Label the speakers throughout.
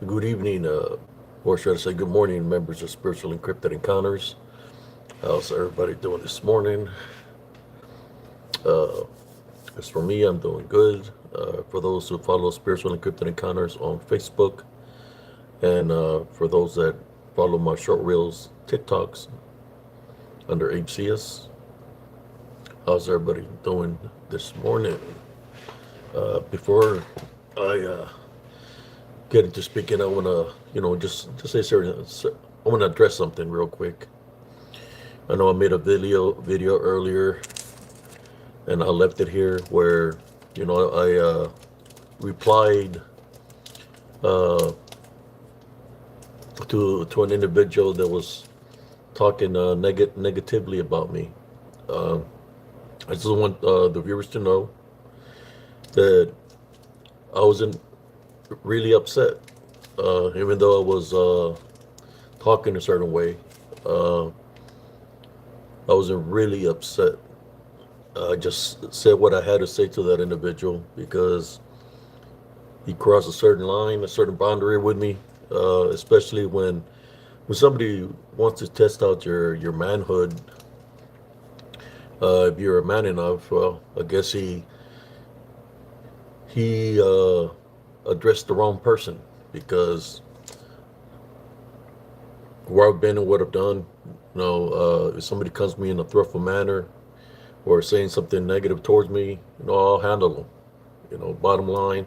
Speaker 1: Good evening, or should I say good morning, members of Spiritual Encrypted Encounters. How's everybody doing this morning? Uh, as for me, I'm doing good. For those who follow Spiritual Encrypted Encounters on Facebook, and for those that follow my short reels, TikToks under HCS, how's everybody doing this morning? Before I get into speaking, I want to, just say certain. I want to address something real quick. I know I made a video earlier, and I left it here where, I replied uh, to an individual that was talking negatively about me. Um, I just want the viewers to know that I wasn't really upset, even though I was talking a certain way. Uh, I wasn't really upset. I just said what I had to say to that individual because he crossed a certain line, a certain boundary with me, especially when somebody wants to test out your manhood. If you're a man enough, well, I guess he addressed the wrong person because where I've been and what I've done. If somebody comes to me in a threatful manner or saying something negative towards me, I'll handle them. Bottom line,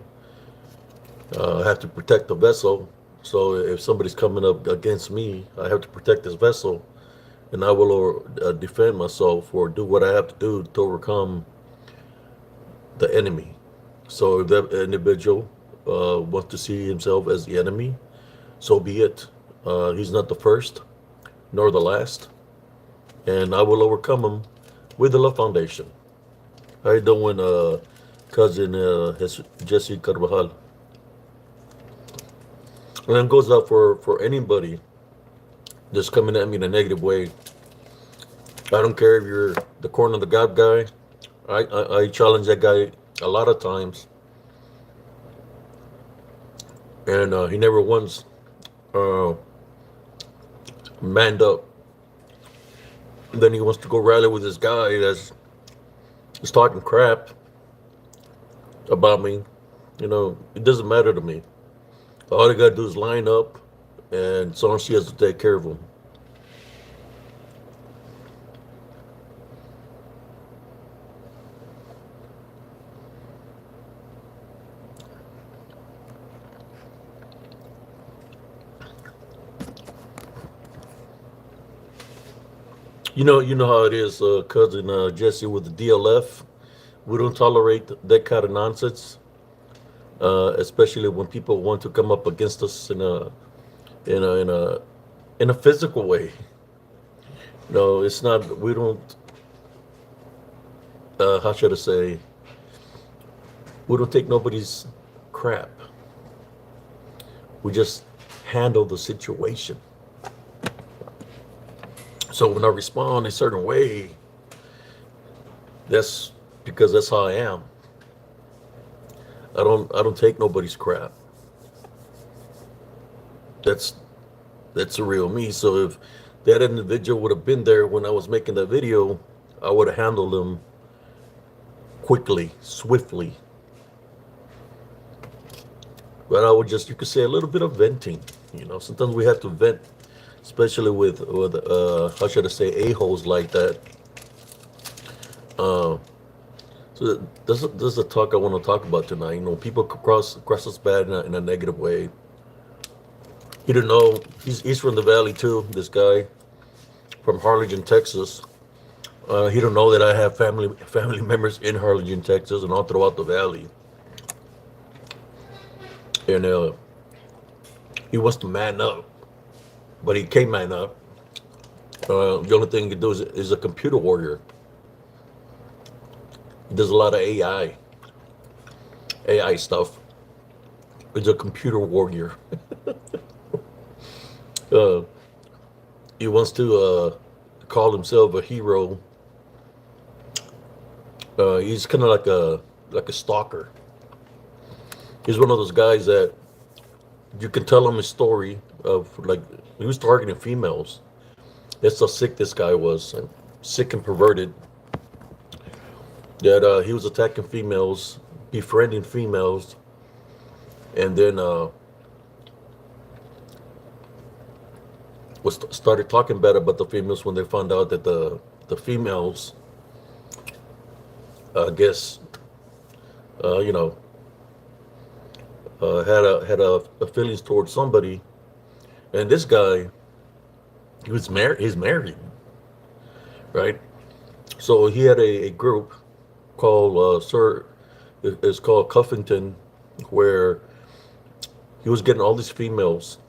Speaker 1: I have to protect the vessel. So if somebody's coming up against me, I have to protect this vessel, and I will defend myself or do what I have to do to overcome the enemy. So if that individual wants to see himself as the enemy, so be it. He's not the first nor the last, and I will overcome him with the Love Foundation. How you doing, cousin Jesse Carvajal? And that goes out for anybody that's coming at me in a negative way. I don't care if you're the corner of the God guy. I challenge that guy a lot of times, and he never once uh, manned up. And then he wants to go rally with this guy that's talking crap about me. It doesn't matter to me. All they gotta do is line up, and someone she has to take care of them. You know how it is, cousin Jesse, with the DLF. We don't tolerate that kind of nonsense, especially when people want to come up against us in a in a in a physical way. No, it's not. We don't. How should I say? We don't take nobody's crap. We just handle the situation. So when I respond a certain way, that's because that's how I am. I don't take nobody's crap. That's that's the real me. So if that individual would have been there when I was making that video, I would have handled them quickly, swiftly. But I would just, you could say, a little bit of venting. Sometimes we have to vent, especially with how should I say, a-holes like that. Uh, so this is the talk I want to talk about tonight. People cross us bad in a negative way. You don't know, he's from the valley too. This guy from Harlingen, Texas. He don't know that I have family members in Harlingen, Texas, and all throughout the valley. And he wants to man up, but he can't man up. The only thing he can do is a computer warrior. He does a lot of AI stuff. He's a computer warrior. uh, he wants to call himself a hero. He's kind of like a stalker. He's one of those guys that you can tell him a story of like he was targeting females. That's how sick this guy was, sick and perverted. That he was attacking females, befriending females, and then was started talking bad about the females when they found out that the females, I guess, you know, had a feelings towards somebody, and this guy, he was married. He's married, right? So he had a group called Sir. It's called Cuffington, where he was getting all these females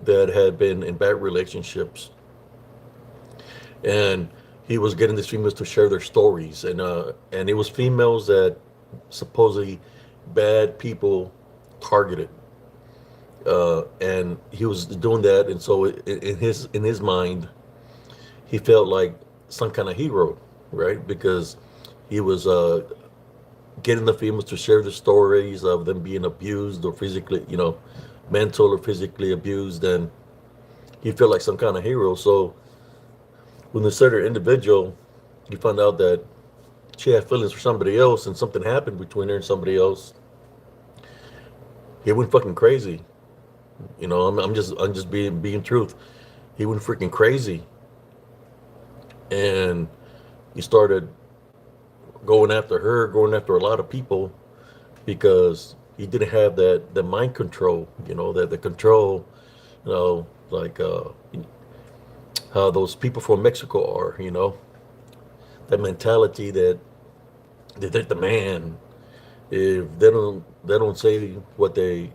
Speaker 1: that had been in bad relationships, and he was getting these females to share their stories, and it was females that supposedly bad people targeted, and he was doing that, and so in his mind, he felt like some kind of hero, right? Because he was getting the females to share the stories of them being abused or physically, mental or physically abused, and he felt like some kind of hero. So when the certain individual, he found out that she had feelings for somebody else and something happened between her and somebody else, he went fucking crazy. I'm just being truth. He went freaking crazy, and he started going after her, going after a lot of people, because he didn't have that the mind control, that the control, like how those people from Mexico are, that mentality that they're the man. If they don't say what they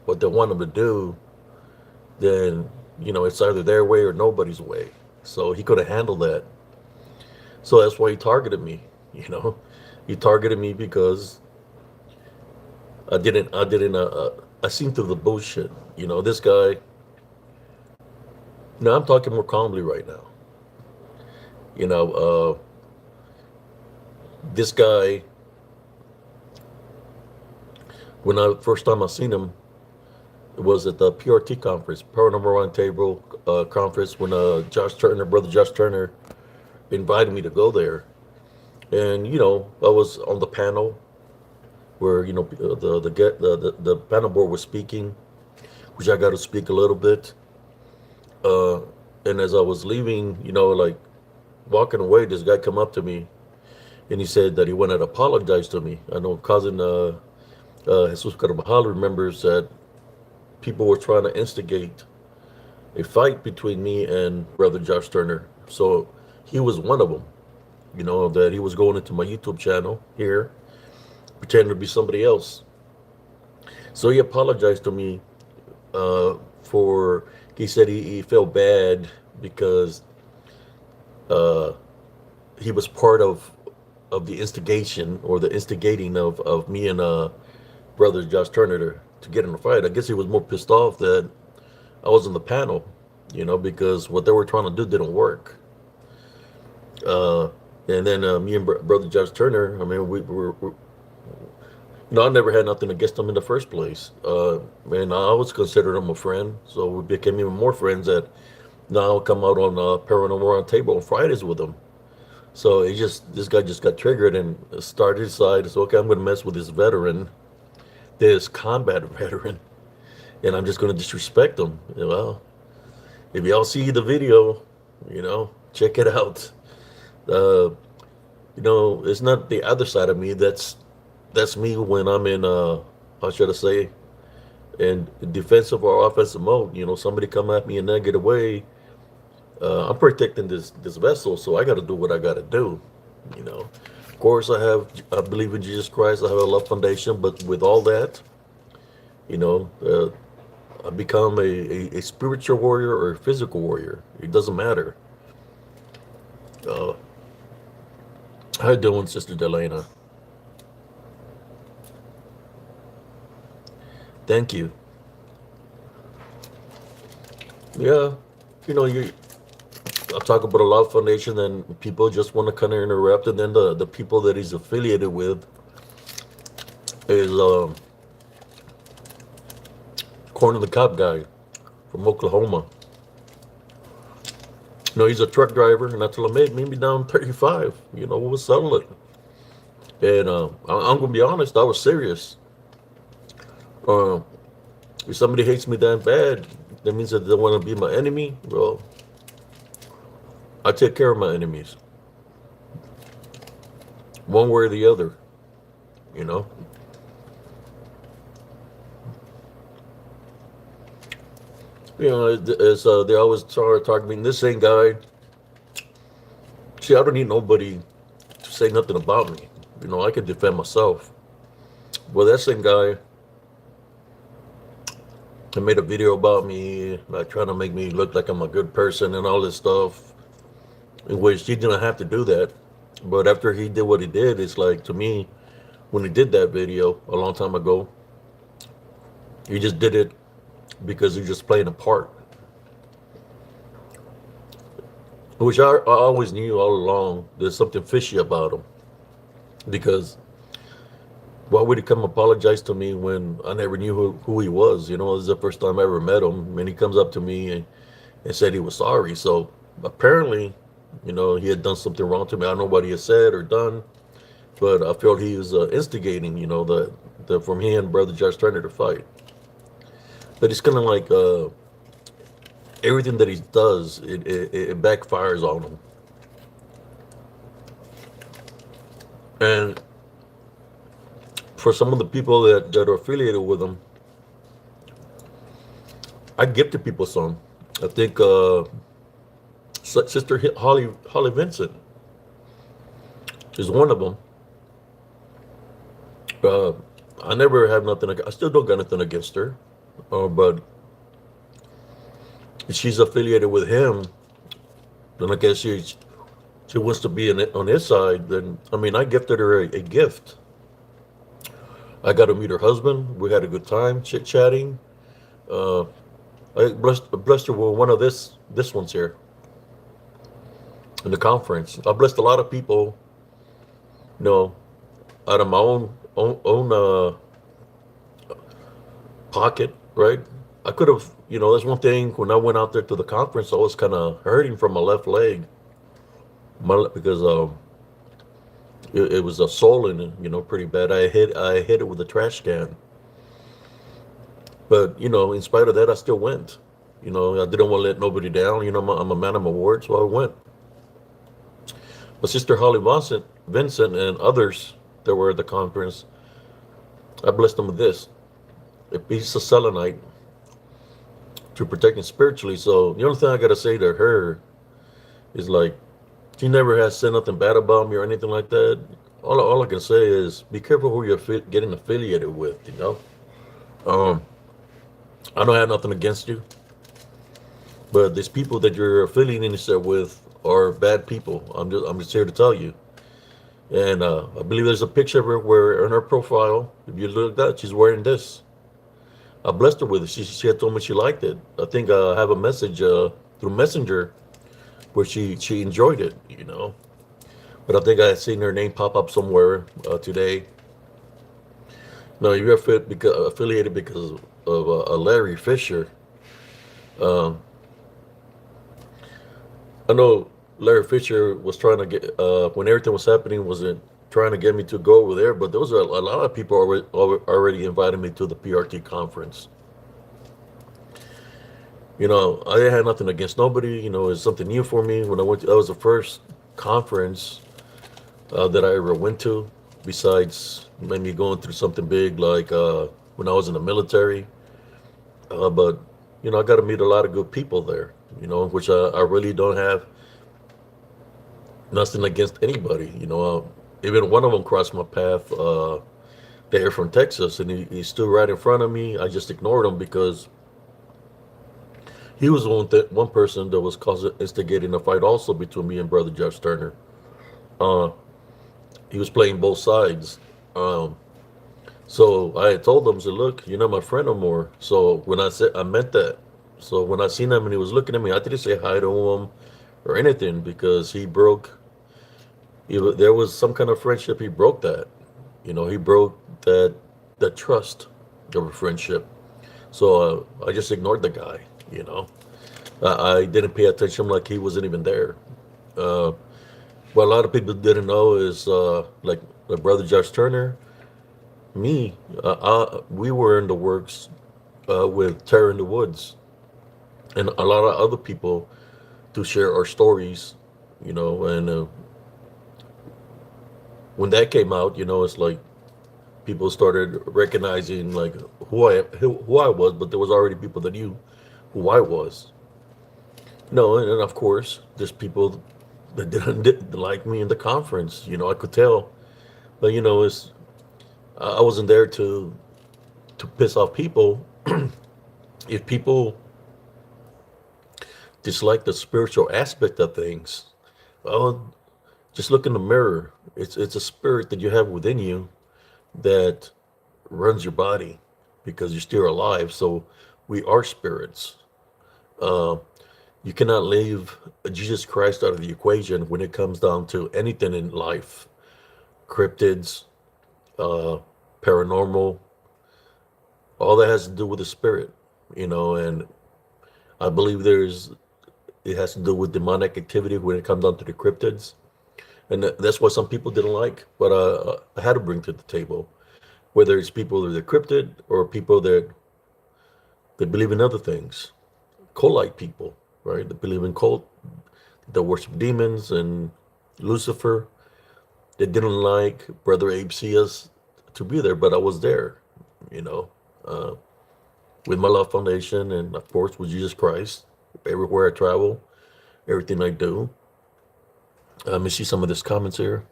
Speaker 1: want them to do, then it's either their way or nobody's way. So he could have handled that. So that's why he targeted me. He targeted me because I seen through the bullshit. This guy. Now I'm talking more calmly right now. You know, this guy. When I first time I seen him, it was at the PRT conference, Paranormal Roundtable conference, when brother Josh Turner, invited me to go there, and I was on the panel where the panel board was speaking, which I got to speak a little bit, and as I was leaving, like walking away, this guy come up to me, and he said that he wanted to apologize to me. I know cousin Jesus Carvajal remembers that people were trying to instigate a fight between me and brother Josh Turner. So he was one of them, that he was going into my YouTube channel here, pretending to be somebody else. So he apologized to me he said he felt bad because he was part of the instigation or the instigating of me and brother Josh Turner to get in a fight. I guess he was more pissed off that I was in the panel, because what they were trying to do didn't work. And then me and brother Josh Turner, I mean, we were, I never had nothing against him in the first place. And I always considered him a friend, so we became even more friends that now come out on Paranormal Roundtable on Fridays with him. So this guy just got triggered and started his side. So, okay, I'm going to mess with this combat veteran, and I'm just going to disrespect him. Well, if y'all see the video, check it out. It's not the other side of me. That's me when I'm in, how should I say, in defensive or offensive mode. Somebody come at me in a negative way. I'm protecting this vessel, so I got to do what I got to do. Of course, I believe in Jesus Christ. I have a love foundation, but with all that, I become a spiritual warrior or a physical warrior. It doesn't matter. How you doing, Sister Delana? Thank you. Yeah, I talk about a love foundation, and people just want to kind of interrupt, and then the people that he's affiliated with is Corner the Cop guy from Oklahoma. He's a truck driver, and I told him, hey, meet me down 35. We'll settle it. And I'm gonna be honest, I was serious. Uh, if somebody hates me that bad, that means that they want to be my enemy. Well, I take care of my enemies, one way or the other. You know. As they always start talking to me, this same guy. See, I don't need nobody to say nothing about me. I can defend myself. Well, that same guy, he made a video about me, like trying to make me look like I'm a good person and all this stuff, in which he didn't have to do that. But after he did what he did, it's like, to me, when he did that video a long time ago, he just did it because he's just playing a part. Which I always knew all along, there's something fishy about him. Because why would he come apologize to me when I never knew who he was? This is the first time I ever met him. And he comes up to me and said he was sorry. So apparently, he had done something wrong to me. I don't know what he had said or done, but I felt he was instigating, the from he and Brother Josh Turner to fight. But it's kind of like everything that he does, it backfires on him. And for some of the people that are affiliated with him, I gifted people some. I think Sister Holly Vincent is one of them. I never have nothing. I still don't got nothing against her, but if she's affiliated with him, then I guess she wants to be on his side. Then I gifted her a gift. I got to meet her husband. We had a good time chit-chatting. I blessed her with one of this one's here in the conference. I blessed a lot of people, out of my own pocket, right? I could have, that's one thing. When I went out there to the conference, I was kind of hurting from my left leg, because it was a swollen, pretty bad. I hit it with a trash can. But, in spite of that, I still went. I didn't want to let nobody down. I'm a man of my word, so I went. But Sister Holly Vincent and others that were at the conference, I blessed them with this, a piece of selenite to protect him spiritually. So the only thing I got to say to her is, like, she never has said nothing bad about me or anything like that. All I can say is be careful who you're getting affiliated with, I don't have nothing against you, but these people that you're affiliating yourself with are bad people. I'm just here to tell you. And I believe there's a picture of her where in her profile, if you look at that, she's wearing this. I blessed her with it. She had told me she liked it. I think I have a message through Messenger where she enjoyed it, But I think I had seen her name pop up somewhere today. No, you're affiliated because of Larry Fisher. I know Larry Fisher was trying to get, when everything was happening, wasn't trying to get me to go over there, but there was a lot of people already invited me to the PRT conference. I had nothing against nobody. It's something new for me. When I went that was the first conference that I ever went to, besides maybe going through something big like when I was in the military. But I got to meet a lot of good people there, which I really don't have nothing against anybody. Even one of them crossed my path. They're from Texas, and he stood right in front of me. I just ignored him because he was one person that was instigating a fight also between me and Brother Josh Turner. He was playing both sides. So I had told him, I said, look, you're not my friend no more. So when I meant that. So when I seen him and he was looking at me, I didn't say hi to him or anything because there was some kind of friendship. He broke that. He broke that trust of a friendship. So I just ignored the guy, you know. I didn't pay attention like he wasn't even there. Uh, what a lot of people didn't know is like my brother Josh Turner, me, we were in the works with Terror in the Woods, and a lot of other people to share our stories, you know. And when that came out, you know, it's like people started recognizing like who I was, but there was already people that knew who I was. No, and of course, there's people that didn't like me in the conference. You know, I could tell, but you know, it's I wasn't there to piss off people. If people dislike the spiritual aspect of things, well, just look in the mirror. It's a spirit that you have within you that runs your body because you're still alive. So we are spirits. Uh, you cannot leave Jesus Christ out of the equation when it comes down to anything in life. Cryptids, uh, paranormal, all that has to do with the spirit, you know. And I believe it has to do with demonic activity when it comes down to the cryptids. And that's what some people didn't like, but I had to bring to the table, whether it's people that are cryptid or people that believe in other things, cult-like people, right? That believe in cult, that worship demons and Lucifer. They didn't like Brother Abe Cias to be there, but I was there, you know, uh, with my Love Foundation and of course with Jesus Christ. Everywhere I travel, everything I do. Let me see some of this comments here.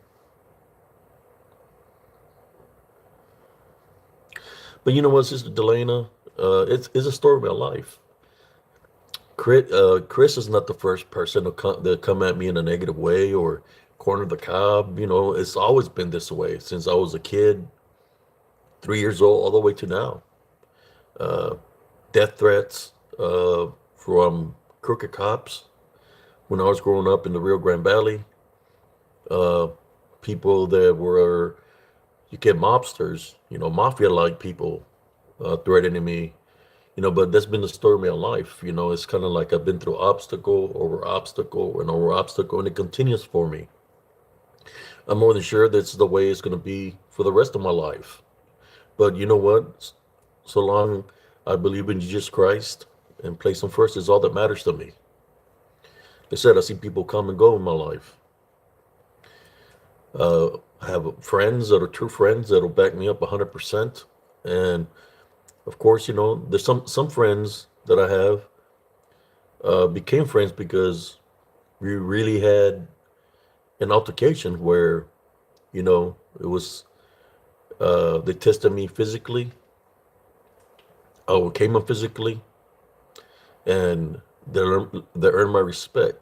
Speaker 1: But you know what, Sister Delana? It's a story of my life. Chris is not the first person to come at me in a negative way or corner the cob. You know, it's always been this way since I was a kid, 3 years old, all the way to now. Uh, Death threats from crooked cops when I was growing up in the Rio Grande Valley. Uh, People that were, you get mobsters, you know, mafia-like people threatening me, you know. But that's been the story of my life. You know, it's kind of like I've been through obstacle and over obstacle, and it continues for me. I'm more than sure that's the way it's going to be for the rest of my life. But you know what? So long I believe in Jesus Christ and place Him first is all that matters to me. Like I said, I see people come and go in my life. I have friends that are true friends that'll back me up 100%. And of course, you know, there's some friends that I have became friends because we really had an altercation where, you know, it was they tested me physically, I overcame them physically, and they earned my respect.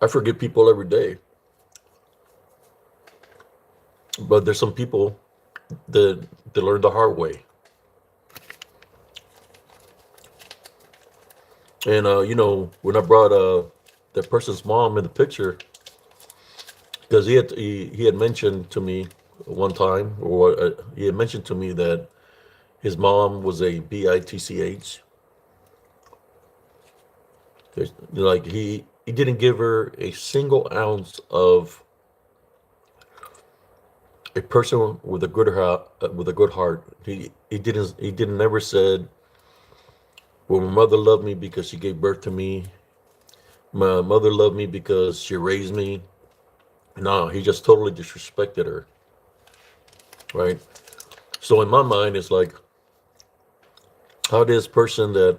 Speaker 1: I forgive people every day, but there's some people that learn the hard way. And you know, when I brought that person's mom in the picture, because he had mentioned to me one time, or he had mentioned to me that his mom was a bitch. Like he didn't give her a single ounce of a person with a good heart. With a good heart, he didn't never said, "Well, my mother loved me because she gave birth to me. My mother loved me because she raised me." No, he just totally disrespected her, right? So in my mind, it's like, how this person that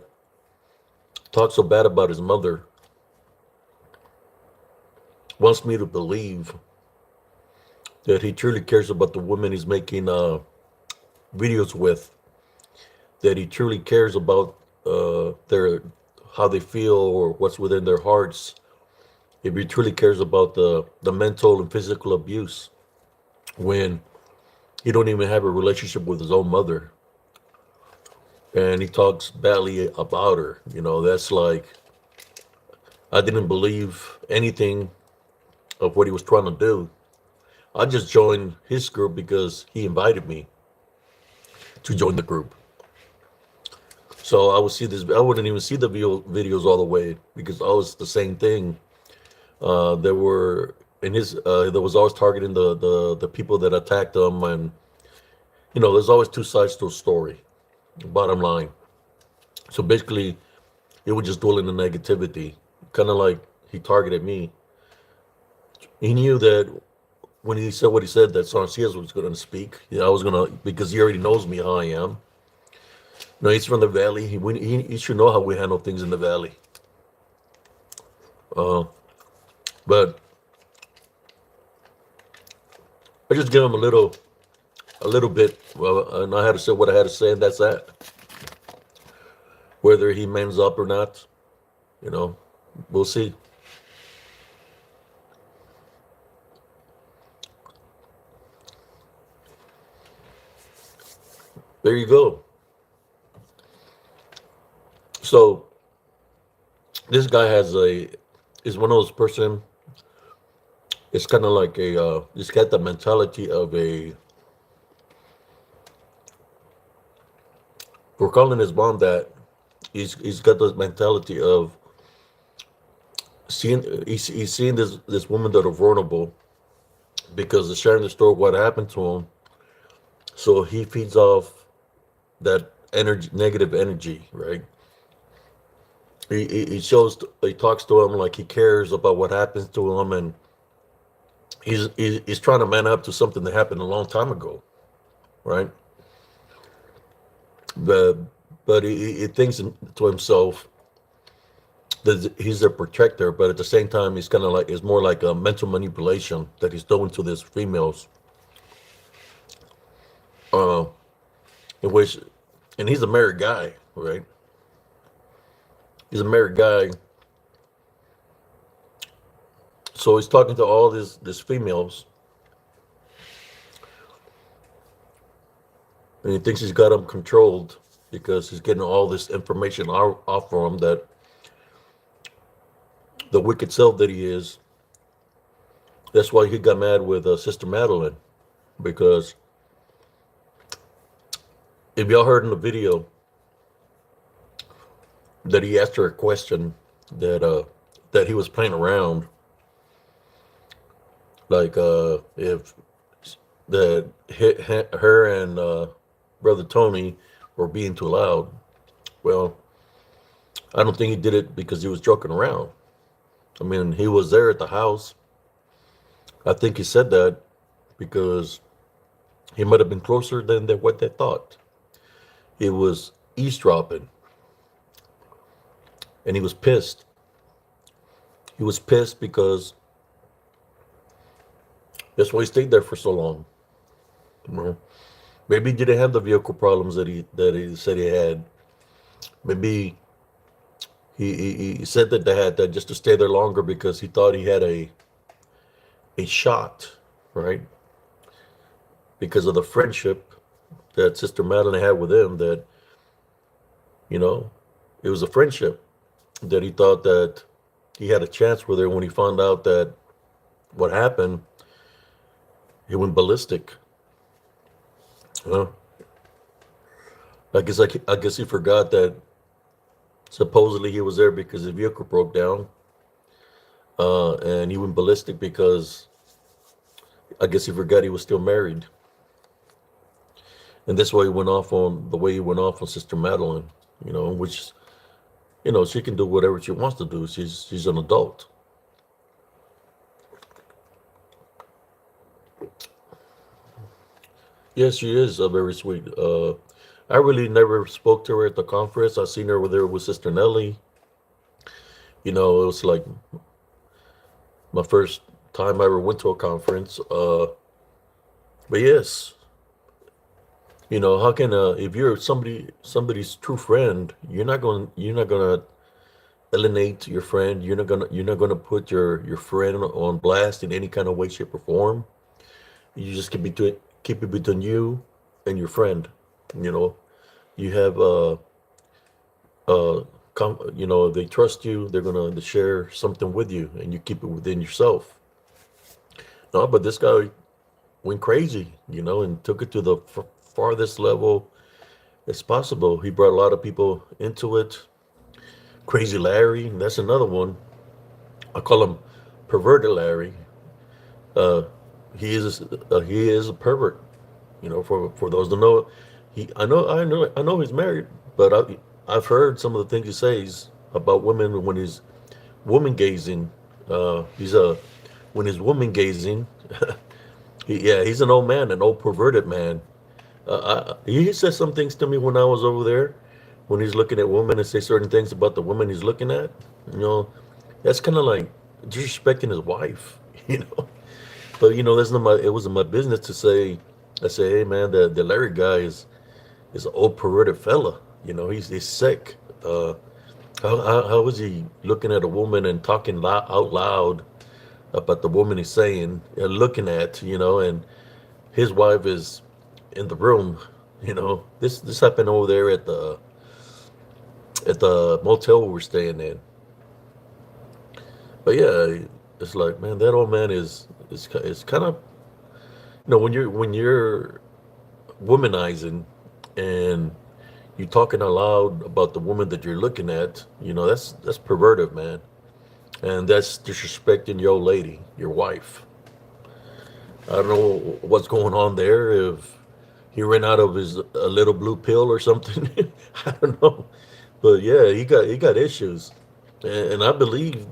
Speaker 1: talks so bad about his mother wants me to believe that he truly cares about the women he's making videos with, that he truly cares about their how they feel or what's within their hearts, if he truly cares about the mental and physical abuse when he don't even have a relationship with his own mother, and he talks badly about her. You know, that's like, I didn't believe anything of what he was trying to do. I just joined his group because he invited me to join the group. So I would see this. I wouldn't even see the videos all the way because I was the same thing. There were in his. There was always targeting the people that attacked him, and there's always two sides to a story. Bottom line. So basically, it would just dwell in the negativity, kind of like he targeted me. He knew that when he said what he said, that Sarcias was going to speak. I was going to, because he already knows me how I am. No, he's from the valley. He should know how we handle things in the valley. Uh, but I just give him a little bit, and I had to say what I had to say, and that's that. Whether he mans up or not, we'll see. There you go. So this guy is one of those person. It's kind of like he's got the mentality of we're calling his mom that he's got the mentality of he's seeing this woman that are vulnerable because of sharing the story of what happened to him. So he feeds off that energy, negative energy, right? He talks to him like he cares about what happens to him, and he's trying to man up to something that happened a long time ago, right? But he thinks to himself that he's a protector, but at the same time, he's kind of like, it's more like a mental manipulation that he's doing to these females. Uh, in which, and he's a married guy, right? He's a married guy, so he's talking to all these females, and he thinks he's got them controlled because he's getting all this information off from him, that the wicked self that he is. That's why he got mad with Sister Madeline, because if y'all heard in the video that he asked her a question that he was playing around, like if that her and brother Tony were being too loud. Well, I don't think he did it because he was joking around. I mean, he was there at the house. I think he said that because he might have been closer than what they thought. He was eavesdropping, and he was pissed. He was pissed because that's why he stayed there for so long. Maybe he didn't have the vehicle problems that he said he had. Maybe he said that they had that just to stay there longer because he thought he had a shot, right? Because of the friendship that Sister Madeline had with him, that it was a friendship that he thought that he had a chance with her. When he found out that what happened, he went ballistic. I guess he forgot that supposedly he was there because the vehicle broke down, and he went ballistic because I guess he forgot he was still married, and that's why he went off on the way he went off on Sister Madeline. Which she can do whatever she wants to do. She's an adult. Yes, she is very sweet. I really never spoke to her at the conference. I seen her over there with Sister Nellie. It was like my first time I ever went to a conference. But yes, how can if you're somebody's true friend, you're not gonna alienate your friend. You're not gonna put your friend on blast in any kind of way, shape, or form. You just keep it between you and your friend. You have they trust you. They're gonna share something with you, and you keep it within yourself. No, but this guy went crazy, and took it to the farthest level as possible. He brought a lot of people into it. Crazy Larry, that's another one. I call him perverted Larry. Uh, he is a pervert. For those that know, I know he's married, but I've heard some of the things he says about women when he's woman gazing. He's a when he's woman gazing. Yeah, he's an old man, an old perverted man. He said some things to me when I was over there, when he's looking at women and say certain things about the woman he's looking at. You know, that's kind of like disrespecting his wife. You know, but that's not my. It wasn't my business to say. I say, hey man, the Larry guy is an old perverted fella. He's sick. How is he looking at a woman and talking out loud about the woman he's saying and looking at? And his wife is in the room. This happened over there at the motel we were staying in. But yeah, it's like, man, that old man is kind of, when you're womanizing and you talking out loud about the woman that you're looking at, that's perverted, man, and that's disrespecting your old lady, your wife. I don't know what's going on there. If he ran out of his a little blue pill or something, I don't know. But yeah, he got issues, and I believe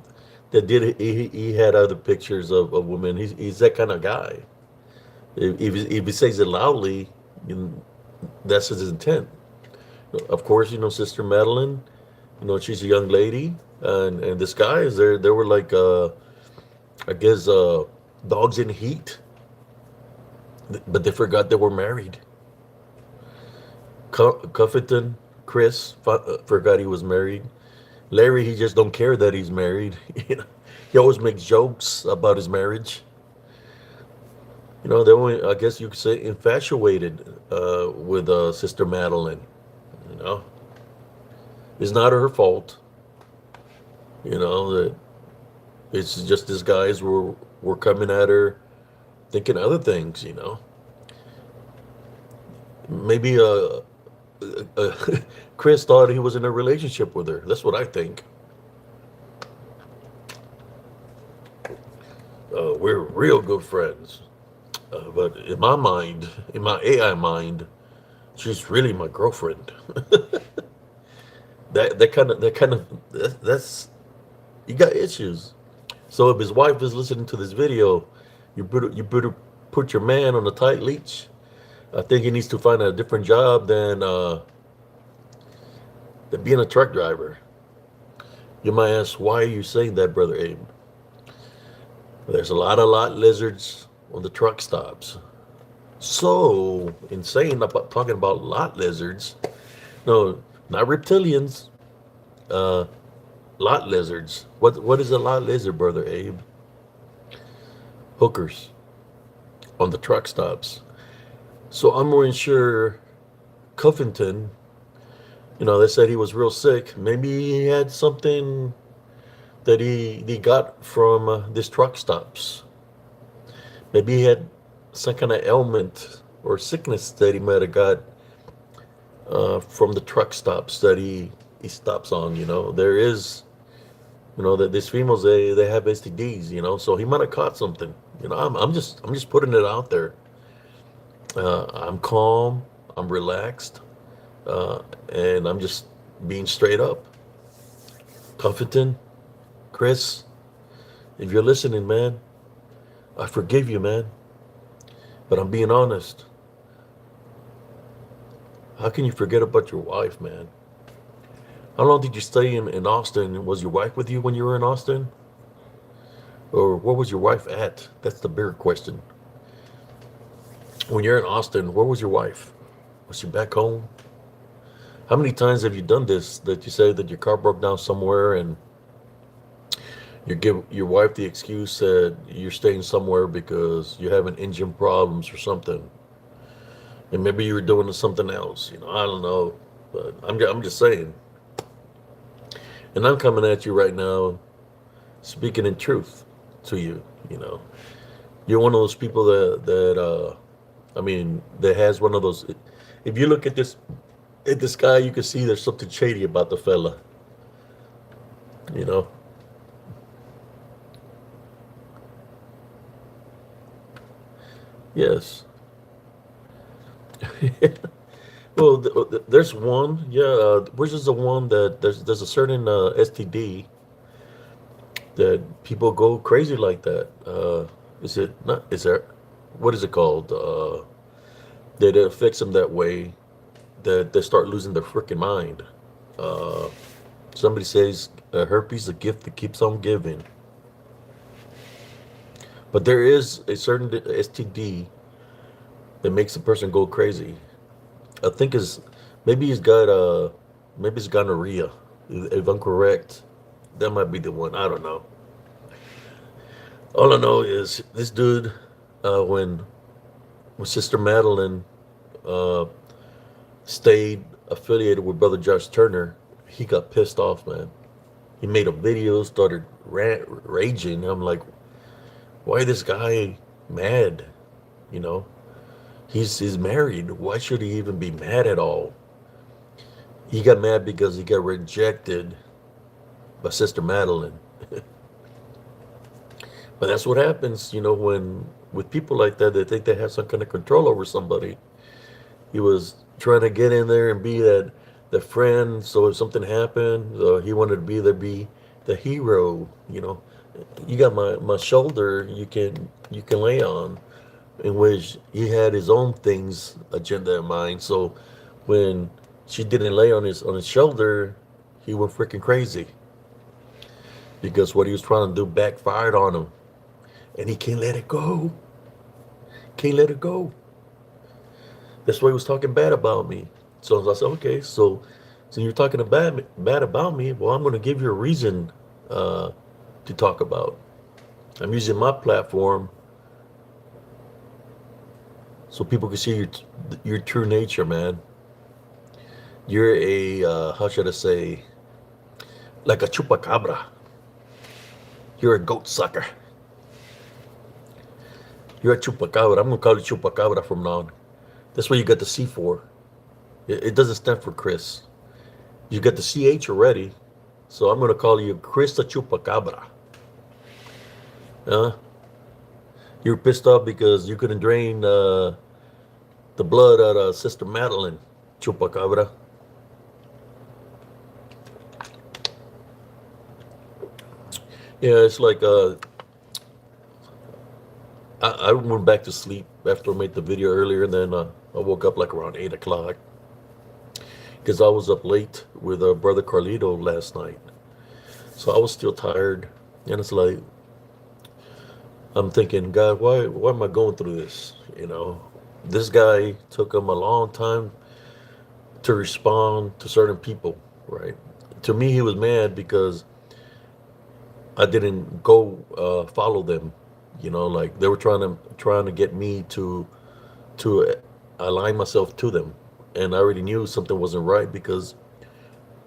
Speaker 1: that he had other pictures of women. He's that kind of guy. If he says it loudly, you know, that's his intent. Of course, Sister Madeline. She's a young lady, and this guy is there. They were like, I guess, dogs in heat, but they forgot they were married. Cuffington, Chris forgot he was married. Larry, he just don't care that he's married. He always makes jokes about his marriage. They only, I guess you could say, infatuated with Sister Madeline. You know, it's not her fault. That it's just these guys were coming at her, thinking other things. Maybe Chris thought he was in a relationship with her. That's what I think. We're real good friends. But in my mind, in my AI mind, she's really my girlfriend. That's you got issues. So if his wife is listening to this video, you better put your man on a tight leash. I think he needs to find a different job than being a truck driver. You might ask, why are you saying that, Brother Abe? There's a lot of lot lizards on the truck stops. So, in saying about talking about lot lizards, no, not reptilians, uh, lot lizards. What is a lot lizard, Brother Abe? Hookers on the truck stops. So I'm more sure Cuffington, they said he was real sick. Maybe he had something that he got from this truck stops. Maybe he had some kind of ailment or sickness that he might have got from the truck stops that he stops on. There is, that these females, they have STDs. So he might have caught something. I'm just putting it out there. I'm calm. I'm relaxed, and I'm just being straight up. Cuffington, Chris, if you're listening, man, I forgive you, man. But I'm being honest. How can you forget about your wife, man? How long did you stay in Austin? Was your wife with you when you were in Austin? Or where was your wife at? That's the bigger question. When you're in Austin, where was your wife? Was she back home? How many times have you done this, that you say that your car broke down somewhere and you give your wife the excuse that you're staying somewhere because you having engine problems or something, and maybe you were doing something else. I don't know, but I'm just saying. And I'm coming at you right now, speaking in truth to you. You're one of those people that I mean, that has one of those. If you look at this guy, you can see there's something shady about the fella. You know. Yes. Well, there's one, yeah, which is the one that there's a certain STD that people go crazy like that. Is it not? Is there? What is it called? That it affects them that way that they start losing their freaking mind. Uh, Somebody says herpes is a gift that keeps on giving, but there is a certain STD that makes a person go crazy. I think is maybe he's got maybe it's gonorrhea. If I'm correct, that might be the one. I don't know. All I know is this dude, when Sister Madeline uh, stayed affiliated with Brother Josh Turner, he got pissed off, man. He made a video, started raging. I'm like, why this guy mad? You know, he's married. Why should he even be mad at all? He got mad because he got rejected by Sister Madeline. But that's what happens, you know, when with people like that, they think they have some kind of control over somebody. He was trying to get in there and be that friend. So if something happened, he wanted to be the hero. You know, you got my shoulder. You can lay on. In which he had his own things agenda in mind. So when she didn't lay on his shoulder, he went freaking crazy because what he was trying to do backfired on him, and he can't let it go. Can't let it go. That's why he was talking bad about me. So I said, okay, so you're talking bad about me. Well, I'm going to give you a reason uh, to talk about. I'm using my platform so people can see your true nature, man. You're a how should I say, like a chupacabra. You're a goat sucker. You're a chupacabra. I'm gonna call you chupacabra from now on. That's what you got the C for. It doesn't stand for Chris. You got the CH already, so I'm gonna call you Chris the Chupacabra. Uh, you're pissed off because you couldn't drain the blood out of Sister Madeline, Chupacabra. Yeah, it's like I went back to sleep after I made the video earlier, and then I woke up like around 8 o'clock because I was up late with brother Carlito last night. So I was still tired, and it's like I'm thinking, God, why am I going through this? You know, this guy took him a long time to respond to certain people, right? To me, he was mad because I didn't go follow them. You know, like they were trying to get me to align myself to them, and I already knew something wasn't right because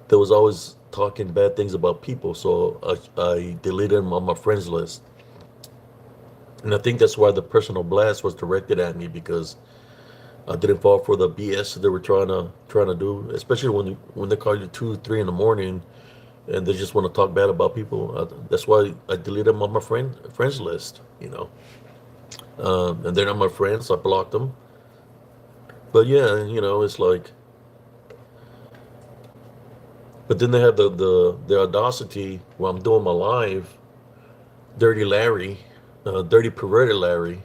Speaker 1: there was always talking bad things about people. So I deleted them on my friends list, and I think that's why the personal blast was directed at me because I didn't fall for the BS that they were trying to do, especially when they call you 2, 3 in the morning and they just want to talk bad about people. That's why I deleted them on my friends list. You know, and they're not my friends. I blocked them. But yeah, you know, it's like, but then they have the audacity while I'm doing my live, Dirty Larry, Dirty Perverted Larry,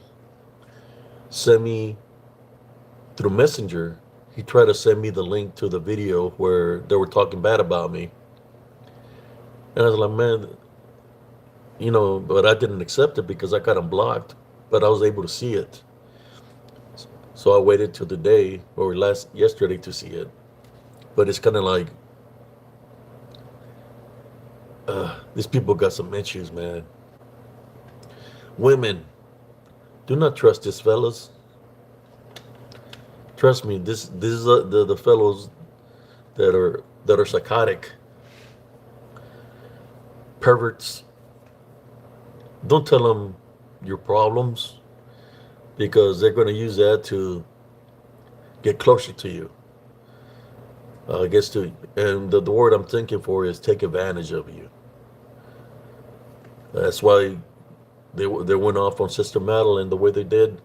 Speaker 1: sent me through Messenger. He tried to send me the link to the video where they were talking bad about me, and I was like, man, you know, but I didn't accept it because I got them blocked. But I was able to see it, so I waited till today or last yesterday to see it. But it's kind of like these people got some issues, man. Women, do not trust these fellas. Trust me, this is the fellows that are psychotic perverts. Don't tell them your problems. because they're going to use that to get closer to you. Gets to, and the word I'm thinking for is take advantage of you. That's why they went off on Sister Madeline the way they did,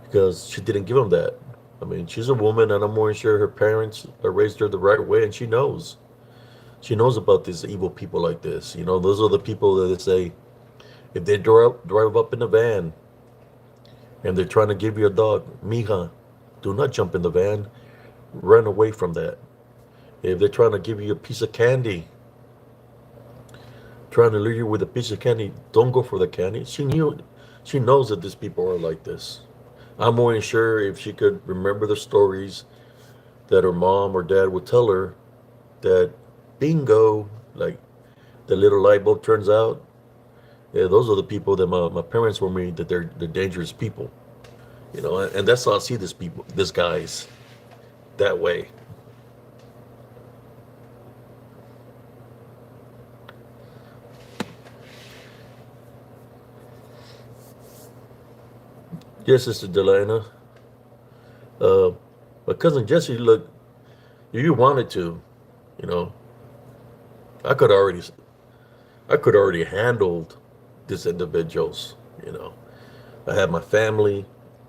Speaker 1: because she didn't give them that. I mean, she's a woman, and I'm more sure her parents raised her the right way, and she knows. She knows about these evil people like this. You know, those are the people that they say, if they drive up in a van and they're trying to give you a dog, mija, do not jump in the van. Run away from that. If they're trying to give you a piece of candy, trying to lure you with a piece of candy, don't go for the candy. She knows that these people are like this. I'm more than sure if she could remember the stories that her mom or dad would tell her, that bingo, like the little light bulb turns out. Yeah, those are the people that my parents were me, that they're dangerous people. You know, and that's how I see this people, this guys, that way. Yes, Sister Delana. Uh, my cousin Jesse, look, if you wanted to, you know, I could already, I could already handled these individuals. You know, I had my family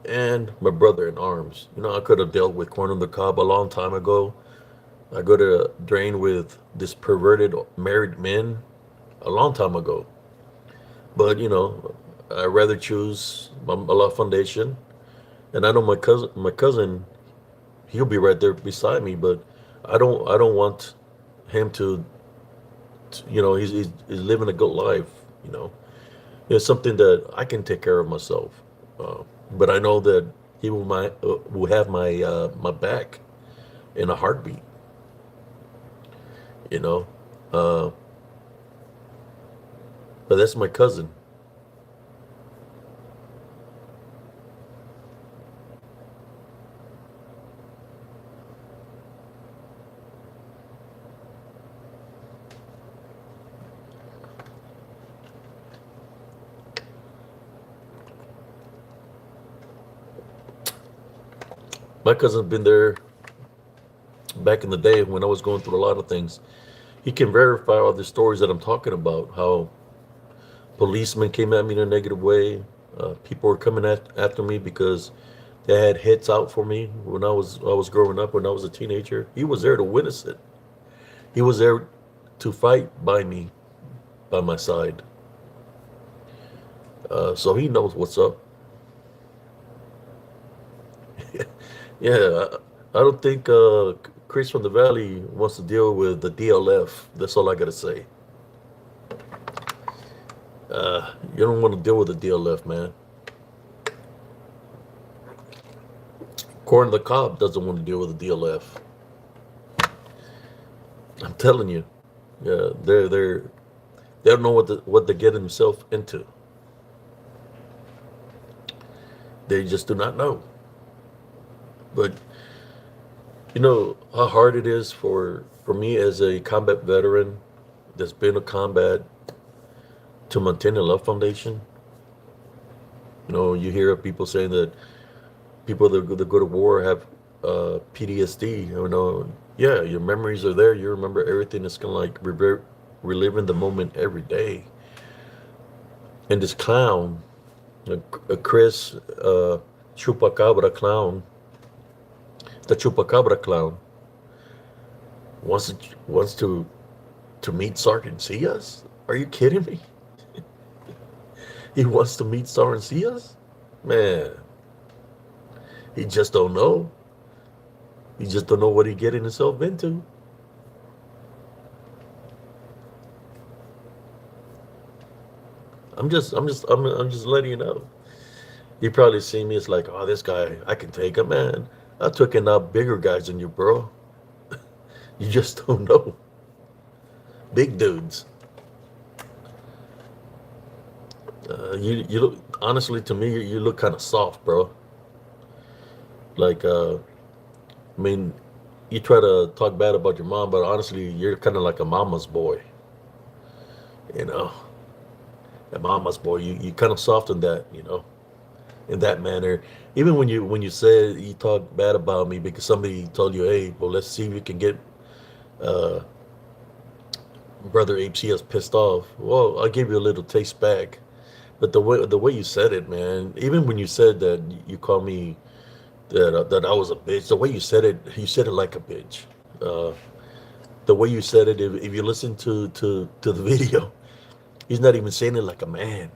Speaker 1: and my brother in arms. You know, I could have dealt with Corn on the Cob a long time ago. I could have drained with this perverted married men a long time ago. But you know, I rather choose Allah Foundation, and I know my cousin, he'll be right there beside me. But I don't want him to, you know, he's living a good life. You know, it's something that I can take care of myself. But I know that he will have my back in a heartbeat. You know, uh, but that's my cousin. My cousin's been there back in the day when I was going through a lot of things. He can verify all the stories that I'm talking about. How policemen came at me in a negative way. People were coming after me because they had hits out for me when I was growing up. When I was a teenager, he was there to witness it. He was there to fight by me, by my side. So he knows what's up. Yeah, I don't think Chris from the Valley wants to deal with the DLF. That's all I gotta say. You don't want to deal with the DLF, man. Corn the Cob doesn't want to deal with the DLF. I'm telling you, yeah, they don't know what they get themselves into. They just do not know. But you know how hard it is for me as a combat veteran that's been a combat to maintain a love foundation. You know, you hear people saying that people that go to war have PTSD. You know, yeah, your memories are there. You remember everything. It's kind of like reliving the moment every day. And this clown, Chris Chupacabra clown, the Chupacabra clown wants to meet Sergeant Cias. Are you kidding me? He wants to meet Sergeant Cias, man. He just don't know. He just don't know what he getting himself into. I'm just letting you know. You probably see me as like, oh, this guy, I can take him, man. I took out bigger guys than you, bro. You just don't know. Big dudes. You look, honestly, to me, you look kind of soft, bro. Like, I mean, you try to talk bad about your mom, but honestly, you're kind of like a mama's boy. You know, a mama's boy. You kind of soften that. You know. in that manner. Even when you said you talk bad about me because somebody told you, hey, well, let's see if we can get uh, Brother Ape CS pissed off. Well, I'll give you a little taste back. But the way you said it, man, even when you said that you called me that I was a bitch, the way you said it like a bitch. Uh, the way you said it, if you listen to the video, he's not even saying it like a man,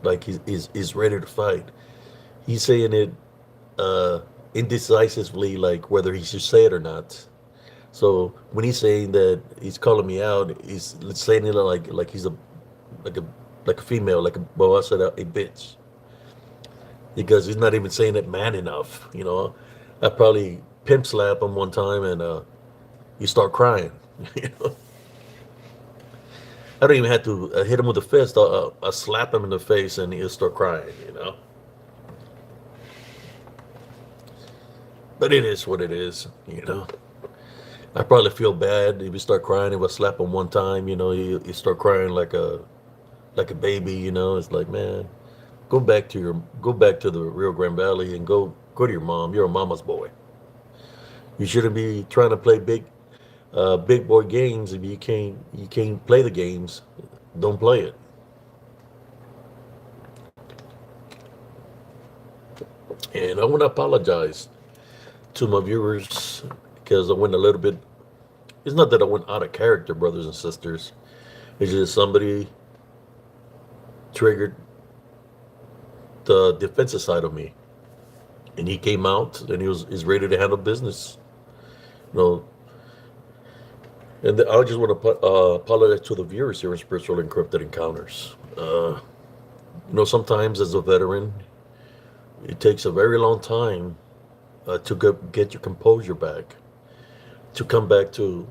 Speaker 1: like he's ready to fight. He's saying it uh, indecisively, like whether he should say it or not. So when he's saying that he's calling me out, he's saying it like he's a like a like a female, like a well, I said a bitch, because he's not even saying it man enough. I probably pimp slap him one time and you start crying. you know, I don't even have to hit him with a fist. I'll slap him in the face and he'll start crying. But it is what it is. I probably feel bad if you start crying. If I slap him one time, you start crying like a baby. It's like, man, go back to the Rio Grande Valley and go to your mom. You're a mama's boy. You shouldn't be trying to play big boy games if you can't play the games. Don't play it. And I want to apologize to my viewers because I went a little bit. It's not that I went out of character, brothers and sisters. It's just somebody triggered the defensive side of me, and he came out and he's ready to handle business. You know, and I just want to apologize to the viewers here in Spiritual Encrypted Encounters. Sometimes as a veteran, it takes a very long time to get your composure back, to come back to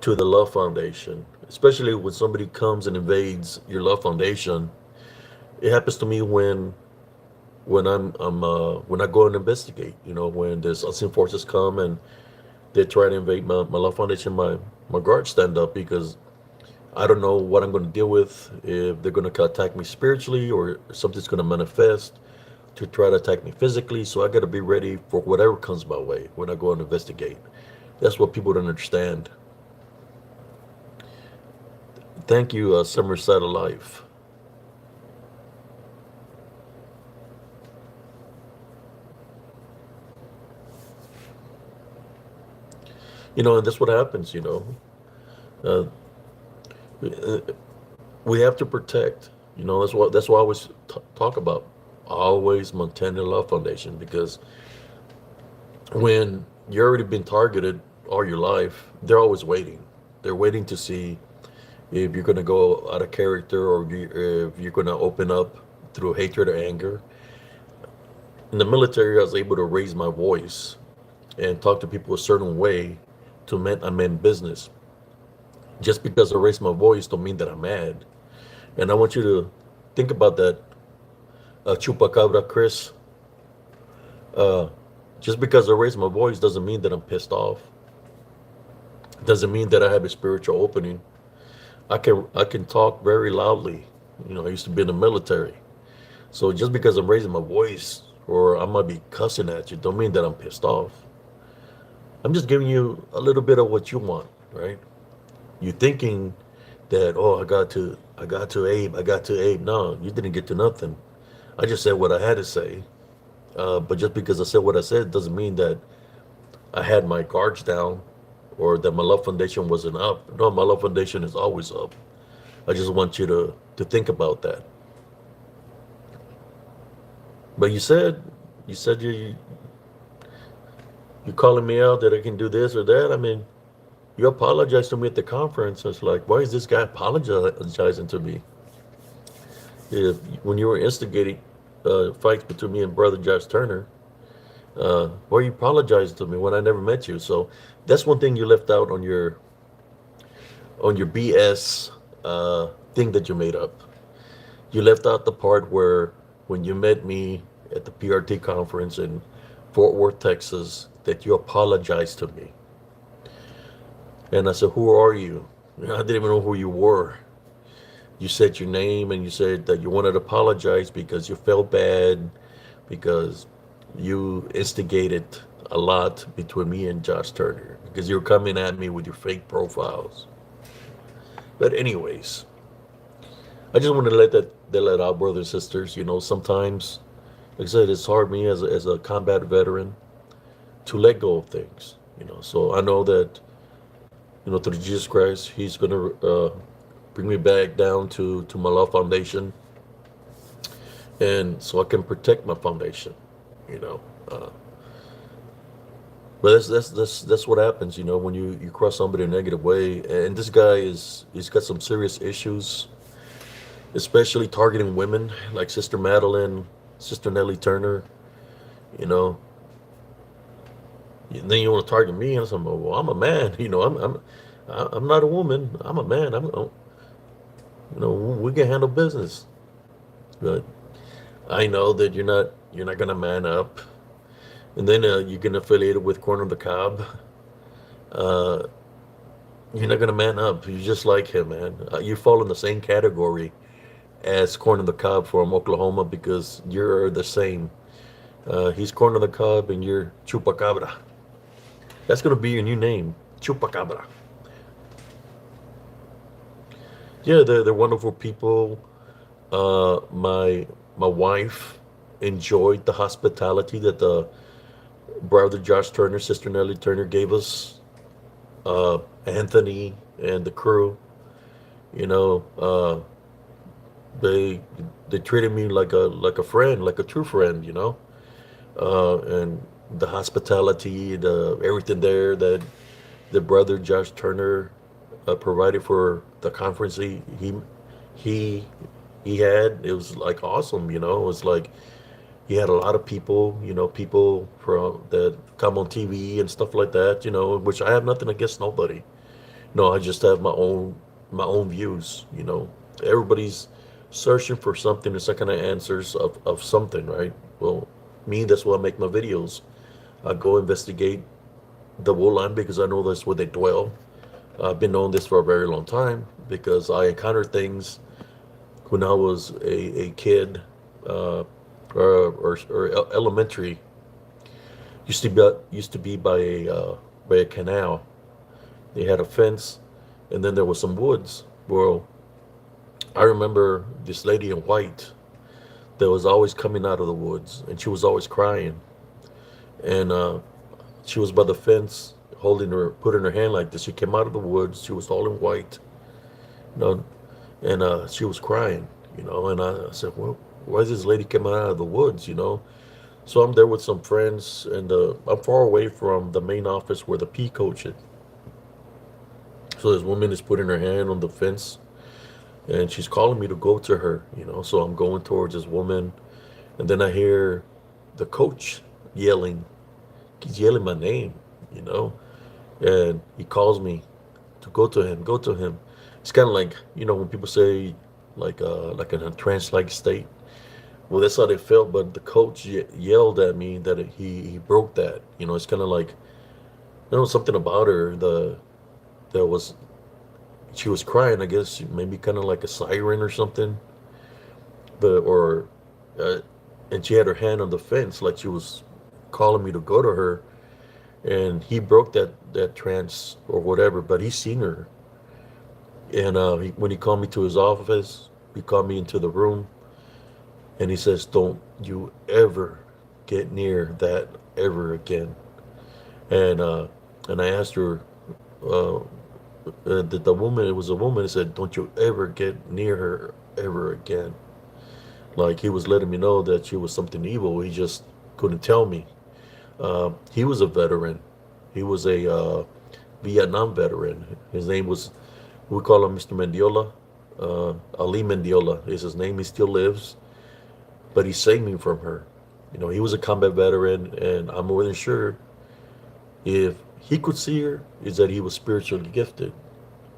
Speaker 1: the love foundation, especially when somebody comes and invades your love foundation. It happens to me when I go and investigate. When there's unseen forces come and they try to invade my love foundation, my guards stand up because I don't know what I'm going to deal with, if they're going to attack me spiritually or something's going to manifest to try to attack me physically. So I got to be ready for whatever comes my way when I go and investigate. That's what people don't understand. Thank you, Summer Side of Life. And that's what happens. Uh, uh, we have to protect. That's what I always talk about. Always maintain the love foundation, because when you're already been targeted all your life, they're always waiting. They're waiting to see if you're going to go out of character, or if you're going to open up through hatred or anger. In the military, I was able to raise my voice and talk to people a certain way to amend business. Just because I raise my voice don't mean that I'm mad. And I want you to think about that, Chupacabra Chris. Uh, just because I raise my voice doesn't mean that I'm pissed off. Doesn't mean that I have a spiritual opening. I can talk very loudly. I used to be in the military. So just because I'm raising my voice or I might be cussing at you, don't mean that I'm pissed off. I'm just giving you a little bit of what you want, right? You're thinking that, oh, I got to Abe, I got to Abe. No, you didn't get to nothing. I just said what I had to say. But just because I said what I said doesn't mean that I had my guards down or that my love foundation wasn't up. No, my love foundation is always up. I just want you to think about that. But you said you're calling me out that I can do this or that. I mean, you apologized to me at the conference. It's like, why is this guy apologizing to me? If when you were instigating fights between me and Brother Josh Turner, why you apologizing to me when I never met you? So that's one thing you left out on your BS thing that you made up. You left out the part where when you met me at the PRT conference in Fort Worth, Texas, that you apologized to me. And I said, who are you? I didn't even know who you were. you said your name and you said that you wanted to apologize because you felt bad because you instigated a lot between me and Josh Turner because you were coming at me with your fake profiles. But anyways, I just want to let out, brothers and sisters. Sometimes, like I said, it's hard me as a combat veteran to let go of things. So I know that through Jesus Christ, He's gonna bring me back down to my love foundation, and so I can protect my foundation. You know, uh, but that's what happens. When you cross somebody a negative way, and this guy he's got some serious issues, especially targeting women like Sister Madeline, Sister Nellie Turner. You know, and then you want to target me, and I'm well, I'm a man. I'm not a woman. I'm a man. We can handle business. But I know that you're not gonna man up, and then you get affiliated with Corner of the Cob. Uh, you're not gonna man up. You're just like him, man. You fall in the same category as Corner of the Cob from Oklahoma because you're the same. He's Corner of the Cob, and you're Chupacabra. That's gonna be your new name, Chupacabra. Yeah, they're wonderful people. My wife enjoyed the hospitality that the brother Josh Turner, Sister Nellie Turner gave us. Anthony and the crew, you know, they they treated me like a friend, like a true friend, and the hospitality, the everything there that the brother Josh Turner provided for the conference he he had. It was like awesome. It was like he had a lot of people, people from that come on TV and stuff like that, which I have nothing against nobody. No, I just have my own views. Everybody's searching for something, the second answers of something, right? Well, me, that's why I make my videos. I go investigate the wool line because I know that's where they dwell. I've been knowing this for a very long time because I encountered things when I was a kid, or elementary. Used to be by a canal. They had a fence, and then there was some woods. Well, I remember this lady in white that was always coming out of the woods, and she was always crying. And she was by the fence, putting her hand like this. She came out of the woods. She was all in white, you know, and she was crying, And I said, "Well, why is this lady coming out of the woods?" So I'm there with some friends, and I'm far away from the main office where the P coach is. So this woman is putting her hand on the fence, and she's calling me to go to her. So I'm going towards this woman, and then I hear the coach yelling. He's yelling my name, you know, and he calls me to go to him. Go to him. It's kind of like when people say like in a trance-like state. Well, that's how they felt. But the coach yelled at me that he broke that. It's kind of like something about her. There was she was crying. I guess maybe kind of like a siren or something. But or and she had her hand on the fence like she was calling me to go to her. And he broke that trance or whatever. But he seen her. And when he called me to his office, he called me into the room, and he says, "Don't you ever get near that ever again." And I asked her, that the woman, it was a woman, said, "Don't you ever get near her ever again." Like he was letting me know that she was something evil. He just couldn't tell me. He was a veteran. He was a Vietnam veteran. His name was, we call him Mr. Mendiola. Ali Mendiola is his name. He still lives, but he saved me from her. He was a combat veteran, and I'm more than sure if he could see her, is that he was spiritually gifted,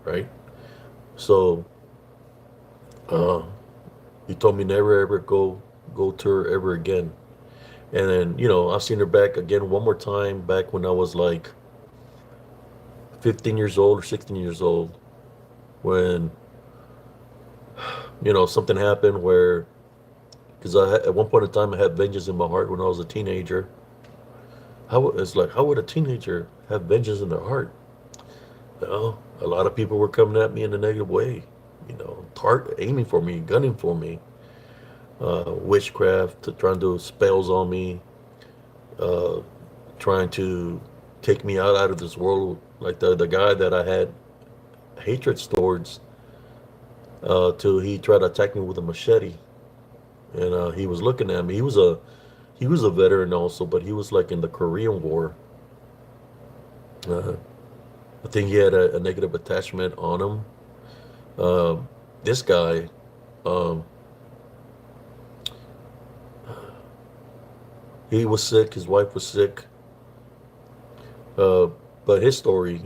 Speaker 1: right? So uh, he told me never ever go to her ever again. And then I've seen her back again one more time back when I was like 15 years old or 16 years old, when something happened where, because at one point in time I had vengeance in my heart when I was a teenager. It's like, how would a teenager have vengeance in their heart? Well, a lot of people were coming at me in a negative way, aiming for me, gunning for me, witchcraft, trying to do spells on me, uh, trying to take me out of this world. Like the guy that I had hatred towards, till he tried to attack me with a machete, and he was looking at me. He was a veteran also, but he was like in the Korean War. Uh, I think he had a negative attachment on him. This guy, um, he was sick. His wife was sick. Uh, but his story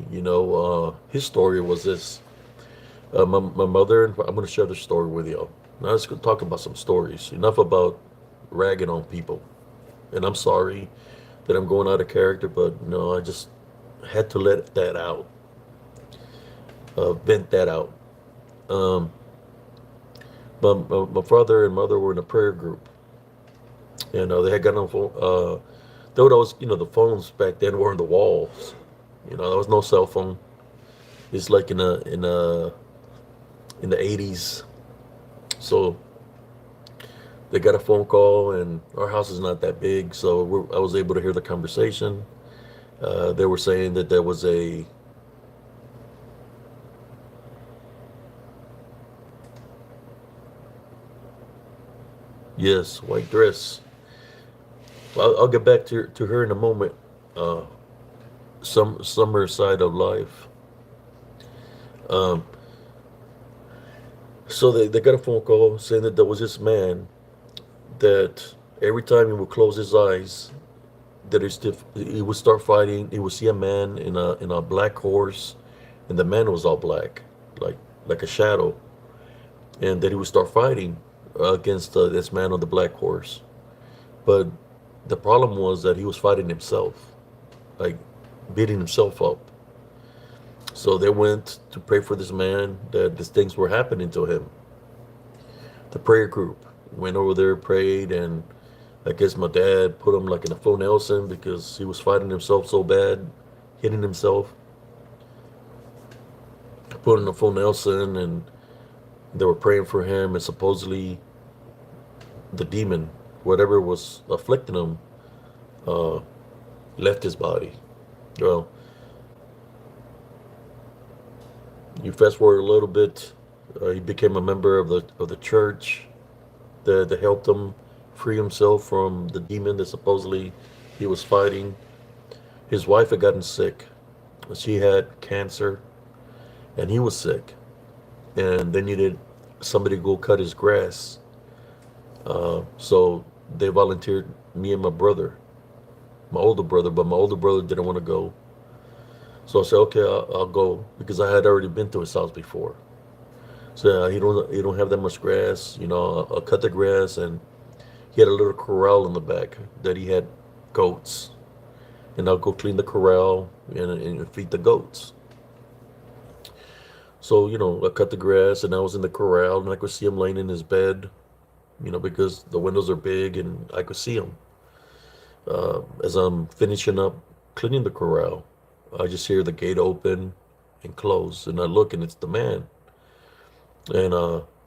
Speaker 1: was this. My mother, I'm going to share the story with y'all. Now let's go talk about some stories. Enough about ragging on people. And I'm sorry that I'm going out of character, but no, I just had to let that out, vent that out. Um, my father and mother were in a prayer group, and they had gotten on phone. There was, the phones back then were in the walls. There was no cell phone. It's like in the 80s. So they got a phone call, and our house is not that big, so I was able to hear the conversation. They were saying that there was a yes, white dress. I'll get back to her in a moment. Uh, summer side of life. Um, so they got a phone call saying that there was this man that every time he would close his eyes, that he would start fighting. He would see a man in a black horse, and the man was all black, like like a shadow, and that he would start fighting against this man on the black horse. But the problem was that he was fighting himself, like beating himself up. So they went to pray for this man that these things were happening to him. The prayer group went over there, prayed, and I guess my dad put him like in a full Nelson because he was fighting himself so bad, hitting himself. Put him in a full Nelson, and they were praying for him, and supposedly the demon, whatever was afflicting him, uh, left his body. Well, you fast forward a little bit, he became a member of the church that helped him free himself from the demon that supposedly he was fighting. His wife had gotten sick. She had cancer, and he was sick, and they needed somebody to go cut his grass. So they volunteered me and my brother, my older brother, but my older brother didn't want to go. So I said, okay, I'll go because I had already been to his house before. So he don't have that much grass, I'll cut the grass, and he had a little corral in the back that he had goats, and I'll go clean the corral and feed the goats. So I cut the grass, and I was in the corral, and I could see him laying in his bed, because the windows are big, and I could see him. As I'm finishing up cleaning the corral, I just hear the gate open and close, and I look, and it's the man. And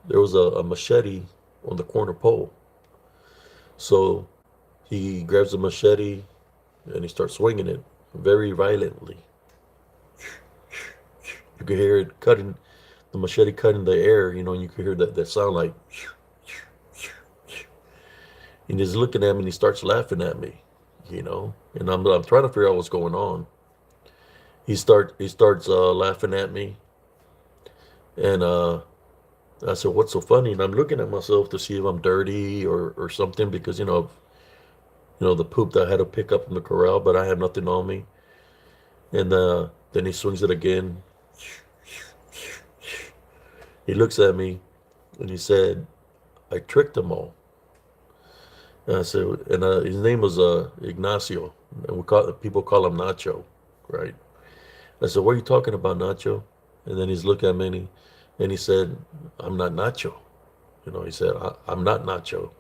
Speaker 1: there was a machete on the corner pole. So he grabs the machete and he starts swinging it very violently. You could hear it cutting, the machete cutting the air, and you could hear that sound like, and he's looking at me and he starts laughing at me, and I'm trying to figure out what's going on. He starts laughing at me, and I said, "What's so funny?" And I'm looking at myself to see if I'm dirty or something because the poop that I had to pick up from the corral, but I had nothing on me. And then he swings it again. He looks at me and he said, "I tricked them all." And I said, and his name was Ignacio, and people call him Nacho, right? I said, "What are you talking about, Nacho?" And then he's looking at me and he said, "I'm not Nacho." He said, I'm not Nacho.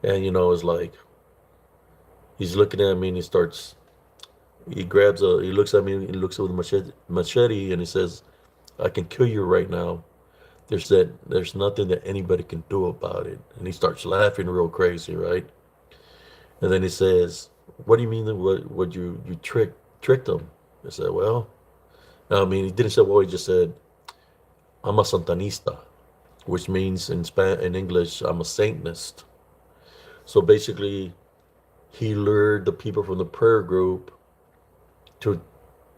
Speaker 1: And, it's like he's looking at me and he looks at me and he looks with a machete and he says, I can kill you right now. There's nothing that anybody can do about it. And he starts laughing real crazy, right? And then he says, what do you mean that what you tricked him? I said, well, no, I mean, he didn't say, well, he just said, I'm a Santanista, which means in English, I'm a Satanist. So basically, he lured the people from the prayer group to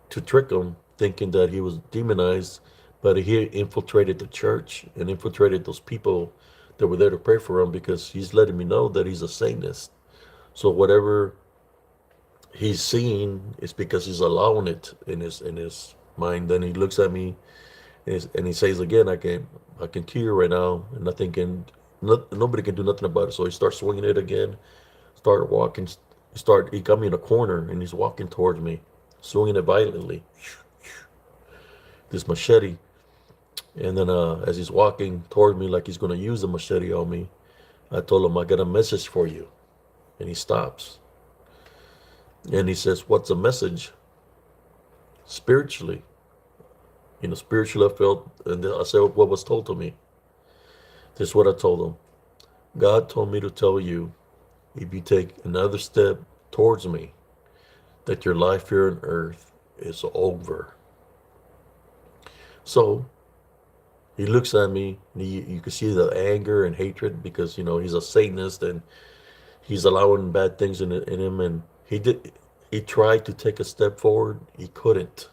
Speaker 1: trick him, thinking that he was demonized, but he infiltrated the church and infiltrated those people that were there to pray for him because he's letting me know that he's a Satanist. So whatever he's seeing is because he's allowing it in his mind. Then he looks at me and he says again, I can kill you right now, and nobody can do nothing about it. So he starts swinging it again, start walking, he got me in a corner and he's walking towards me, swinging it violently, this machete. And then as he's walking toward me like he's going to use the machete on me, I told him, I got a message for you. And he stops and he says, what's the message? Spiritually. Spiritually I felt, and then I said what was told to me. This is what I told him. God told me to tell you, if you take another step towards me, that your life here on earth is over. So he looks at me, and you can see the anger and hatred because, he's a Satanist and he's allowing bad things in him. And he tried to take a step forward. He couldn't.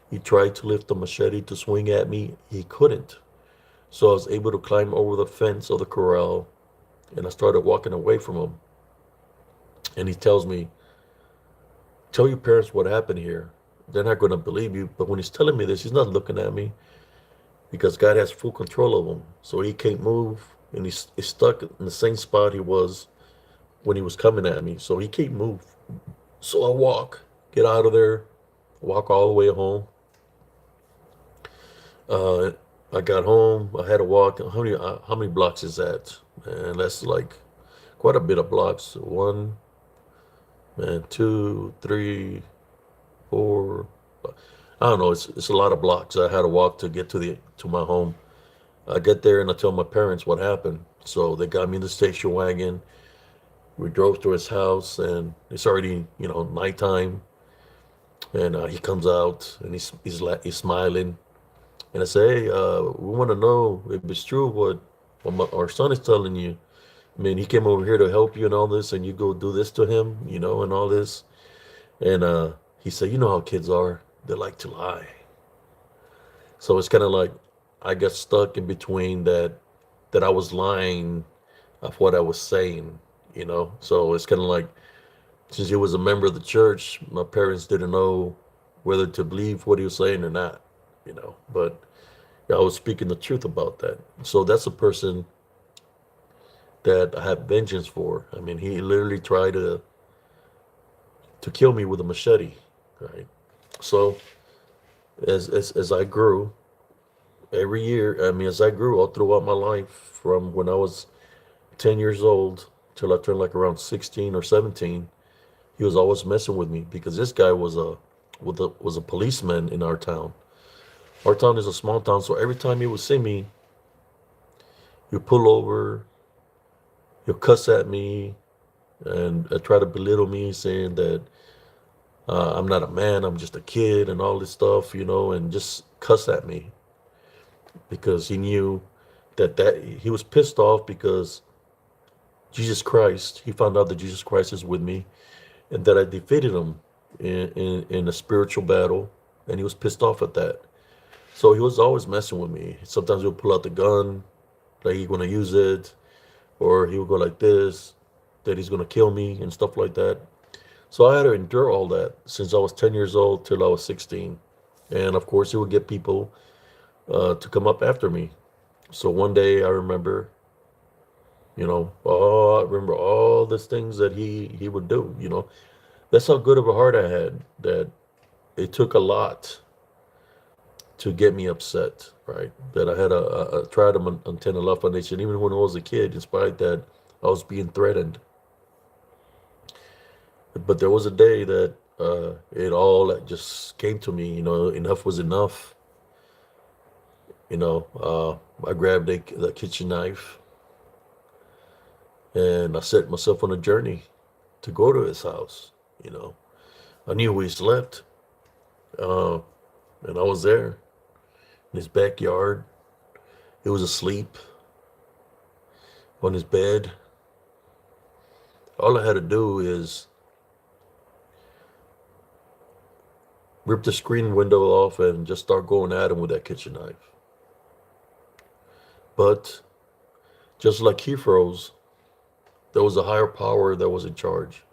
Speaker 1: He tried to lift the machete to swing at me. He couldn't. So I was able to climb over the fence of the corral and I started walking away from him. And he tells me, tell your parents what happened here. They're not going to believe you. But when he's telling me this, he's not looking at me because God has full control of him. So he can't move and he's stuck in the same spot he was when he was coming at me. So he can't move. So I get out of there, walk all the way home. I got home. I had to walk. How many blocks is that? And that's like quite a bit of blocks. One, and two, three, four. I don't know. It's a lot of blocks I had to walk to get to my home. I get there and I tell my parents what happened. So they got me in the station wagon. We drove to his house and it's already nighttime. And he comes out and he's smiling. And I say, hey, we want to know if it's true what our son is telling you. I mean, he came over here to help you and all this, and you go do this to him, and all this. And he said, you know how kids are. They like to lie. So it's kind of like I got stuck in between that I was lying of what I was saying. So it's kind of like, since he was a member of the church, my parents didn't know whether to believe what he was saying or not. But I was speaking the truth about that. So that's a person that I have vengeance for. I mean, he literally tried to kill me with a machete, right? So as I grew every year, I mean, as I grew all throughout my life, from when I was 10 years old till I turned like around 16 or 17, he was always messing with me because this guy was a policeman in our town. Our town is a small town, so every time he would see me, he'd pull over, he'll cuss at me, and try to belittle me, saying that I'm not a man, I'm just a kid, and all this stuff, and just cuss at me because he knew that he was pissed off because he found out that Jesus Christ is with me, and that I defeated him in a spiritual battle, and he was pissed off at that. So he was always messing with me. Sometimes he would pull out the gun, like he's gonna use it, or he would go like this, that he's gonna kill me and stuff like that. So I had to endure all that since I was 10 years old till I was 16. And of course, he would get people to come up after me. So one day I remember, I remember all these things that he would do. That's how good of a heart I had, that it took a lot to get me upset, right? That I had a tried a antenna love foundation, even when I was a kid, despite that I was being threatened. But there was a day that it all just came to me, enough was enough. I grabbed the kitchen knife and I set myself on a journey to go to his house. You know, I knew where he slept, uh, and I was there in his backyard. He was asleep on his bed. All I had to do is rip the screen window off and just start going at him with that kitchen knife. But just like he froze, there was a higher power that was in charge.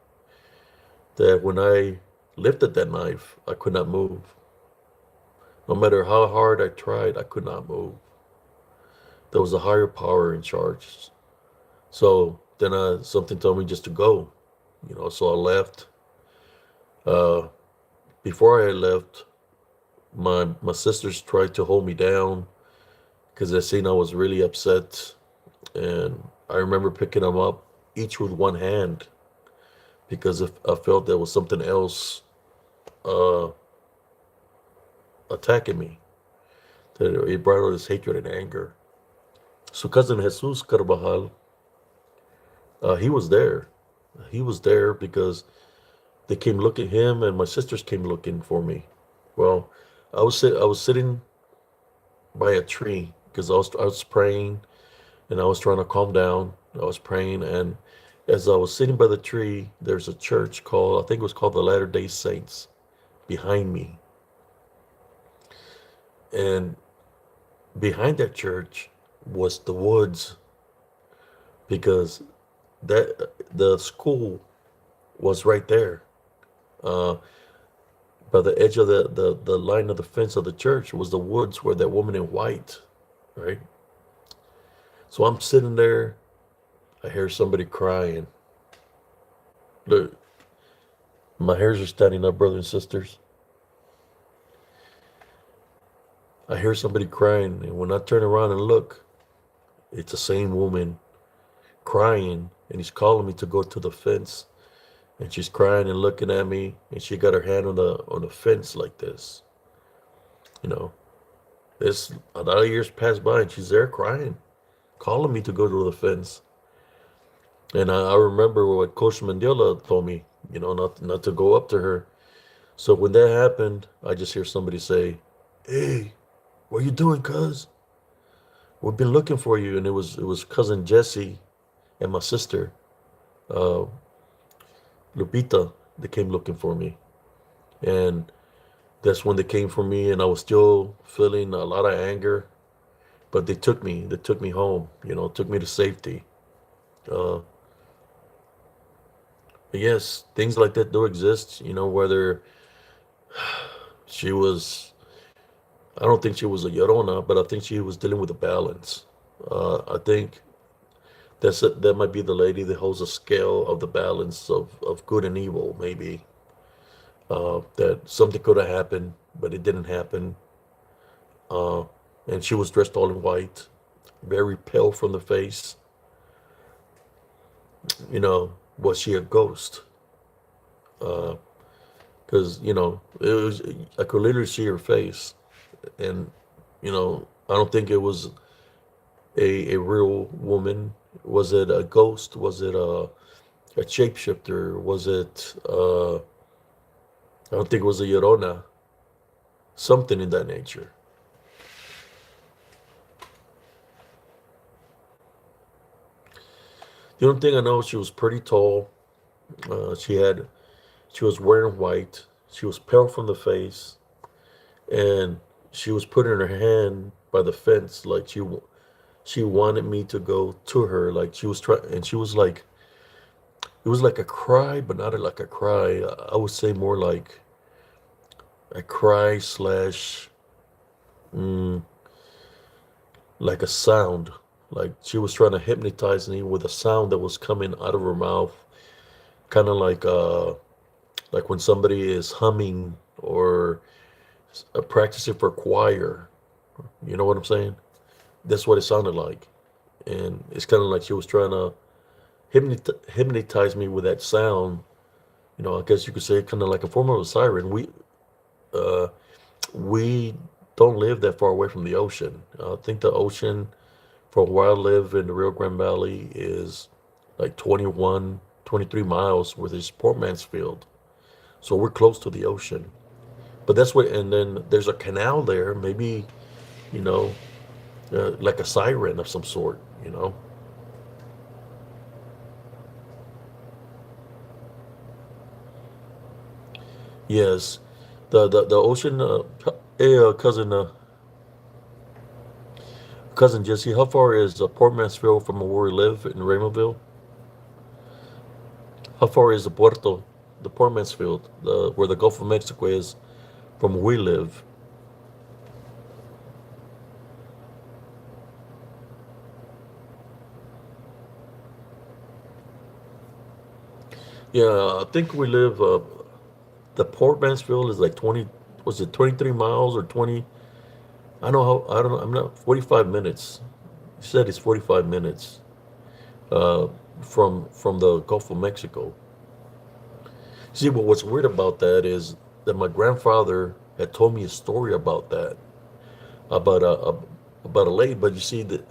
Speaker 1: That when I lifted that knife, I could not move. No matter how hard I tried, I could not move. There was a higher power in charge. So then something told me just to go, so I left. Uh, Before I left, my sisters tried to hold me down because they seen I was really upset. And I remember picking them up each with one hand because if I felt there was something else uh, attacking me, that it brought out this hatred and anger. So cousin Jesus Carvajal, he was there. He was there because they came looking him, and my sisters came looking for me. Well, I was sitting by a tree because I was praying, and I was trying to calm down. I was praying, and as I was sitting by the tree, there's a church called, I think it was called the Latter-day Saints, behind me. And behind that church was the woods because the school was right there. Uh, by the edge of the line of the fence of the church was the woods where that woman in white, right? So I'm sitting there, I hear somebody crying. Look, my hairs are standing up, brothers and sisters. I hear somebody crying, and when I turn around and look, it's the same woman crying, and he's calling me to go to the fence. And she's crying and looking at me, and she got her hand on the fence like this. You know, this a lot of years passed by, and she's there crying, calling me to go to the fence. And I remember what Coach Mandela told me, not to go up to her. So when that happened, I just hear somebody say, "Hey, what are you doing, cuz? We've been looking for you." And it was cousin Jesse and my sister, uh, Lupita. They came looking for me, and that's when they came for me. And I was still feeling a lot of anger, but they took me. They took me home. Took me to safety. Uh, yes, things like that do exist. Whether she was, I don't think she was a Llorona, but I think she was dealing with a balance. I think that might be the lady that holds a scale of the balance of good and evil, maybe. That something could have happened, but it didn't happen. Uh, and she was dressed all in white, very pale from the face. Was she a ghost? Because, it was, I could literally see her face. And, I don't think it was a real woman. Was it a ghost? Was it a shapeshifter? Was it, I don't think it was a Llorona. Something in that nature. The only thing I know, she was pretty tall. Uh, she had, she was wearing white. She was pale from the face, and she was putting her hand by the fence like she wanted me to go to her. Like she was trying, and she was like, it was like a cry, but not like a cry. I would say more like a cry slash, mm, like a sound. Like she was trying to hypnotize me with a sound that was coming out of her mouth, kind of like when somebody is humming or practicing for choir. You know what I'm saying? That's what it sounded like. And it's kind of like she was trying to hypnotize me with that sound. You know, I guess you could say kind of like a form of a siren. Uh, we don't live that far away from the ocean. I think the ocean from where I live in the Rio Grande Valley is like 21, 23 miles, where there's Port Mansfield. So we're close to the ocean. But that's what, and then there's a canal there, maybe, you know, like a siren of some sort, you know. Yes, the ocean. Hey, cousin Jesse, how far is Port Mansfield from where we live in Raymondville? How far is the Port Mansfield, where the Gulf of Mexico is, from where we live? Yeah, I think we live. The Port Mansfield is like 20. Was it 23 miles or 20? I know how. I don't know. I'm not 45 minutes. He said it's 45 minutes uh, from the Gulf of Mexico. See, but what's weird about that is that my grandfather had told me a story about that, about about a lady. But you see that,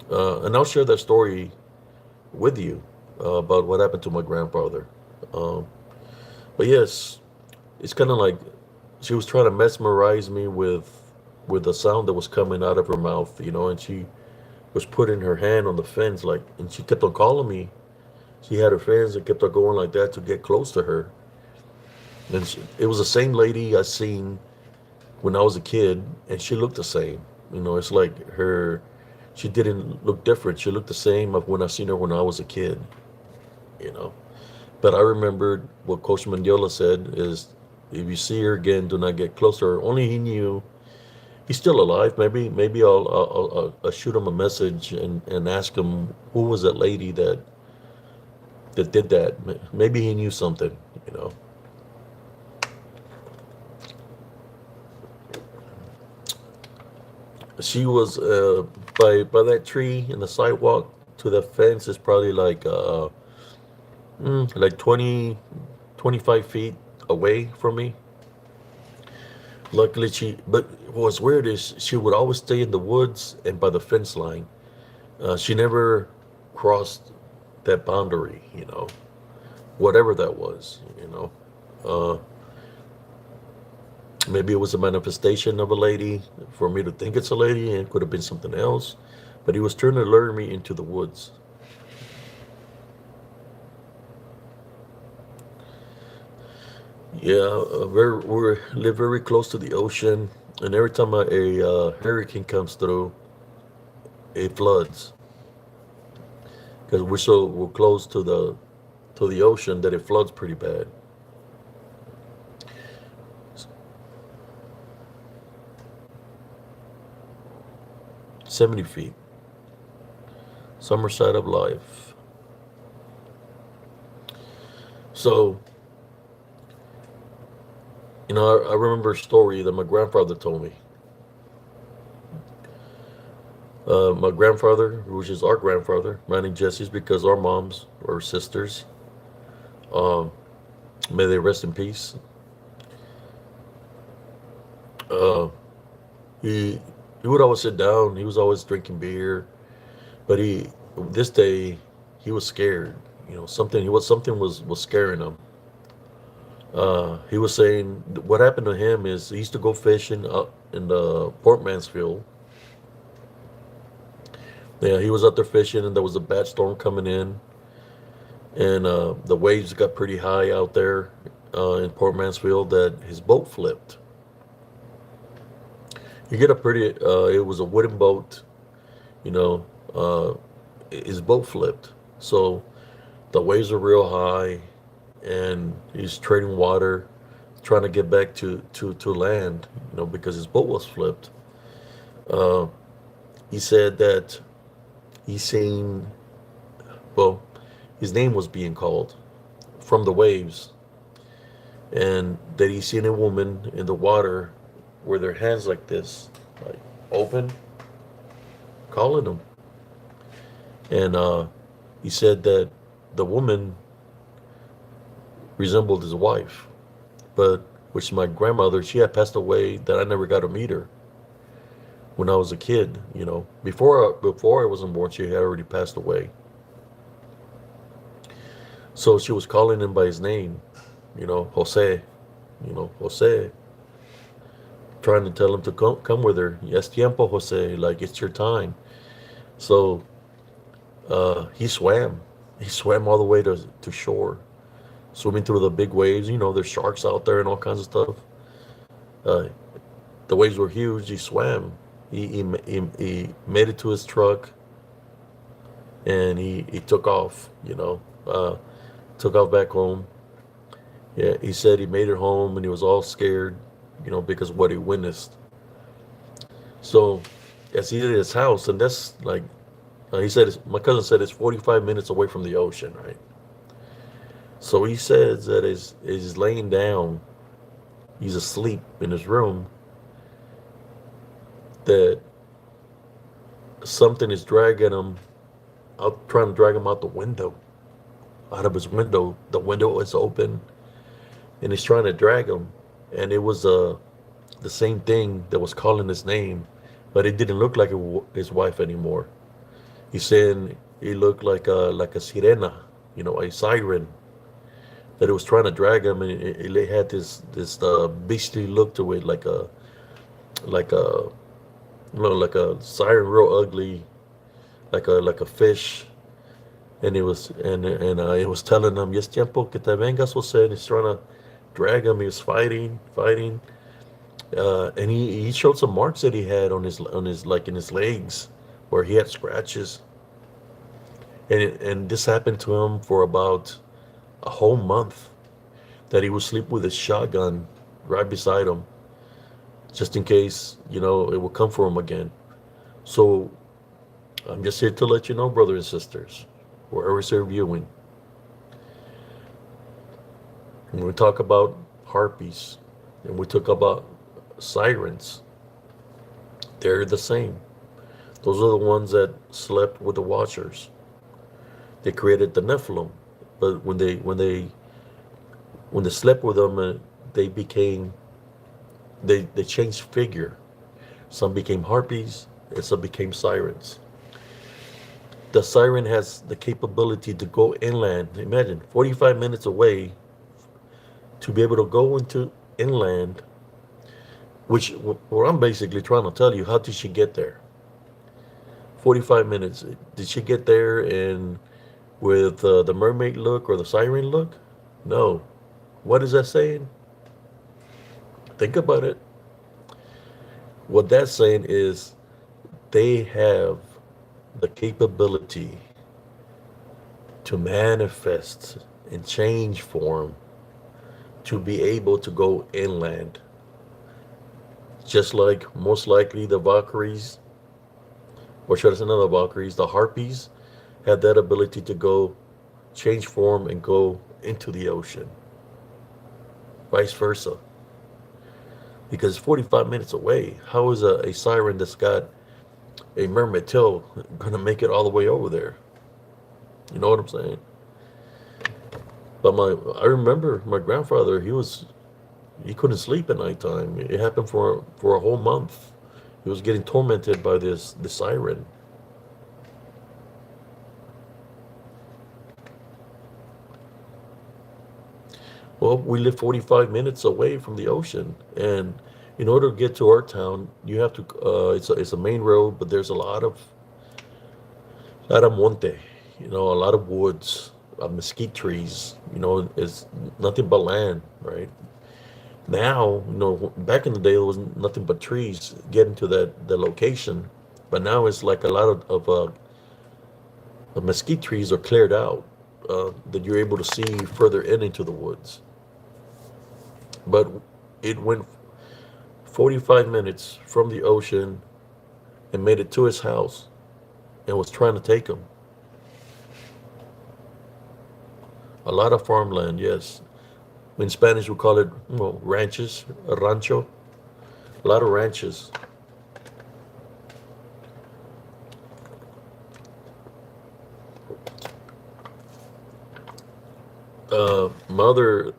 Speaker 1: and I'll share that story with you about what happened to my grandfather. Um, but yes, it's kind of like she was trying to mesmerize me with the sound that was coming out of her mouth, you know, and she was putting her hand on the fence, like, and she kept on calling me. She had her fence and kept on going like that to get close to her. And it was the same lady I seen when I was a kid, and she looked the same. You know, it's like she didn't look different. She looked the same of when I seen her when I was a kid. You know, but I remembered what Coach Mandiola said is, if you see her again, do not get closer. Only he knew he's still alive. Maybe I'll shoot him a message and ask him who was that lady that did that. Maybe he knew something. You know. She was by that tree in the sidewalk to the fence is probably like 20, 25 feet away from me. Luckily, but what's weird is she would always stay in the woods and by the fence line. She never crossed that boundary, you know, whatever that was, you know. Uh, Maybe it was a manifestation of a lady for me to think it's a lady, and it could have been something else. But he was trying to lure me into the woods. Yeah, we live very close to the ocean, and every time a hurricane comes through, it floods because we're close to the ocean that it floods pretty bad. 70 feet. Summer side of life. So, you know, I remember a story that my grandfather told me. My grandfather, which is our grandfather, Manny Jesse's, because our moms were sisters. Um, May they rest in peace. Uh, he he would always sit down. He was always drinking beer, but this day he was scared. You know, something was scaring him. He was saying what happened to him is he used to go fishing up in the Port Mansfield. Yeah, he was out there fishing, and there was a bad storm coming in, and the waves got pretty high out there in Port Mansfield that his boat flipped. You get a pretty. It was a wooden boat, you know. His boat flipped, so the waves are real high, and he's trading water, trying to get back to land, you know, because his boat was flipped. Uh, he said that he seen, well, his name was being called from the waves, and that he seen a woman in the water, with their hands like this, like open, calling him. And he said that the woman resembled his wife, but which my grandmother, she had passed away that I never got to meet her when I was a kid. Before I wasn't born, she had already passed away. So she was calling him by his name, Jose, Jose, trying to tell him to come with her. Es tiempo, Jose, like it's your time. So he swam. He swam all the way to shore, swimming through the big waves. There's sharks out there and all kinds of stuff. Uh, the waves were huge. He swam. He made it to his truck, and he took off. Took off back home. Yeah, he said he made it home and he was all scared, because of what he witnessed. So, as he did his house, and that's like he said, my cousin said it's 45 minutes away from the ocean, right? So he says that he's laying down, he's asleep in his room, that something is dragging him out, trying to drag him out the window, out of his window. The window is open, and he's trying to drag him. And it was the same thing that was calling his name, but it didn't look like his wife anymore. He's saying it looked like a sirena, a siren, that it was trying to drag him, and it had this beastly look to it, like a like a siren, real ugly, like a fish. And it was telling him, "Yes tiempo que te vengas," Jose. And he's trying to drag him. He was fighting, and he showed some marks that he had on his like in his legs, where he had scratches. And this happened to him for about a whole month. That he would sleep with his shotgun right beside him, just in case it would come for him again. So I'm just here to let you know, brothers and sisters, wherever you're viewing, when we talk about harpies and we talk about sirens, they're the same. Those are the ones that slept with the watchers. They created the Nephilim, but when they slept with them, they became they changed figure. Some became harpies, and some became sirens. The siren has the capability to go inland. Imagine 45 minutes away, to be able to go into inland, which what I'm basically trying to tell you, how did she get there? 45 minutes. Did she get there and with the mermaid look or the siren look? No. What is that saying? Think about it. What that's saying is they have the capability to manifest and change form to be able to go inland. Just like most likely the Valkyries, or should I say not the Valkyries, the Harpies had that ability to go change form and go into the ocean. Vice versa. Because 45 minutes away, how is a siren that's got a mermaid tail gonna make it all the way over there? You know what I'm saying? But I remember my grandfather, he couldn't sleep at nighttime. It happened for a whole month. He was getting tormented by the siren. Well, we live 45 minutes away from the ocean, and in order to get to our town, you have to. It's a main road, but there's a lot of monte, a lot of woods, mesquite trees. It's nothing but land, right? Now, back in the day, there was nothing but trees getting to the location, but now it's like a lot of mesquite trees are cleared out, that you're able to see further into the woods. But it went 45 minutes from the ocean and made it to his house and was trying to take him. A lot of farmland, yes. In Spanish, we call it ranches, a rancho. A lot of ranches.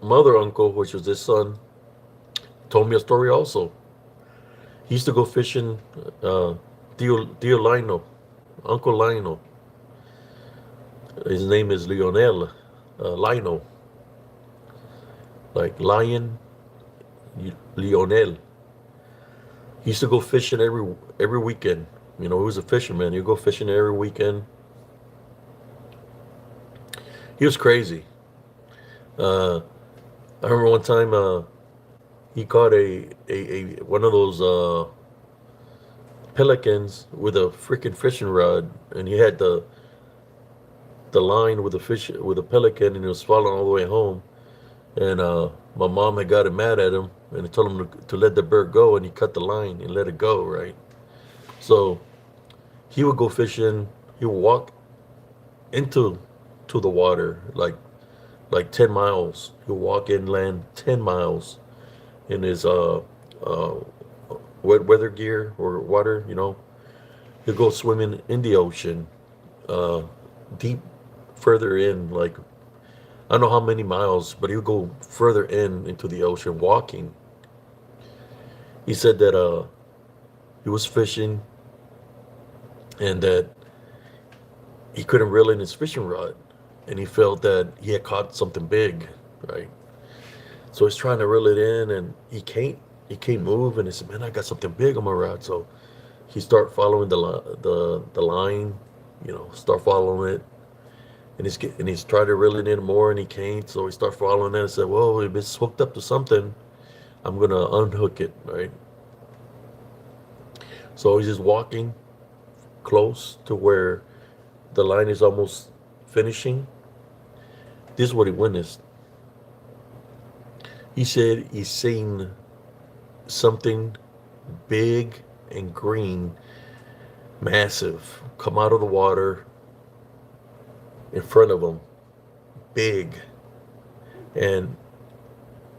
Speaker 1: Mother uncle, which was his son, told me a story also. He used to go fishing. Tio Lino, Uncle Lino. His name is Lionel Lino, like lion. Lionel. He used to go fishing every weekend. You know, he was a fisherman. He'd go fishing every weekend. He was crazy. Uh, I remember one time he caught a one of those pelicans with a freaking fishing rod, and he had the line with the fish with a pelican, and he was following all the way home. And my mom had got him mad at him, and told him to let the bird go, and he cut the line and let it go. Right. So he would go fishing. He would walk into to the water like 10 miles. He would walk inland 10 miles in his uh wet weather gear or water. You know, he'd go swimming in the ocean, uh, deep further in, like I don't know how many miles, but he would go further in into the ocean walking. He said that he was fishing and that he couldn't reel in his fishing rod, and he felt that he had caught something big, right? So he's trying to reel it in, and he can't move, and he said, "Man, I got something big on my rod." So he start following the line, you know, start following it, and he's trying to reel it in more, and he can't. So he start following it and said, "Whoa, if it's hooked up to something, I'm gonna unhook it, right?" So he's just walking close to where the line is almost finishing. This is what he witnessed. He said he's seen something big and green, massive, come out of the water in front of him, big, and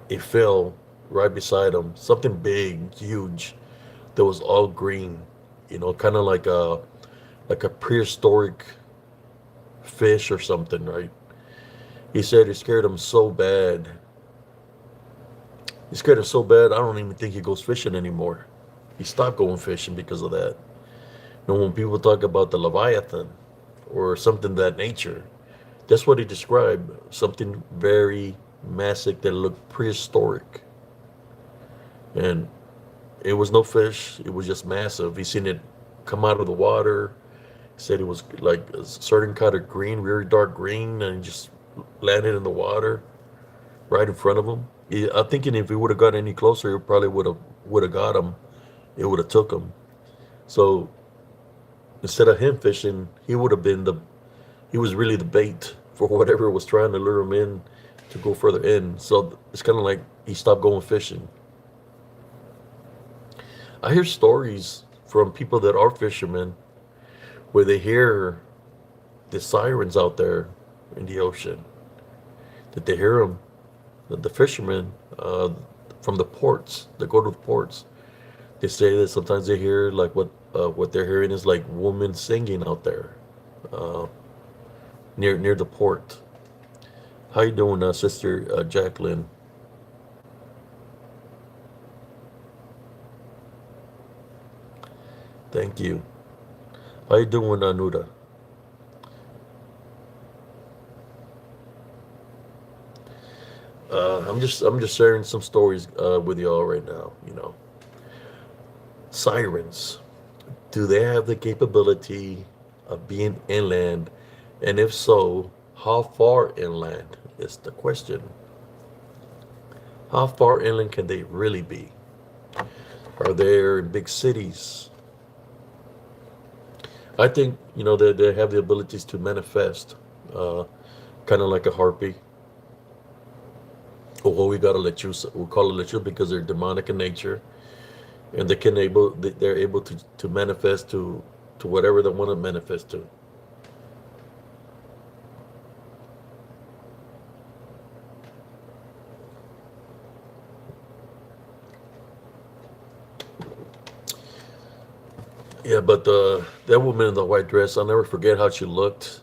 Speaker 1: it fell right beside him. Something big, huge, that was all green. You know, kind of like a prehistoric fish or something, right? He said it scared him so bad. It scared him so bad, I don't even think he goes fishing anymore. He stopped going fishing because of that. You know, when people talk about the Leviathan or something of that nature, that's what he described. Something very massive that looked prehistoric. And it was no fish, it was just massive. He seen it come out of the water. He said it was like a certain kind of green, very dark green, and it just landed in the water right in front of him. I'm thinking if he would have got any closer, he probably would have got him. It would have took him. So instead of him fishing, he was really the bait for whatever was trying to lure him in to go further in. So it's kind of like he stopped going fishing. I hear stories from people that are fishermen where they hear the sirens out there in the ocean, that they hear them, the fishermen from the ports that go to the ports. They say that sometimes they hear like what they're hearing is like women singing out there uh, near the port. How you doing, Sister Jacqueline? Thank you. How you doing, Anuda? I'm just sharing some stories with y'all right now. You know, sirens. Do they have the capability of being inland? And if so, how far inland is the question. How far inland can they really be? Are there in big cities? I think, you know, they have the abilities to manifest, uh, kind of like a harpy. Or what we gotta let you, we call it let you because they're demonic in nature, and they're able to manifest to whatever they want to manifest to. Yeah, but that woman in the white dress, I'll never forget how she looked.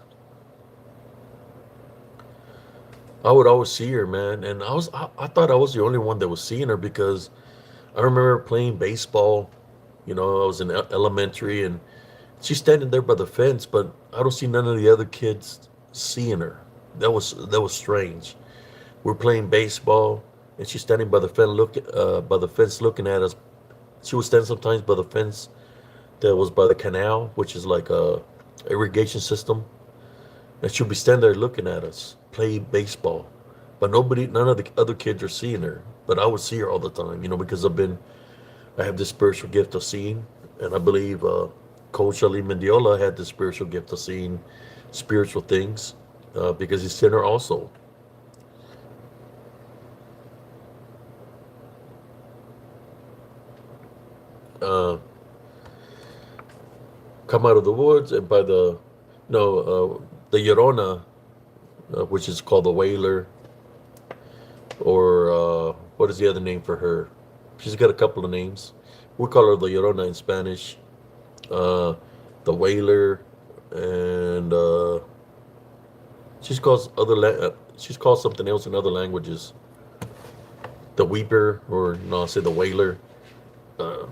Speaker 1: I would always see her, man, and I thought I was the only one that was seeing her because I remember playing baseball. You know, I was in elementary, and she's standing there by the fence, but I don't see none of the other kids seeing her. That was strange. We're playing baseball, and she's standing by the fence looking at us. She would stand sometimes by the fence that was by the canal, which is like a irrigation system, and she'll be standing there looking at us play baseball. But none of the other kids are seeing her. But I would see her all the time, because I have this spiritual gift of seeing, and I believe Coach Ali Mendiola had the spiritual gift of seeing spiritual things because he's sinner also. Uh, Come out of the woods and by the no the Llorona, which is called the Wailer, or what is the other name for her? She's got a couple of names. We call her the Llorona in Spanish, uh, the Wailer, and she's called something else in other languages. The Weeper, or no, I'll say the Wailer, uh,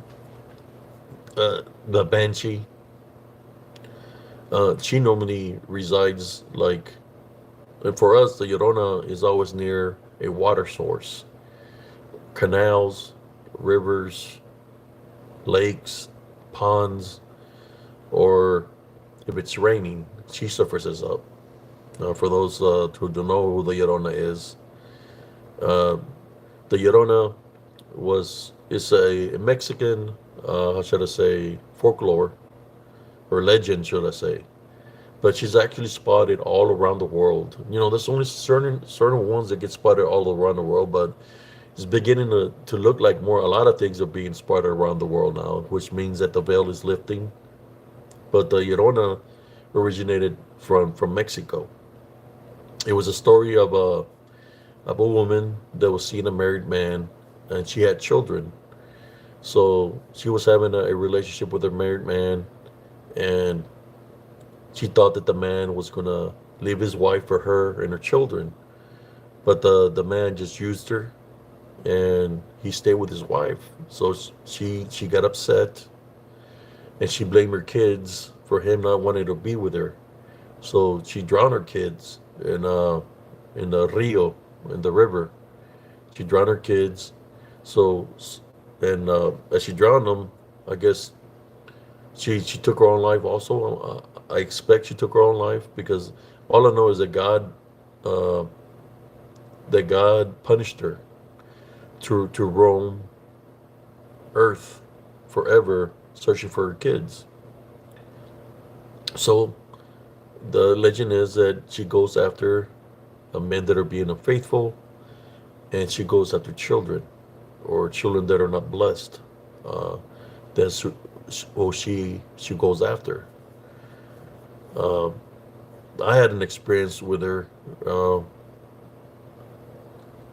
Speaker 1: the Banshee. She normally resides like, and for us, the Llorona is always near a water source, canals, rivers, lakes, ponds, or if it's raining, she surfaces up. For those who don't know who the Llorona is, uh, the Llorona is a Mexican, how should I say, folklore or legend, should I say? But she's actually spotted all around the world. There's only certain ones that get spotted all around the world, but it's beginning to look like more. A lot of things are being spotted around the world now, which means that the veil is lifting. But the Llorona originated from Mexico. It was a story of a woman that was seeing a married man, and she had children. So she was having a relationship with her married man, and she thought that the man was gonna leave his wife for her and her children. But the man just used her, and he stayed with his wife. So she got upset, and she blamed her kids for him not wanting to be with her. So she drowned her kids in the rio, in the river. She drowned her kids. So and as she drowned them, I guess she took her own life also. I expect she took her own life because all I know is uh, that God punished her to roam Earth forever, searching for her kids. So the legend is that she goes after men that are being unfaithful, and she goes after children or children that are not blessed. Uh, that's who she goes after. Uh, I had an experience with her uh,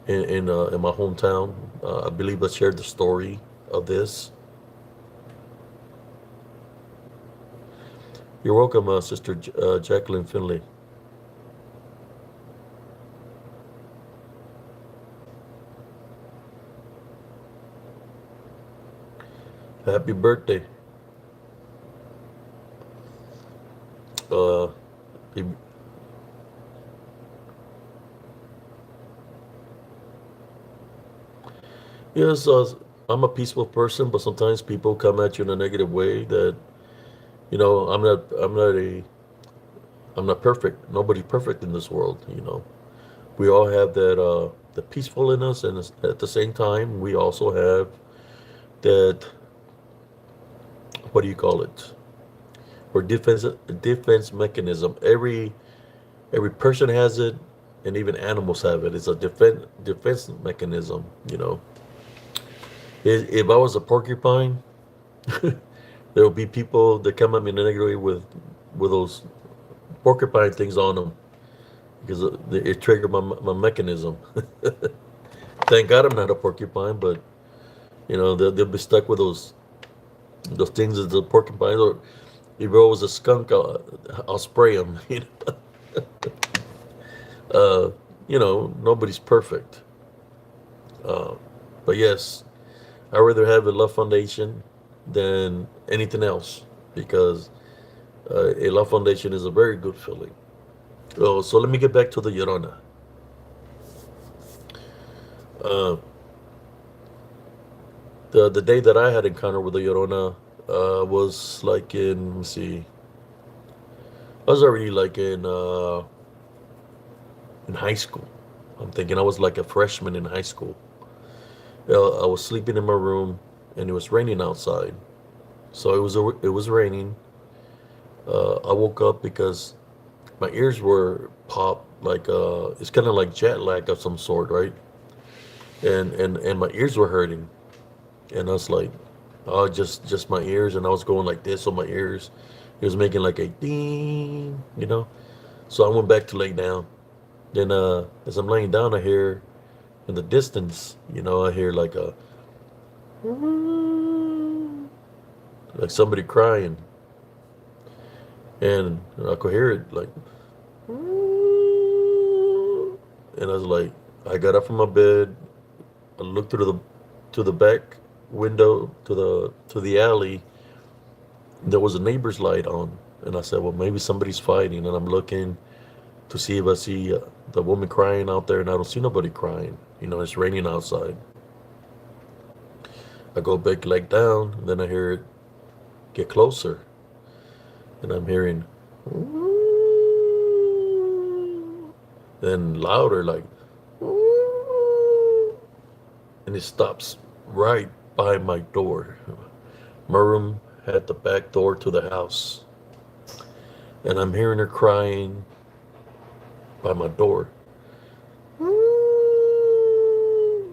Speaker 1: in my hometown. I believe I shared the story of this. You're welcome, Sister Jacqueline Finley. Happy birthday. Uh, yes, I'm a peaceful person, but sometimes people come at you in a negative way. That I'm not perfect. Nobody's perfect in this world. We all have that the peaceful in us, and at the same time, we also have that, what do you call it? Or defense mechanism. Every person has it, and even animals have it. It's a defense mechanism. If I was a porcupine, there will be people that come at me negatively with those porcupine things on them because it triggered my mechanism. Thank God I'm not a porcupine, but they'll be stuck with those Those things is the porcupine. Or if it was a skunk, I'll spray them. Uh, nobody's perfect. Uh, but yes, I'd rather have a love foundation than anything else because a love foundation is a very good feeling. So let me get back to the Llorona. Uh, the day that I had encounter with the Llorona was like in, let me see, I was already like in high school. I'm thinking I was like a freshman in high school. I was sleeping in my room and it was raining outside. So it was raining. I woke up because my ears were popped like it's kind of like jet lag of some sort, right? And my ears were hurting, and I was like, oh, just my ears, and I was going like this on my ears. It was making like a ding. So I went back to lay down. Then as I'm laying down, I hear in the distance, I hear like somebody crying, and I could hear it like, and I was like, I got up from my bed. I looked through the back window to the alley. There was a neighbor's light on, and I said, well, maybe somebody's fighting. And I'm looking to see if I see the woman crying out there, and I don't see nobody crying. It's raining outside. I go back, leg down, and then I hear it get closer, and I'm hearing, then louder, like, and it stops right by my door. My room had the back door to the house, and I'm hearing her crying by my door.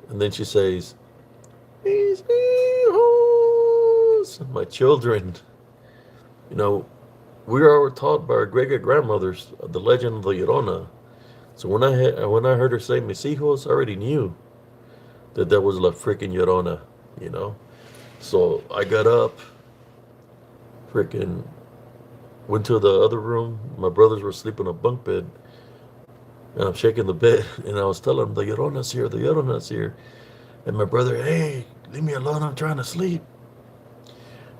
Speaker 1: And then she says, "Mis hijos," my children. You know, we are taught by our great grandmothers the legend of the Llorona. So when I heard her say "mis hijos," I already knew that was la freaking Llorona. You know. So I got up, freaking went to the other room. My brothers were sleeping on a bunk bed, and I'm shaking the bed, and I was telling them, the Llorona's here, the Llorona's here. And my brother, hey, leave me alone, I'm trying to sleep.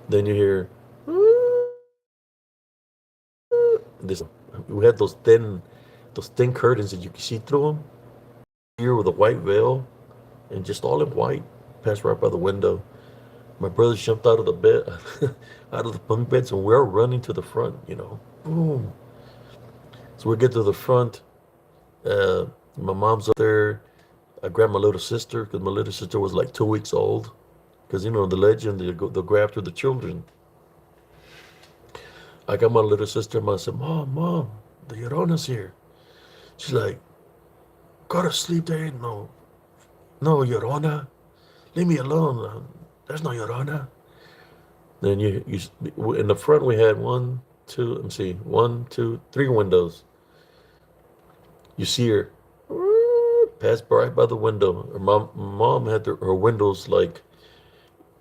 Speaker 1: Then you hear, this. We had those thin curtains that you could see through them. Here with a white veil, and just all in white, passed right by the window. My brother jumped out of the bed, out of the bunk beds, and we're running to the front. Boom. So we get to the front. My mom's up there. I grabbed my little sister because my little sister was like 2 weeks old. Because the legend, they'll go after the children. I got my little sister, and I said, Mom, the Llorona's here. She's like, go to sleep, there ain't no Llorona. Leave me alone. There's no Llorona. Then in the front we had one, two, let me see, one, two, three windows. You see her pass right by the window. Her mom had her windows like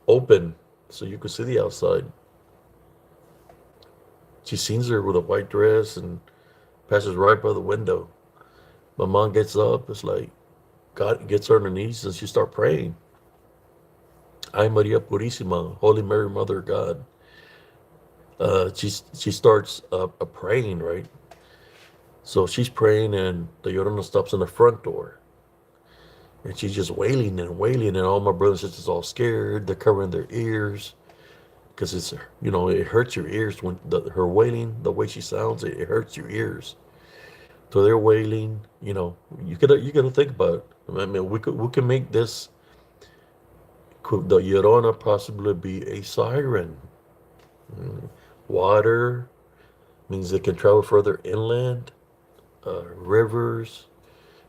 Speaker 1: open so you could see the outside. She sees her with a white dress and passes right by the window. My mom gets up. It's like God gets her on her knees and she start praying. Ay Maria Purísima, Holy Mary, Mother of God. She starts praying, right? So she's praying, and the Llorona stops in the front door, and she's just wailing and wailing, and all my brothers and sisters all scared. They're covering their ears because it hurts your ears when her wailing, the way she sounds, it hurts your ears. So they're wailing. You gotta think about it. I mean, we can make this. Could the Llorona possibly be a siren? Water means it can travel further inland. Rivers.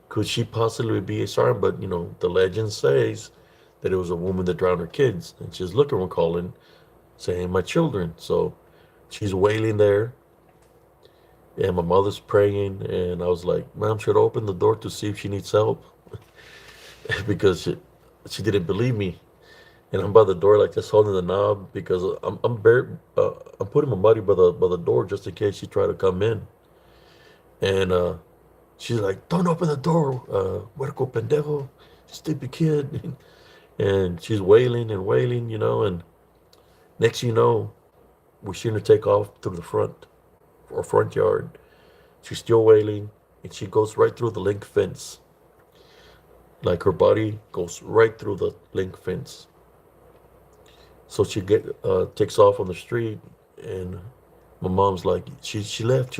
Speaker 1: Could she possibly be a siren? But the legend says that it was a woman that drowned her kids, and she's looking and calling, saying, "My children." So she's wailing there, and my mother's praying, and I was like, "Mom, should I open the door to see if she needs help?" Because she didn't believe me. and I'm by the door like just holding the knob because I'm putting my buddy by the door just in case she try to come in. And she's like, "Don't open the door, huerco pendejo, stupid kid." And she's wailing and wailing, and next you know, we seen her take off through the front or front yard. She's still wailing, and she goes right through the link fence. Like her body goes right through the link fence. So she takes off on the street, and my mom's like, she left,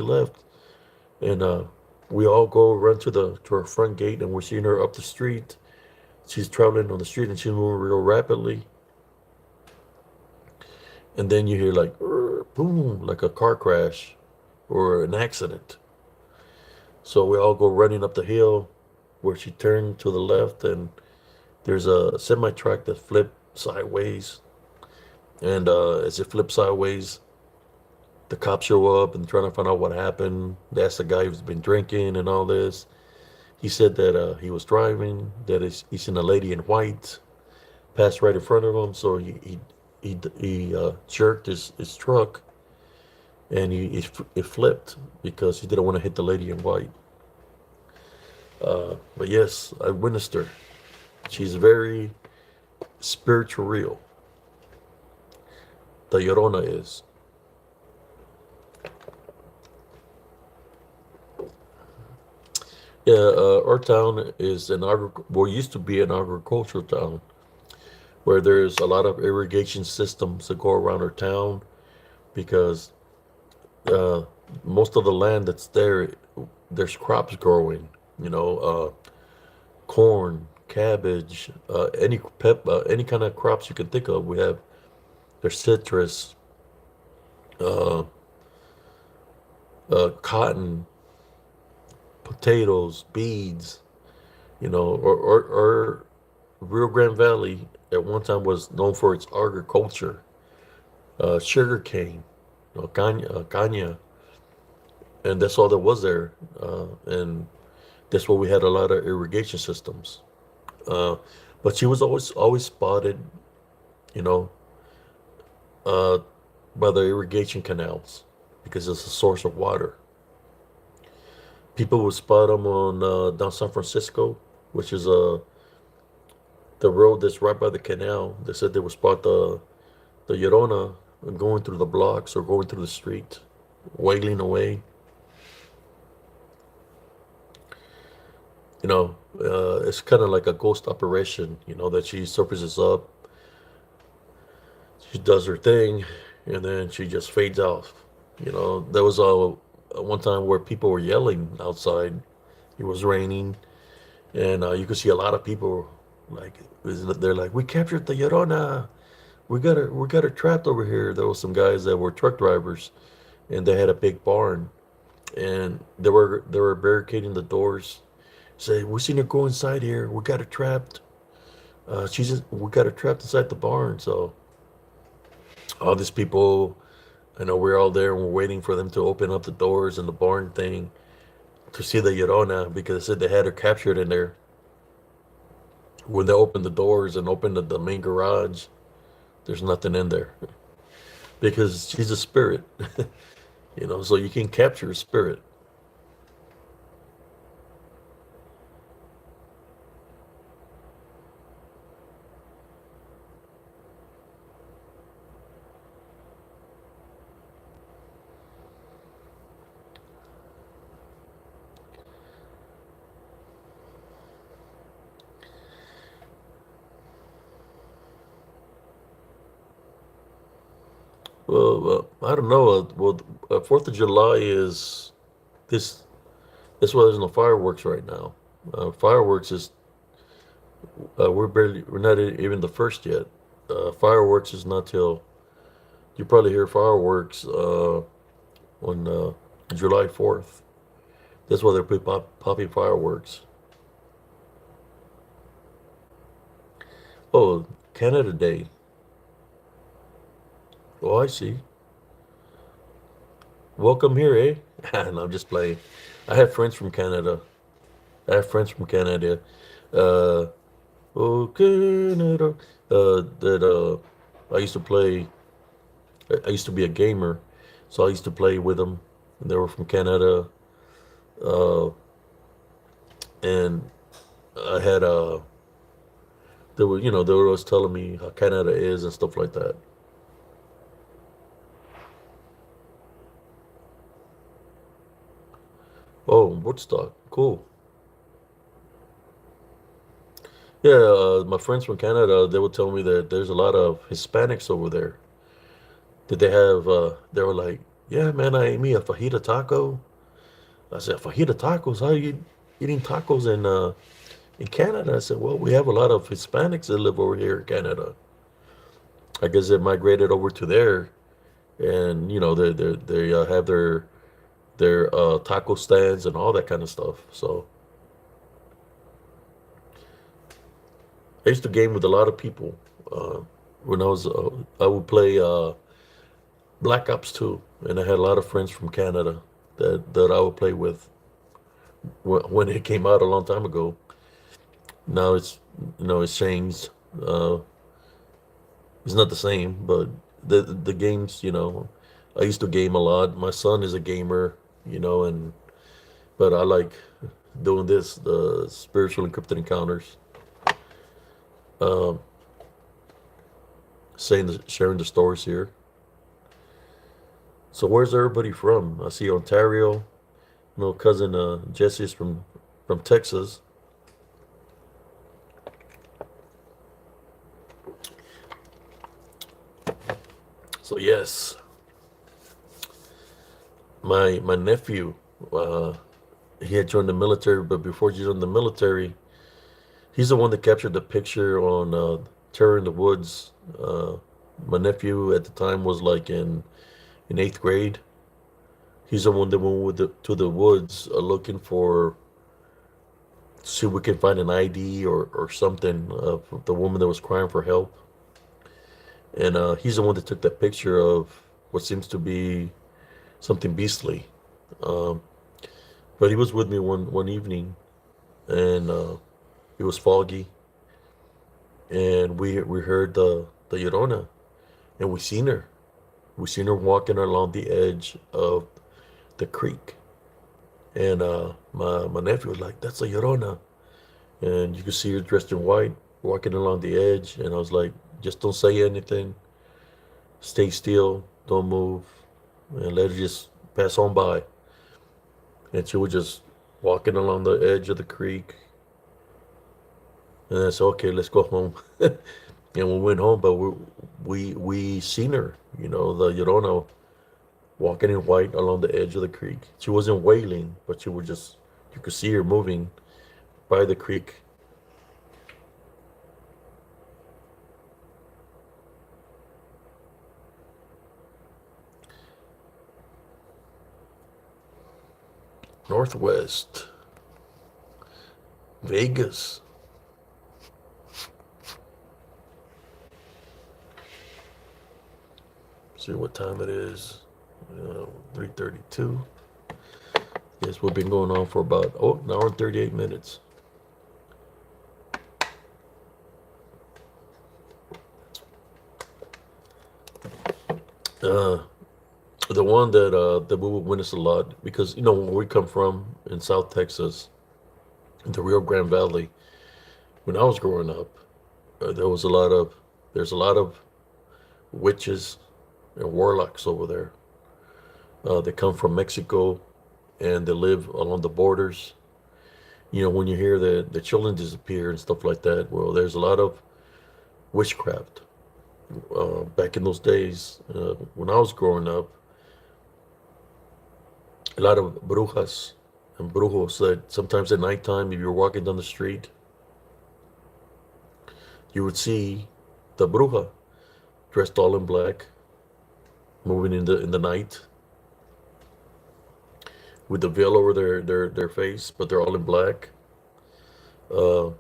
Speaker 1: and we all go run to her front gate, and we're seeing her up the street. She's traveling on the street, and she's moving real rapidly. And then you hear like boom, like a car crash or an accident. So we all go running up the hill where she turned to the left, and there's a semi truck that flipped sideways. And as it flips sideways, the cops show up and trying to find out what happened. They asked the guy who's been drinking and all this. He said that he was driving, that he seen a lady in white pass right in front of him, so he jerked his truck, and it flipped because he didn't want to hit the lady in white. But yes, I witnessed her. She's very spiritual real. The Llorona is. Yeah, our town is used to be an agricultural town where there's a lot of irrigation systems that go around our town because uh, most of the land that's there, there's crops growing, corn, cabbage, any kind of crops you can think of. There's citrus, uh, cotton, potatoes, beads, or Rio Grande Valley at one time was known for its agriculture, sugar cane, caña, and that's all there was there. And that's why we had a lot of irrigation systems. Uh, but she was always spotted, you know, uh, by the irrigation canals because it's a source of water. People would spot them on down San Francisco, which is the road that's right by the canal. They said they would spot the Llorona going through the blocks or going through the street, wailing away. It's kind of like a ghost operation. That she surfaces up, she does her thing, and then she just fades off. There was a one time where people were yelling outside. It was raining, and you could see a lot of people like they're like, "We captured the Llorona. We got her trapped over here." There was some guys that were truck drivers, and they had a big barn, and they were barricading the doors. Say, "We seen her go inside here. We got her trapped. We got her trapped inside the barn." So all these people, I know we're all there and we're waiting for them to open up the doors and the barn thing to see the Llorona because they said they had her captured in there. When they opened the doors and opened the main garage, there's nothing in there because she's a spirit, so you can capture a spirit. Well, I don't know. Well, 4th of July is this. That's why there's no fireworks right now. Fireworks is we're not even the first yet. Fireworks is not till you probably hear fireworks on July 4th. That's why they're popping fireworks. Oh, Canada Day. Oh, I see. Welcome here, eh? No, I'm just playing. I have friends from Canada. I have friends from Canada. Uh, oh, Canada. that I used to play. I used to be a gamer, so I used to play with them. They were from Canada, uh, and I had they were always telling me how Canada is and stuff like that. Oh, Woodstock, cool. Yeah, my friends from Canada, they would tell me that there's a lot of Hispanics over there. Did they have? They were like, "Yeah, man, I ate me a fajita taco." I said, "Fajita tacos? How are you eating tacos in Canada?" I said, "Well, we have a lot of Hispanics that live over here in Canada. I guess they migrated over to there, and they have their taco stands and all that kind of stuff." So I used to game with a lot of people. Uh, when I would play Black Ops 2, and I had a lot of friends from Canada that I would play with when it came out a long time ago. Now it's changed. Uh, it's not the same, but the games, I used to game a lot. My son is a gamer, and but I like doing this, the spiritual encrypted encounters, um, sharing the stories here. So where's everybody from? I see Ontario. Cousin Jesse is from Texas. So yes, my nephew, uh, he had joined the military, but before he joined the military, he's the one that captured the picture on Terror in the Woods. My nephew at the time was like in eighth grade. He's the one that went to the woods looking for, see if we can find an ID or something of the woman that was crying for help. And he's the one that took that picture of what seems to be something beastly. Um, but he was with me one evening, and it was foggy, and we heard the Llorona, and we seen her walking along the edge of the creek. And my nephew was like, "That's a Llorona," and you could see her dressed in white walking along the edge. And I was like, "Just don't say anything. Stay still. Don't move, and let her just pass on by." And she was just walking along the edge of the creek. And I said, "Okay, let's go home." And we went home, but we seen her, the Llorona walking in white along the edge of the creek. She wasn't wailing, but you could see her moving by the creek. Northwest, Vegas. See what time it is. 3:32. Yes, we've been going on for about an hour and 38 minutes. Uh, the one that we would witness a lot, because where we come from in South Texas, in the Rio Grande Valley. When I was growing up, there was a lot of there's a lot of witches and warlocks over there. They come from Mexico, and they live along the borders. When you hear that the children disappear and stuff like that, well, there's a lot of witchcraft. Back in those days, when I was growing up, a lot of brujas and brujos that sometimes at nighttime, if you're walking down the street, you would see the bruja dressed all in black, moving in the night with the veil over their face, but they're all in black. Uh,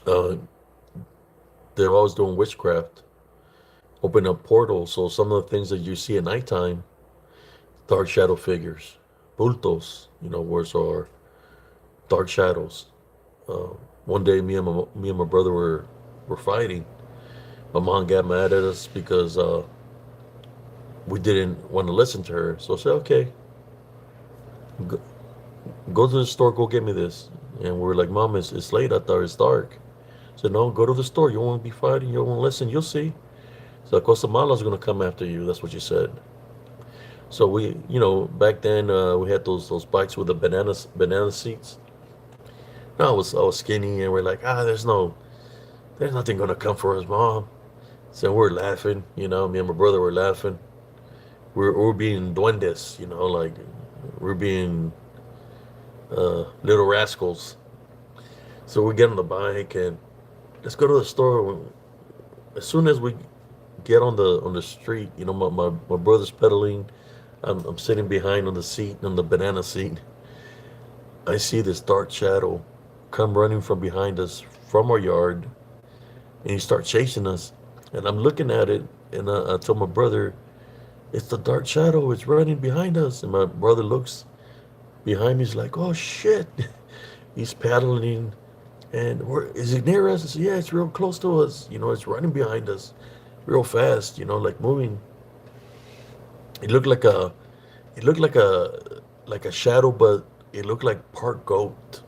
Speaker 1: uh, they're always doing witchcraft, open up portals. So some of the things that you see at nighttime, dark shadow figures, bultos, words are dark shadows. Uh, One day, me and my brother were fighting. My mom got mad at us because we didn't want to listen to her. So I said, okay, go, go to the store, go get me this. And we were like, Mom, it's late. I thought it's dark. I said, no, go to the store. You won't be fighting. You won't listen. You'll see. So Cosamala's going to come after you. That's what you said. So back then we had those bikes with the banana seats. No, I was skinny, and we're like, there's nothing gonna come for us, Mom. So we're laughing, me and my brother were laughing. We're being duendes, like we're being little rascals. So we get on the bike and let's go to the store. As soon as we get on the street, my brother's pedaling. I'm sitting behind on the seat, on the banana seat. I see this dark shadow come running from behind us from our yard, and he starts chasing us. And I'm looking at it, and I told my brother, "It's the dark shadow. It's running behind us." And my brother looks behind me. He's like, "Oh shit!" He's paddling, and is it near us? I said, "Yeah, it's real close to us. It's running behind us, real fast. Like moving." It looked like a, it looked like a shadow, but it looked like part goat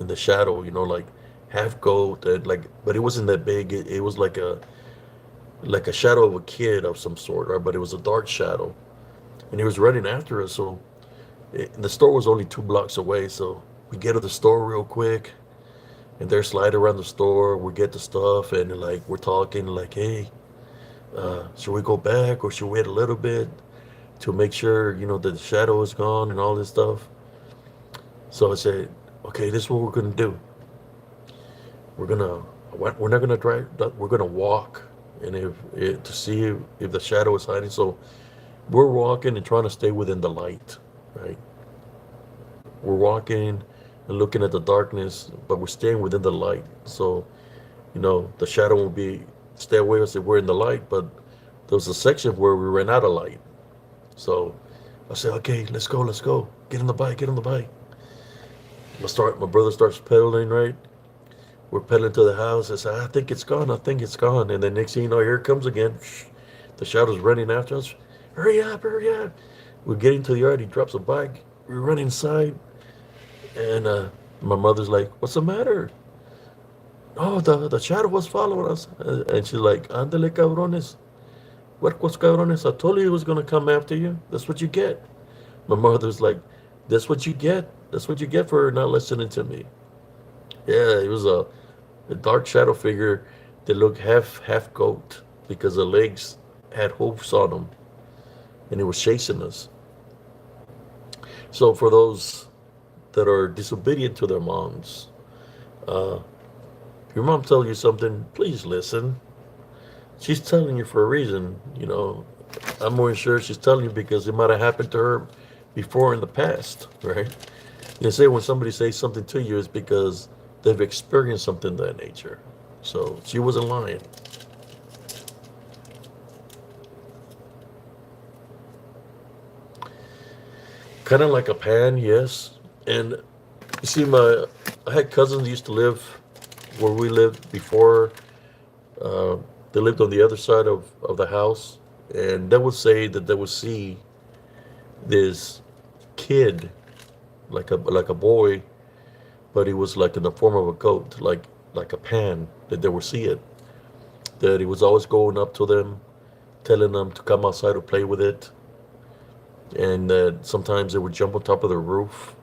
Speaker 1: in the shadow. Like half goat, and but it wasn't that big. It was like a shadow of a kid of some sort, right? But it was a dark shadow, and he was running after us. So the store was only 2 blocks away. So we get to the store real quick, and they're sliding around the store. We get the stuff, and like we're talking, like, "Hey, should we go back or should we wait a little bit to make sure that the shadow is gone and all this stuff?" So I said, "Okay, this is what we're gonna do. We're gonna we're not gonna drive. We're gonna walk, and to see if the shadow is hiding." So we're walking and trying to stay within the light, right? We're walking and looking at the darkness, but we're staying within the light. So the shadow will be stay away as if we're in the light, but there was a section where we ran out of light. So I said, "Okay, let's go. Get on the bike, get on the bike." My brother starts pedaling, right? We're pedaling to the house. I said, "I think it's gone. I think it's gone." And then next thing you know, here it comes again. The shadow's running after us. Hurry up, hurry up. We're getting to the yard. He drops a bike. We run inside. And my mother's like, "What's the matter?" "Oh, the shadow was following us." And she's like, "Ándale, cabrones. What's cabrones? I told you he was going to come after you. That's what you get." My mother's like, "That's what you get. That's what you get for not listening to me." Yeah, it was a dark shadow figure that looked half goat because the legs had hoofs on them, and it was chasing us. So for those that are disobedient to their moms, if your mom tells you something, please listen. She's telling you for a reason. I'm more sure she's telling you because it might have happened to her before in the past, right? They say when somebody says something to you, it's because they've experienced something of that nature. So she wasn't lying. Kind of like a pan, yes. And you see, I had cousins that used to live where we lived before. Uh, they lived on the other side of the house, and they would say that they would see this kid, like a boy, but he was like in the form of a goat, like a pan that they would see it. That he was always going up to them, telling them to come outside to play with it, and that sometimes they would jump on top of the roof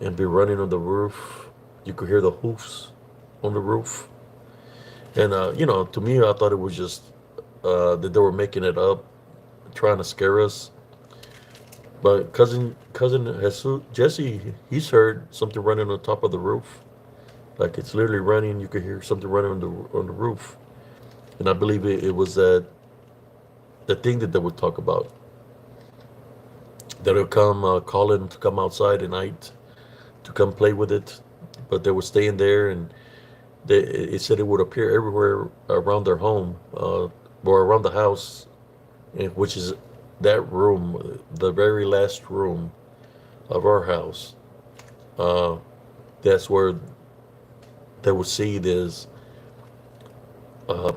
Speaker 1: and be running on the roof. You could hear the hoofs on the roof. And to me, I thought it was just that they were making it up, trying to scare us. But cousin Jesus, Jesse, he's heard something running on top of the roof, like it's literally running. You could hear something running on the roof, and I believe it was the thing that they would talk about. That would come calling to come outside at night to come play with it, but they were staying there, and it said it would appear everywhere around their home, or around the house, which is that room, the very last room of our house. Uh, that's where they would see this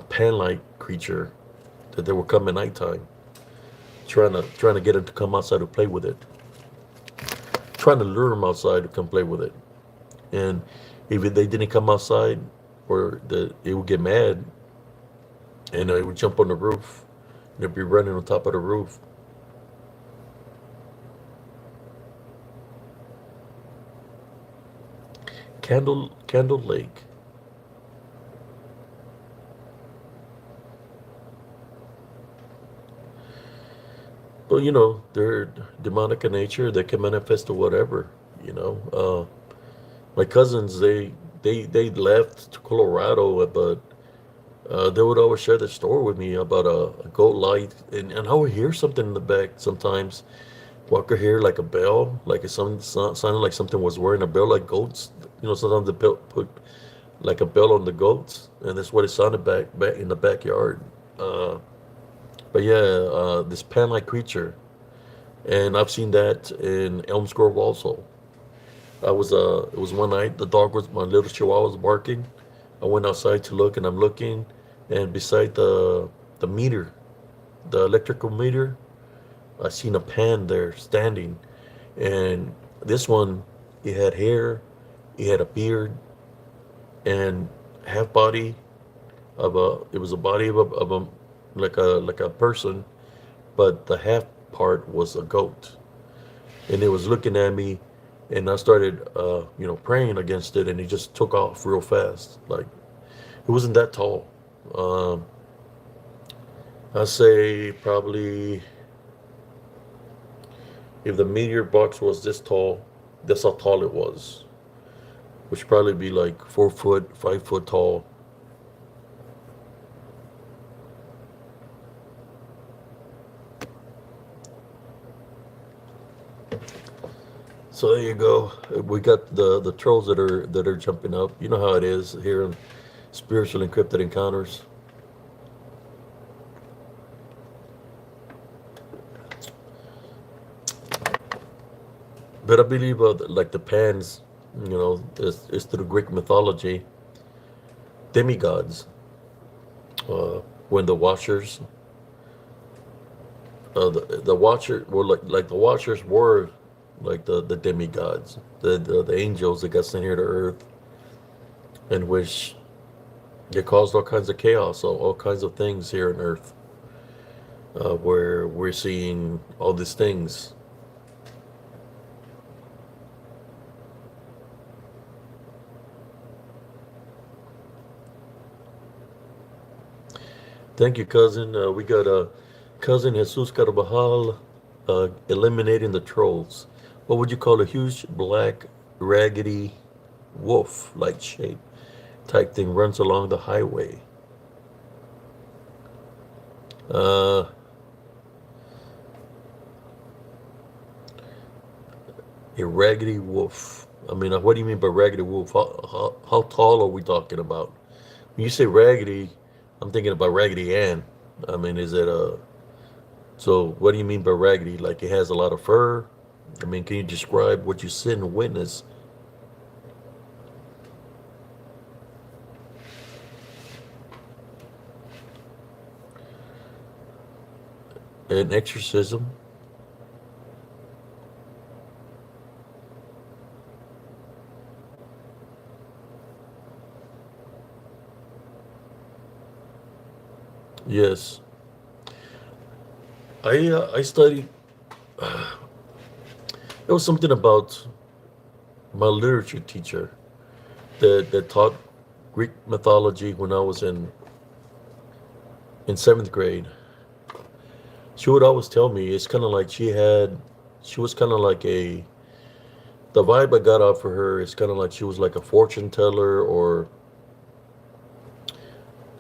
Speaker 1: pan-like creature that they would come at nighttime, trying to get them to come outside to play with it, trying to lure them outside to come play with it. And if they didn't come outside, or it would get mad, and it would jump on the roof, and it'd be running on top of the roof. Candle Lake. Well, they're demonic in nature. They can manifest to whatever. You know, my cousins, they left to Colorado, but they would always share the story with me about a goat light, and I would hear something in the back sometimes. Walker hear like a bell, like it sounded like something was wearing a bell, like goats. Sometimes they put like a bell on the goats, and that's what it sounded back in the backyard. Uh, but yeah, this pan-like creature, and I've seen that in Elms Grove also. It was one night, my little chihuahua was barking. I went outside to look, and I'm looking, and beside the meter, the electrical meter, I seen a pan there standing, and this one, it had hair, it had a beard, and half body it was a body of a like a person, but the half part was a goat, and it was looking at me, and I started praying against it, and he just took off real fast. Like, it wasn't that tall. Um, I say probably, if the meteor box was this tall, that's how tall it was, which should probably be like 4 foot, 5 foot tall. So there you go. We got the trolls that are jumping up. You know how it is here in spiritual encrypted encounters. But I believe like the pans, is through Greek mythology, demigods. Uh, when the watchers, the watcher were like the watchers were like the demigods, the angels that got sent here to Earth, in which they caused all kinds of chaos, all kinds of things here on Earth, where we're seeing all these things. Thank you, cousin. We got cousin Jesus Carvajal, eliminating the trolls. What would you call a huge black raggedy wolf-like shape type thing runs along the highway? Uh, a raggedy wolf. I mean, what do you mean by raggedy wolf? How tall are we talking about? When you say raggedy, I'm thinking about Raggedy Ann. I mean, is it a so? What do you mean by raggedy? Like it has a lot of fur? I mean, can you describe what you see and witness? An exorcism? Yes. I studied. There was something about my literature teacher that taught Greek mythology when I was in seventh grade. She would always tell me it's kind of like she was kind of like the vibe I got off of her is kind of like she was like a fortune teller or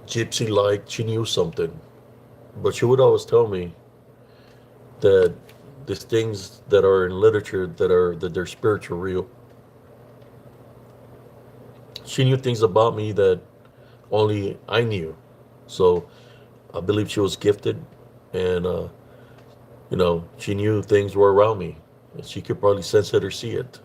Speaker 1: gypsy like. She knew something, but she would always tell me that these things that are in literature that they're spiritual real. She knew things about me that only I knew. So I believe she was gifted, and she knew things were around me, and she could probably sense it or see it.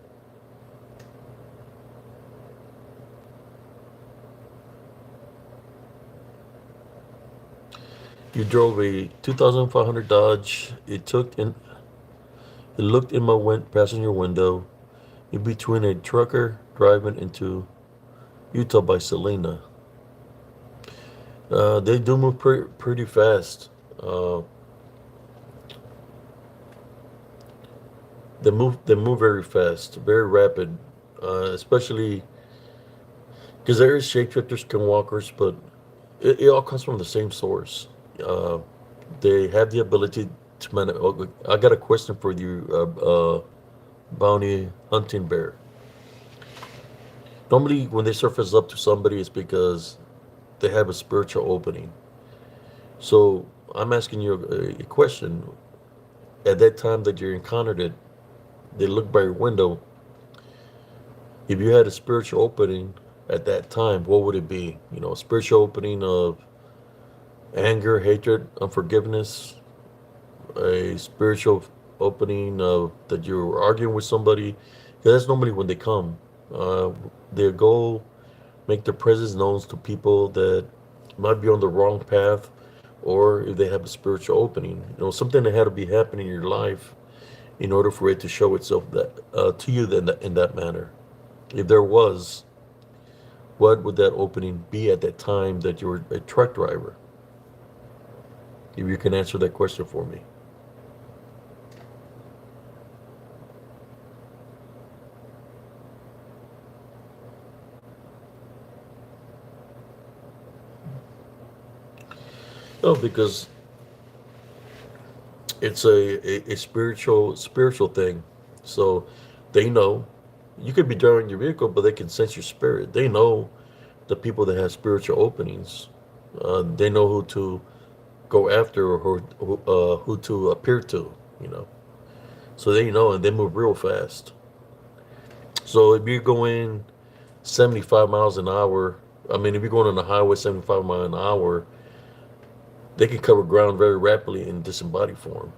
Speaker 1: You drove a 2500 Dodge. It looked in my passenger window in between a trucker driving into Utah by Selena. They do move pretty fast. Uh, they move very fast, very rapid, especially because there is shapeshifters, skinwalkers, but it all comes from the same source. Uh, they have the ability to manage. Oh, I got a question for you, bounty hunting bear. Normally, when they surface up to somebody, it's because they have a spiritual opening. So I'm asking you a question. At that time that you encountered it, they looked by your window. If you had a spiritual opening at that time, what would it be? You know, a spiritual opening of anger, hatred, unforgiveness, a spiritual opening of that you were arguing with somebody. Because that's normally when they come. Uh, they go make their presence known to people that might be on the wrong path, or if they have a spiritual opening. You know, something that had to be happening in your life in order for it to show itself that to you then in that manner. If there was, what would that opening be at that time that you were a truck driver? If you can answer that question for me. No, because it's a spiritual thing. So they know you could be driving your vehicle, but they can sense your spirit. They know the people that have spiritual openings. They know who to go after or who to appear to. You know, so they know and they move real fast. So if you're going 75 miles an hour, I mean, if you're going on the highway 75 miles an hour, they can cover ground very rapidly in disembodied form,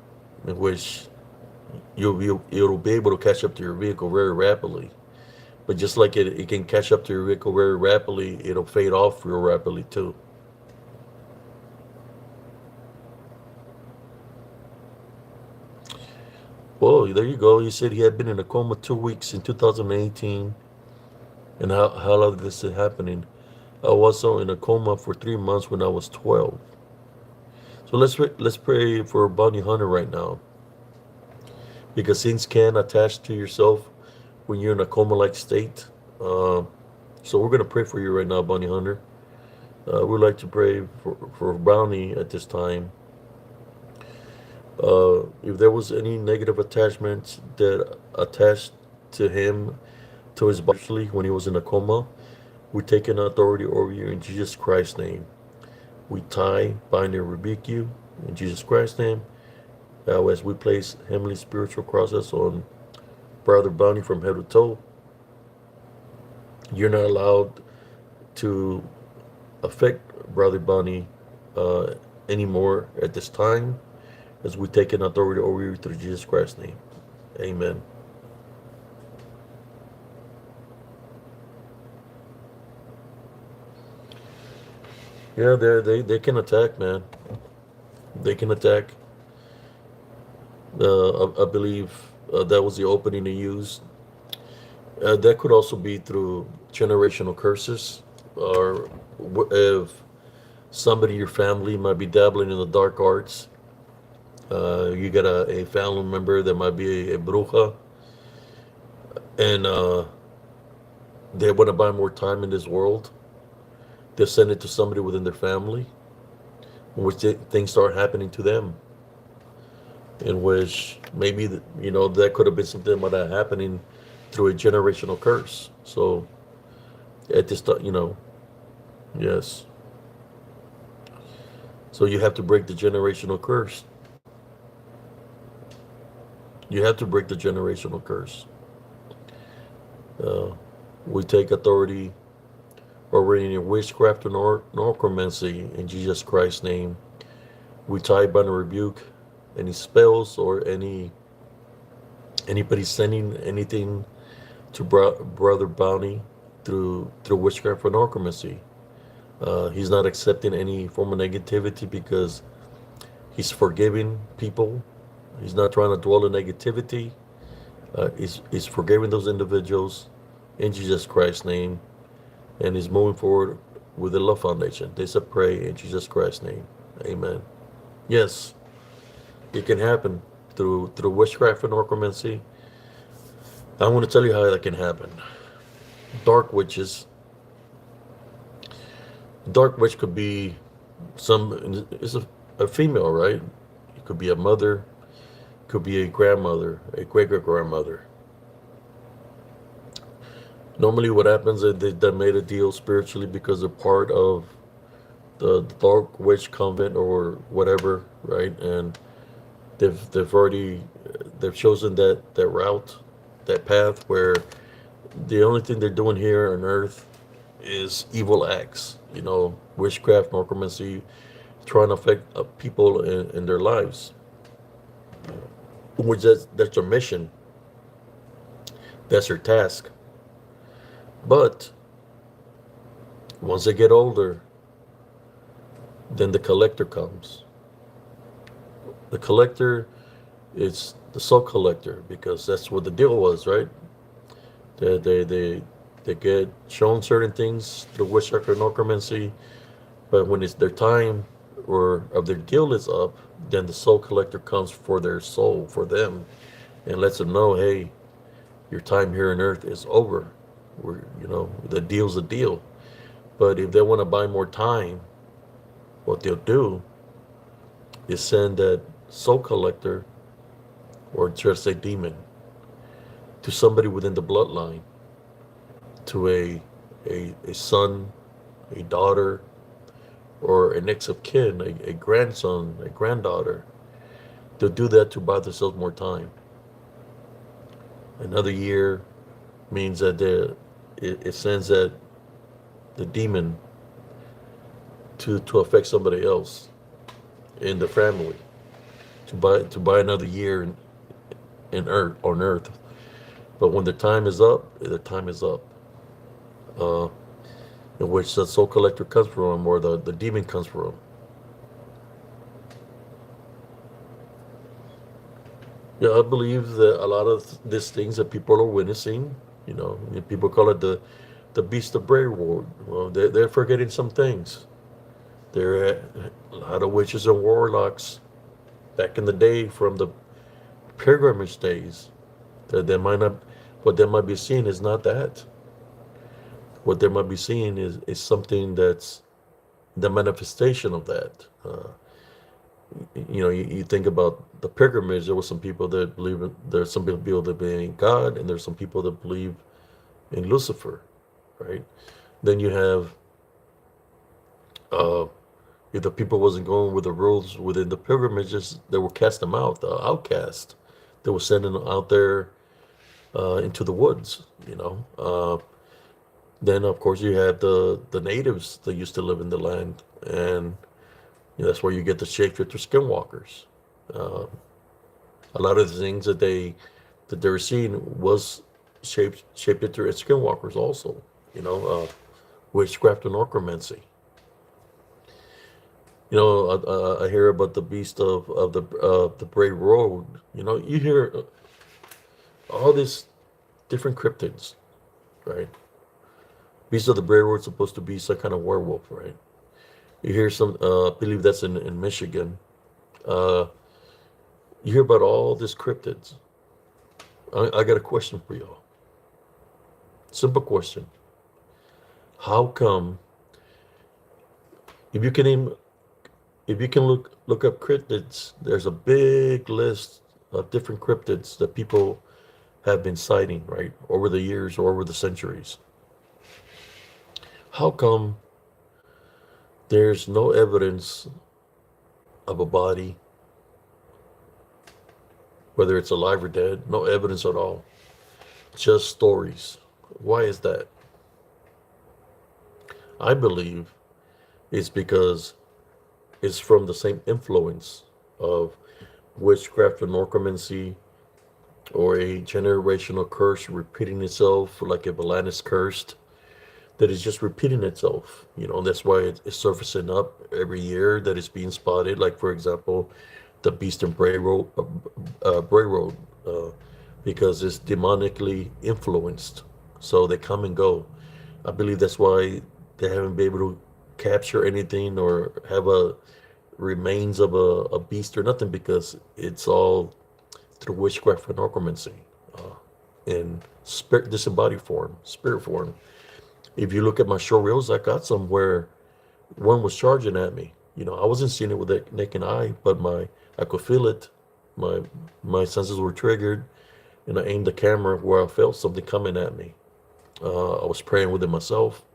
Speaker 1: in which it'll be able to catch up to your vehicle very rapidly. But just like it can catch up to your vehicle very rapidly, it'll fade off real rapidly too. Well, there you go. You said he had been in a coma 2 weeks in 2018, and how long this is happening? I was also in a coma for 3 months when I was 12. So let's pray for Bounty Hunter right now, because things can attach to yourself when you're in a coma-like state. Uh, so we're gonna pray for you right now, Bounty Hunter. We'd like to pray for Bounty at this time. If there was any negative attachment that attached to him, to his body when he was in a coma, we take an authority over you in Jesus Christ's name. We tie, bind, and rebuke you in Jesus Christ's name. As we place heavenly spiritual crosses on Brother Bounty from head to toe, you're not allowed to affect Brother Bounty uh, anymore at this time, as we take an authority over you through Jesus Christ's name. Amen. Yeah, they can attack, man. They can attack. I believe that was the opening they used. That could also be through generational curses, or if somebody in your family might be dabbling in the dark arts. You got a family member that might be a bruja, and they want to buy more time in this world. They'll send it to somebody within their family, in which things start happening to them, in which maybe that could have been something that might have happening through a generational curse. So at this time, yes. So you have to break the generational curse. You have to break the generational curse. Uh, we take authority over any witchcraft or necromancy in Jesus Christ's name. We tie, bind, and rebuke any spells or anybody sending anything to Brother Bounty through witchcraft or necromancy. He's not accepting any form of negativity, because He's forgiving people. He's not trying to dwell in negativity. He's forgiving those individuals in Jesus Christ's name, and he's moving forward with the Love Foundation. This I pray in Jesus Christ's name. Amen. Yes, it can happen through witchcraft and necromancy. I want to tell you how that can happen. Dark witches. Dark witch could be it's a female, right? It could be a mother, could be a grandmother, a great great grandmother. Normally, what happens is they made a deal spiritually because they're part of the dark witch convent or whatever, right? And they've already they've chosen that route, that path where the only thing they're doing here on earth is evil acts, witchcraft, necromancy, trying to affect people in their lives, which that's their mission, that's their task. But once they get older, then the collector comes. The collector is the soul collector, because that's what the deal was, right? They get shown certain things through witchcraft or necromancy, but when it's their time or of their deal is up, then the soul collector comes for their soul, for them, and lets them know, hey, your time here on earth is over. The deal's a deal. But if they want to buy more time, what they'll do is send that soul collector, or just a demon, to somebody within the bloodline, to a son, a daughter, or a next of kin, a grandson, a granddaughter. They'll do that to buy themselves more time. Another year means that it sends that the demon to affect somebody else in the family, to buy another year on earth. But when the time is up, the time is up. In which the soul collector comes from, or the demon comes from. Yeah, I believe that a lot of these things that people are witnessing, people call it the beast of Bray Ward. Well, they're forgetting some things. There are a lot of witches and warlocks back in the day from the pilgrimage days. That they might not, what they might be seeing is not that. What they might be seeing is something that's the manifestation of that. You think about the pilgrimage. There were some people that believe there's some people that believe in God, and there's some people that believe in Lucifer, right? Then you have if the people wasn't going with the rules within the pilgrimages, they will cast them out, the outcast. They were sending them out there into the woods, Then, of course, you have the natives that used to live in the land, and that's where you get the shapeshifter skinwalkers. A lot of the things that they were seeing was shapeshifter and skinwalkers also, witchcraft and necromancy. I hear about the beast of the Bray Road. You hear all these different cryptids, right? Beast of the Bray Road is supposed to be some kind of werewolf, right? You hear some, I believe that's in Michigan. You hear about all these cryptids. I got a question for y'all. Simple question. How come, if you can look up cryptids, there's a big list of different cryptids that people have been citing, right, over the years or over the centuries. How come there's no evidence of a body, whether it's alive or dead? No evidence at all. Just stories. Why is that? I believe it's because it's from the same influence of witchcraft and necromancy, or a generational curse repeating itself, like if a land is cursed, that is just repeating itself. That's why it's surfacing up every year, that it's being spotted. Like, for example, the Beast and Bray Road, because it's demonically influenced. So they come and go. I believe that's why they haven't been able to capture anything or have a remains of a beast or nothing, because it's all through witchcraft and necromancy, in spirit, disembodied form, spirit form. If you look at my short reels, I got some where one was charging at me. I wasn't seeing it with the naked eye, but I could feel it. My my senses were triggered, and I aimed the camera where I felt something coming at me. I was praying with it myself.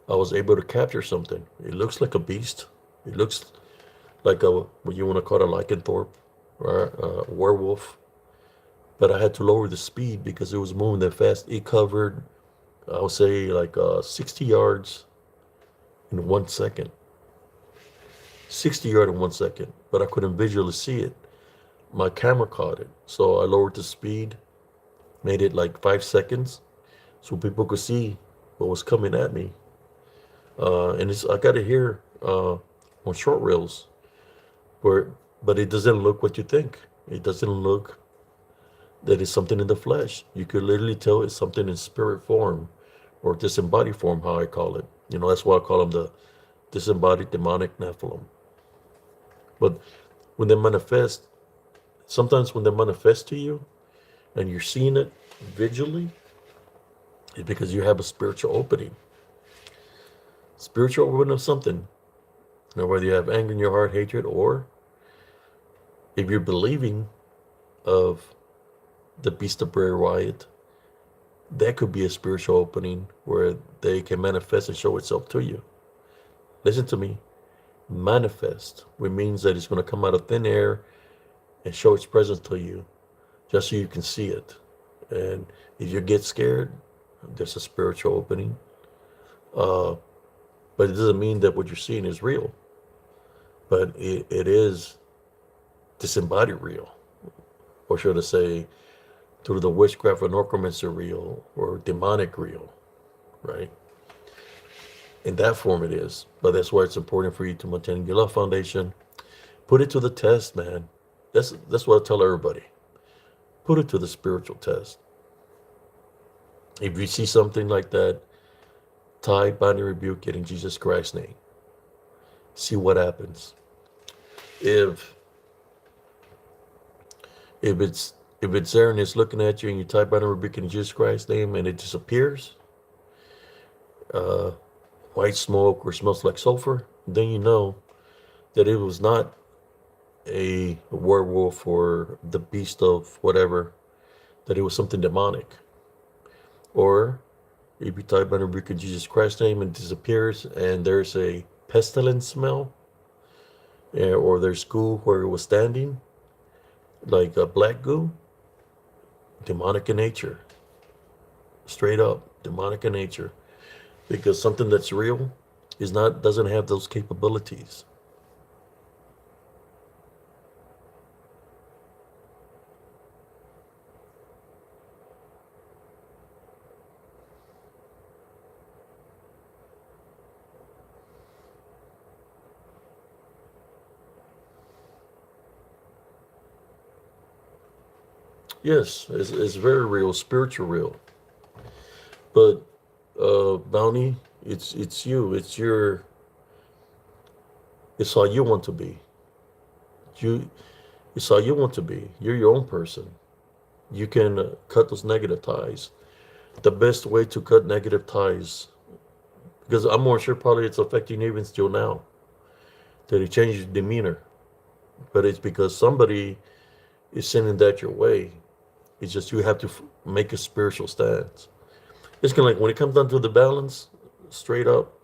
Speaker 1: I was able to capture something. It looks like a beast. It looks like what you want to call a lycanthrope or a werewolf. But I had to lower the speed because it was moving that fast. It covered, I would say, like 60 yards in 1 second. 60 yards in 1 second. But I couldn't visually see it. My camera caught it. So I lowered the speed, made it like 5 seconds so people could see what was coming at me. And I got it here on short reels, where, but it doesn't look what you think. It doesn't look that it's something in the flesh. You could literally tell it's something in spirit form or disembodied form, how I call it. That's why I call them the disembodied demonic Nephilim. But when they manifest, sometimes when they manifest to you and you're seeing it visually, it's because you have a spiritual opening. Spiritual opening of something. Whether you have anger in your heart, hatred, or if you're believing of the Beast of Bray Wyatt, that could be a spiritual opening where they can manifest and show itself to you. Listen to me. Manifest, which means that it's going to come out of thin air and show its presence to you, just so you can see it. And if you get scared, there's a spiritual opening. But it doesn't mean that what you're seeing is real. But it is disembodied real. Or should I say, through the witchcraft or necromancy real, or demonic real, right? In that form it is. But that's why it's important for you to maintain your love foundation. Put it to the test, man. That's what I tell everybody. Put it to the spiritual test. If you see something like that, tie, bind, and rebuke it in Jesus Christ's name. See what happens. If it's there and it's looking at you and you tie, bind, and rebuke it in Jesus Christ's name and it disappears, white smoke or smells like sulfur, then you know that it was not a werewolf or the beast of whatever, that it was something demonic. Or if you type in rebuke in Jesus Christ's name and it disappears and there's a pestilence smell, or there's goo where it was standing, like a black goo, demonic in nature. Straight up, demonic in nature. Because something that's real doesn't have those capabilities. Yes, it's very real, spiritual real. But Bounty, it's you. It's how you want to be. It's how you want to be. You're your own person. You can cut those negative ties. The best way to cut negative ties, because I'm more sure probably it's affecting you even still now, that it changes your demeanor. But it's because somebody is sending that your way. It's just you have to make a spiritual stance. It's kind of like when it comes down to the balance, straight up,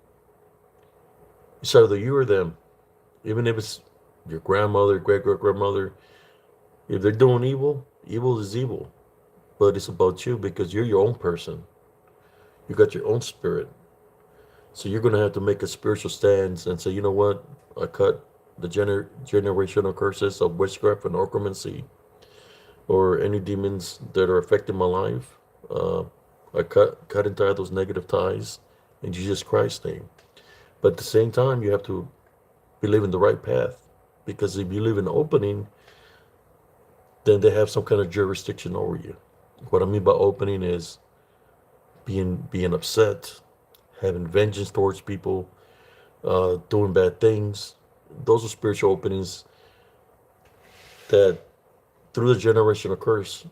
Speaker 1: it's either you or them. Even if it's your grandmother, great-great-grandmother, if they're doing evil, evil is evil. But it's about you because you're your own person. You got your own spirit. So you're going to have to make a spiritual stance and say, you know what? I cut the generational curses of witchcraft and necromancy, or any demons that are affecting my life. I cut and tie those negative ties in Jesus Christ's name. But at the same time, you have to believe in the right path. Because if you live in the opening, then they have some kind of jurisdiction over you. What I mean by opening is being upset, having vengeance towards people, doing bad things. Those are spiritual openings that through the generational curse,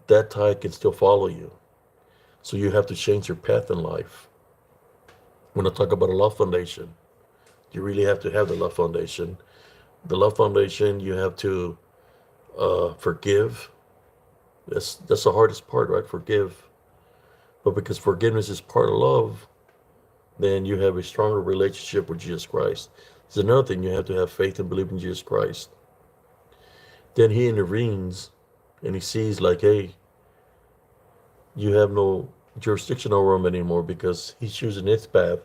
Speaker 1: that tie can still follow you. So you have to change your path in life. When I talk about a love foundation, you really have to have the love foundation. The love foundation, you have to forgive. That's the hardest part, right? Forgive. But because forgiveness is part of love, then you have a stronger relationship with Jesus Christ. There's another thing, you have to have faith and believe in Jesus Christ. Then he intervenes and he sees like, hey, you have no jurisdiction over him anymore because he's choosing his path.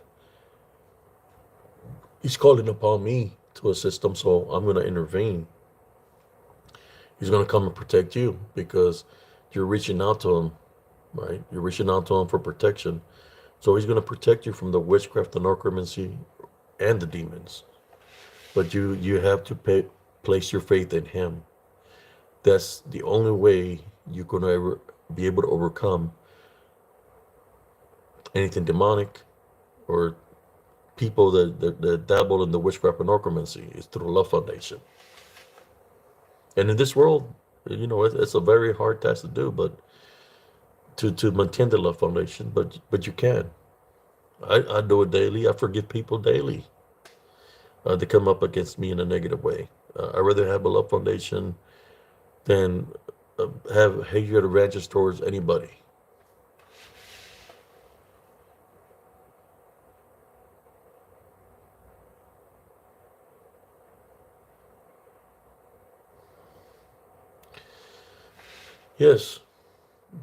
Speaker 1: He's calling upon me to assist him, so I'm going to intervene. He's going to come and protect you because you're reaching out to him, right? You're reaching out to him for protection. So he's going to protect you from the witchcraft, the necromancy, and the demons. But you have to place your faith in him. That's the only way you're going to ever be able to overcome anything demonic or people that dabble in the witchcraft and necromancy is through the love foundation. And in this world, it's a very hard task to do, but to maintain the love foundation, but you can. I do it daily. I forgive people daily. They come up against me in a negative way. I'd rather have a love foundation than have hatred or vengeance towards anybody. Yes,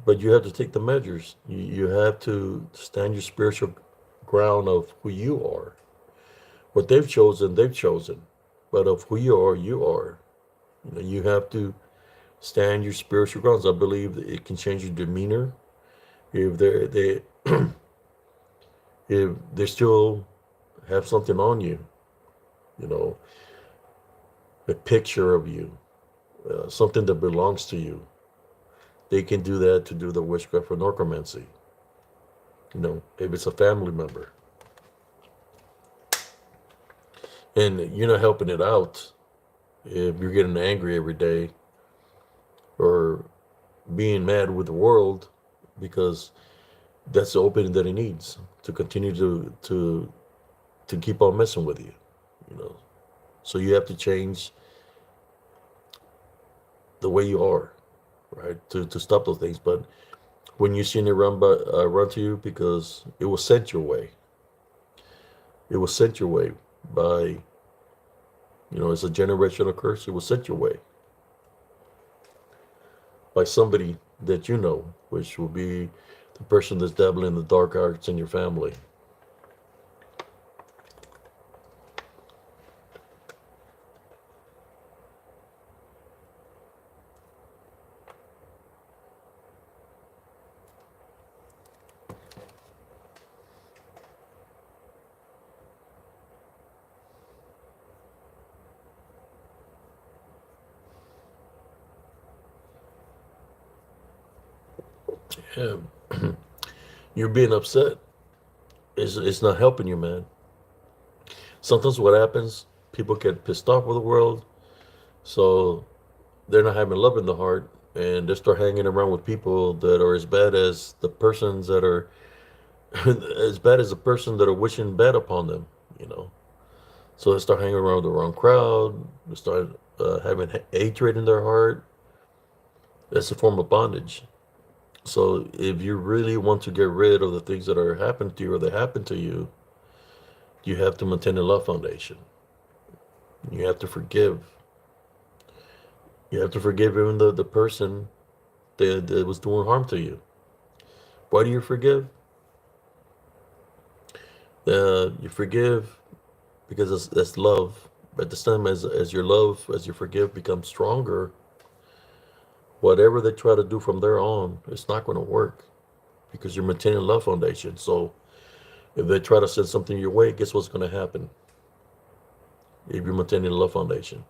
Speaker 1: but you have to take the measures. You have to stand your spiritual ground of who you are. What they've chosen, they've chosen. But of who you are, you are. You have to stand your spiritual grounds. I believe that it can change your demeanor. If they if they still have something on you, you know, a picture of you, something that belongs to you, they can do that to do the witchcraft or necromancy. If it's a family member. And you're not helping it out if you're getting angry every day or being mad with the world, because that's the opening that it needs to continue to keep on messing with you. So you have to change the way you are, right? To stop those things. But when you see it run to you, because it was sent your way. It was sent your way by, it's a generational curse. It was sent your way by somebody that you know, which will be the person that's dabbling in the dark arts in your family. Yeah. You're being upset. It's not helping you, man. Sometimes what happens, people get pissed off with the world, so they're not having love in the heart, and they start hanging around with people that are as bad as the persons that are as bad as the person that are wishing bad upon them. So they start hanging around with the wrong crowd. They start having hatred in their heart. That's a form of bondage. So if you really want to get rid of the things that are happening to you or that happen to you, you have to maintain a love foundation. You have to forgive. You have to forgive even the person that was doing harm to you. Why do you forgive? You forgive because that's love. At the time, as your love, as you forgive, becomes stronger, whatever they try to do from there on, it's not going to work because you're maintaining love foundation. So If they try to send something your way, guess what's going to happen? If you're maintaining the love foundation,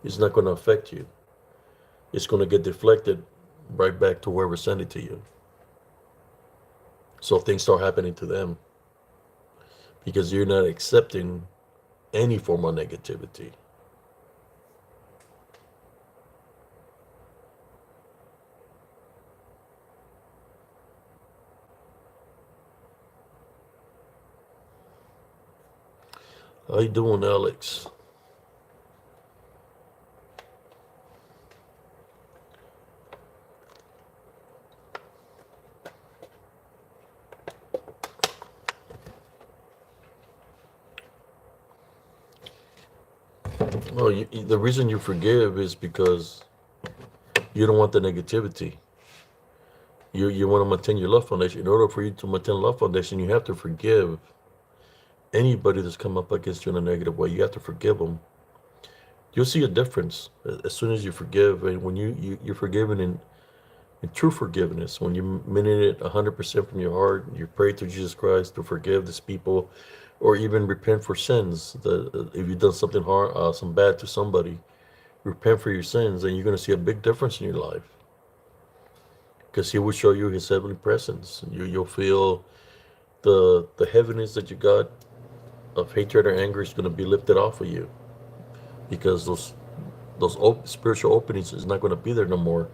Speaker 1: it's not going to affect you. It's going to get deflected right back to whoever sent it to you. So things start happening to them because you're not accepting any form of negativity. How you doing, Alex? Well, the reason you forgive is because you don't want the negativity. You want to maintain your love foundation. In order for you to maintain love foundation, you have to forgive anybody that's come up against you in a negative way. You have to forgive them. You'll see a difference as soon as you forgive, and when you're forgiven in true forgiveness, when you mean it 100% from your heart, you pray to Jesus Christ to forgive these people, or even repent for sins. If you've done something hard, some bad to somebody, repent for your sins, and you're going to see a big difference in your life. Because He will show you His heavenly presence. You'll feel the heaviness that you got of hatred or anger is going to be lifted off of you, because those spiritual openings is not going to be there no more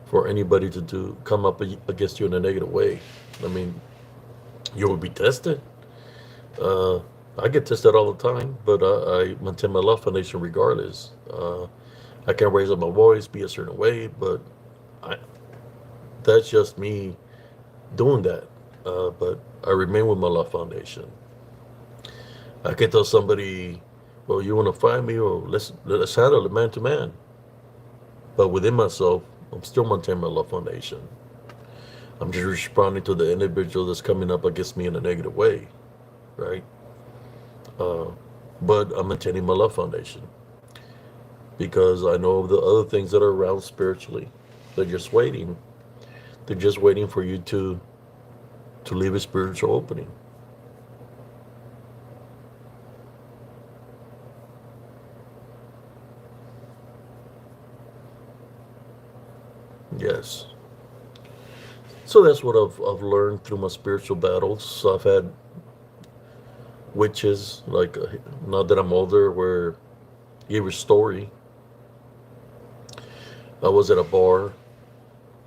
Speaker 1: for anybody to come up against you in a negative way. I mean, you will be tested. I get tested all the time, but I maintain my love foundation regardless. I can raise up my voice, be a certain way, but I, that's just me doing that. But I remain with my love foundation. I can tell somebody, well, you want to fight me, or let's handle it man to man. But within myself, I'm still maintaining my love foundation. I'm just responding to the individual that's coming up against me in a negative way, right? But I'm maintaining my love foundation because I know the other things that are around spiritually. They're just waiting. They're just waiting for you to leave a spiritual opening. Yes. So that's what I've learned through my spiritual battles. So I've had witches, like now that I'm older, where gave a story. I was at a bar.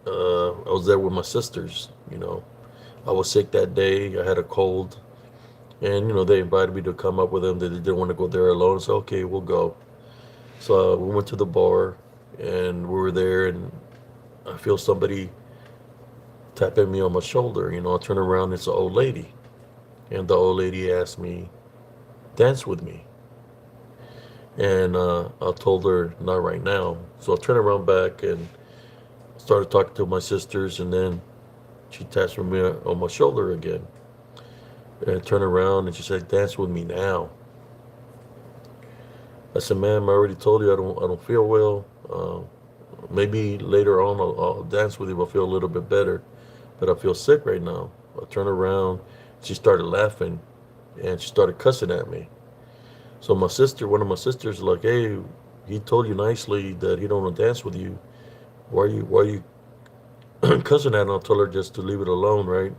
Speaker 1: I was there with my sisters. I was sick that day. I had a cold, and they invited me to come up with them. They didn't want to go there alone. So okay, we'll go. So we went to the bar, and we were there, and I feel somebody tapping me on my shoulder. I turn around. It's an old lady, and the old lady asked me, "Dance with me." And I told her, "Not right now." So I turned around back and started talking to my sisters, and then she tapped me on my shoulder again. And I turned around and she said, "Dance with me now." I said, "Ma'am, I already told you I don't feel well. Maybe later on I'll dance with you if I feel a little bit better, but I feel sick right now." I turned around, she started laughing, and she started cussing at me. So one of my sisters, like, "Hey, he told you nicely that he don't want to dance with you. Why are you cussing at him?" I told her just to leave it alone, right?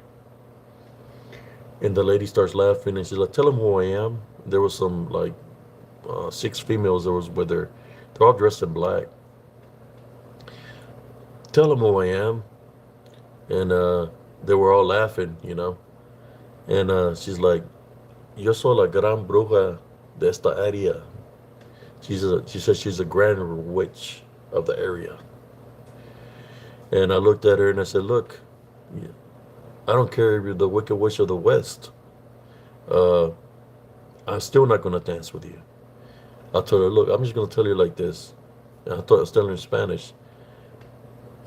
Speaker 1: And the lady starts laughing, and she's like, "Tell him who I am." There was some like 6 females that was with her. They're all dressed in black. "Tell him who I am," and they were all laughing. And she's like, "Yo soy la gran bruja de esta área." She says she's a grand witch of the area. And I looked at her and I said, "Look, I don't care if you're the Wicked Witch of the West. Uh, I'm still not going to dance with you." I told her, "Look, I'm just going to tell you like this." And I was telling her in Spanish,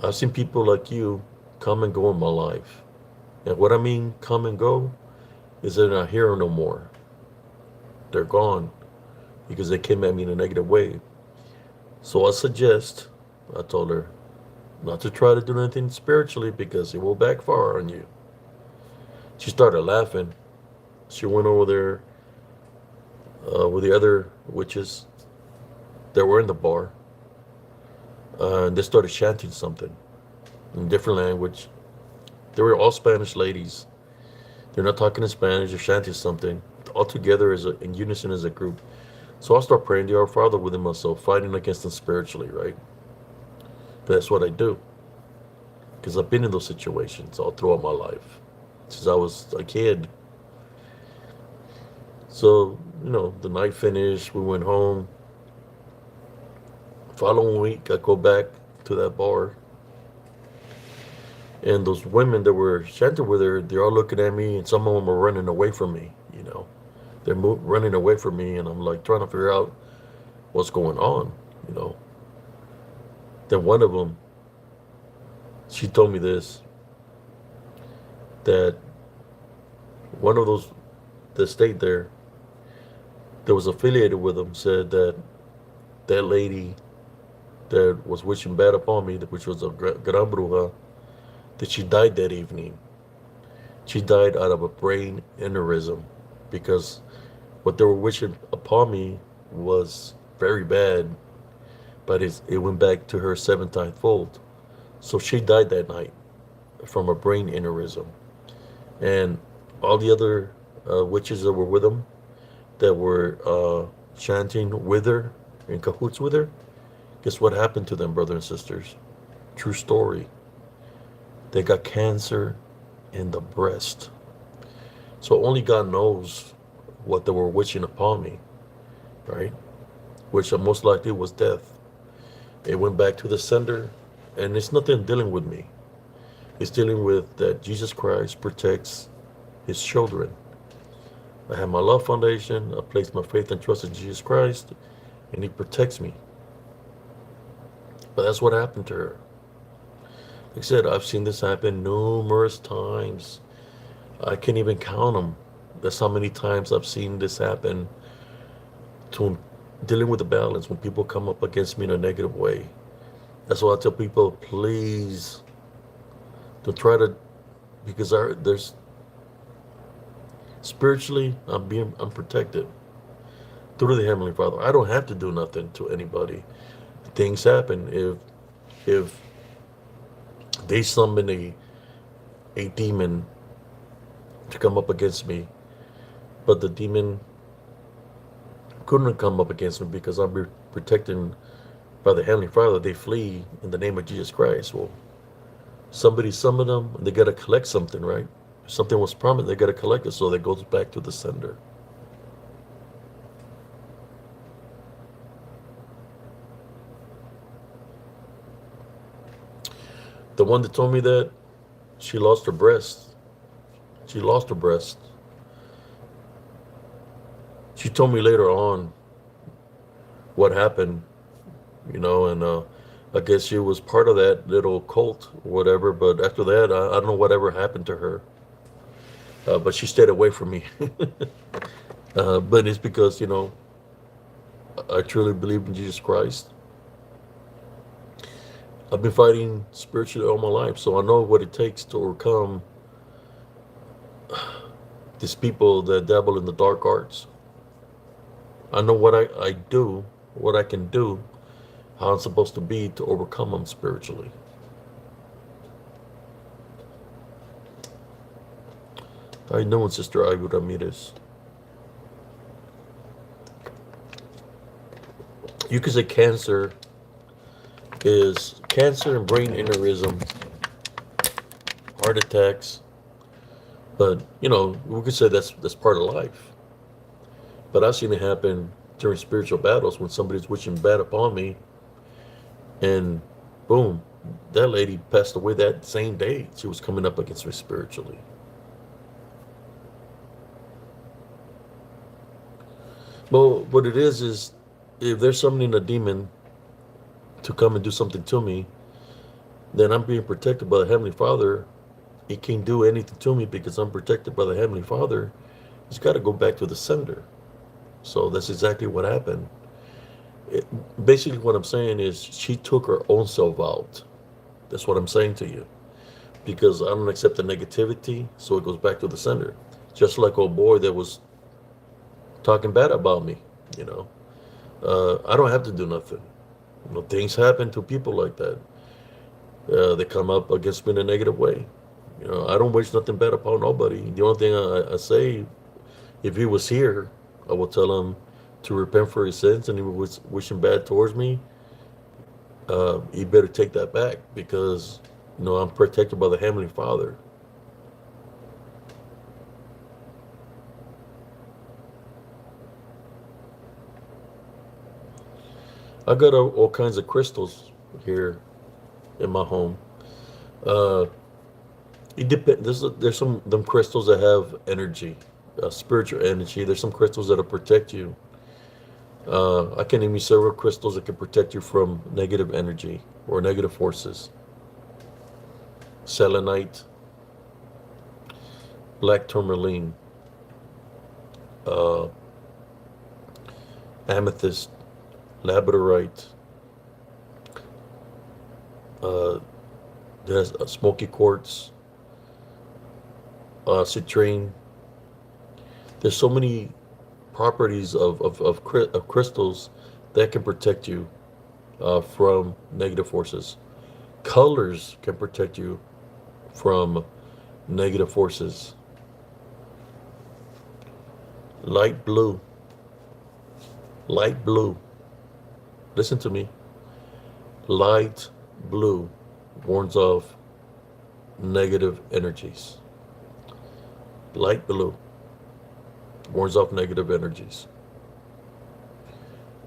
Speaker 1: "I've seen people like you come and go in my life. And what I mean, come and go, is they're not here no more. They're gone because they came at me in a negative way. So I told her, not to try to do anything spiritually because it will backfire on you. She started laughing. She went over there with the other witches that were in the bar, and they started chanting something in different language. They were all Spanish ladies. They're not talking in Spanish. They're chanting something all together in unison as a group. So I'll start praying the Our Father within myself, fighting against them spiritually, right? But that's what I do because I've been in those situations all throughout my life since I was a kid. So, the night finished. We went home. Following week, I go back to that bar. And those women that were chanting with her, they're all looking at me, and some of them are running away from me. They're running away from me, and I'm like trying to figure out what's going on. Then one of them, she told me this, that one of those that stayed there, that was affiliated with them, said that that lady that was wishing bad upon me, which was a gran bruja, that she died that evening. She died out of a brain aneurysm because what they were wishing upon me was very bad, but it went back to her seven timefold. So she died that night from a brain aneurysm. And all the other witches that were with them, that were chanting with her, in cahoots with her, guess what happened to them, brothers and sisters? True story. They got cancer in the breast. So only God knows what they were wishing upon me, right? Which most likely was death. It went back to the sender, and it's nothing dealing with me. It's dealing with that Jesus Christ protects his children. I have my love foundation. I place my faith and trust in Jesus Christ, and he protects me. But that's what happened to her. Like I said, I've seen this happen numerous times. I can't even count them. That's how many times I've seen this happen to dealing with the balance when people come up against me in a negative way. That's why I tell people, please don't try to, because there's spiritually, I'm protected through the Heavenly Father. I don't have to do nothing to anybody. Things happen. If they summon a demon to come up against me, but the demon couldn't come up against me because I'm protected by the Heavenly Father, they flee in the name of Jesus Christ. Well, somebody summoned them, and they got to collect something, right? If something was promised, they got to collect it, so that goes back to the sender. The one that told me that, she lost her breast. She lost her breast. She told me later on what happened, and I guess she was part of that little cult or whatever, but after that, I don't know whatever happened to her. But she stayed away from me. But it's because, I truly believe in Jesus Christ. I've been fighting spiritually all my life, so I know what it takes to overcome these people that dabble in the dark arts. I know what I do, what I can do, how I'm supposed to be to overcome them spiritually. How you doing, Sister Ivy Ramirez? You could say cancer and brain aneurysm, heart attacks, but we could say that's part of life. But I've seen it happen during spiritual battles when somebody's wishing bad upon me, and boom, that lady passed away that same day. She was coming up against me spiritually. Well, what it is if there's summoning a demon to come and do something to me, then I'm being protected by the Heavenly Father. He can't do anything to me because I'm protected by the Heavenly Father. It's got to go back to the sender. So that's exactly what happened. Basically, what I'm saying is she took her own self out. That's what I'm saying to you. because I don't accept the negativity, so it goes back to the sender. Just like old boy that was talking bad about me, you know. I don't have to do nothing. You know, things happen to people like that. They come up against me in a negative way. You know, I don't wish nothing bad upon nobody. The only thing I say, if he was here, I will tell him to repent for his sins, and if he was wishing bad towards me, he better take that back because, you know, I'm protected by the Heavenly Father. I got all kinds of crystals here in my home. Uh, it depends. There's some them crystals that have energy, spiritual energy. There's some crystals that'll protect you. I can name you several crystals that can protect you from negative energy or negative forces. Selenite, black tourmaline, uh, amethyst, labradorite. Uh, there's smoky quartz, citrine. There's so many properties of crystals that can protect you from negative forces. Colors can protect you from negative forces. Light blue. Light blue. Listen to me. Light blue warns off negative energies. Light blue warns off negative energies.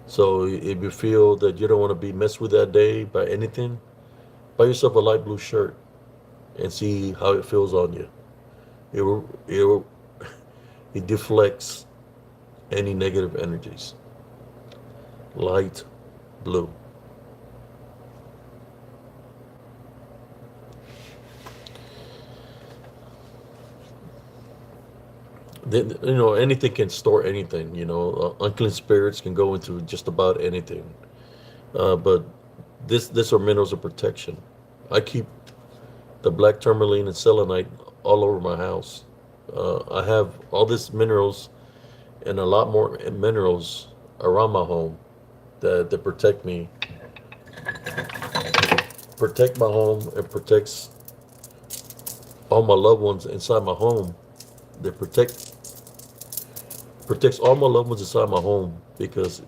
Speaker 1: So if you feel that you don't want to be messed with that day by anything, buy yourself a light blue shirt and see how it feels on you. It it deflects any negative energies. Light blue. You know, anything can store anything. You know, unclean spirits can go into just about anything. But this are minerals of protection. I keep the black tourmaline and selenite all over my house. I have all these minerals and a lot more minerals around my home that protect my home and all my loved ones inside my home. They protects all my loved ones inside my home because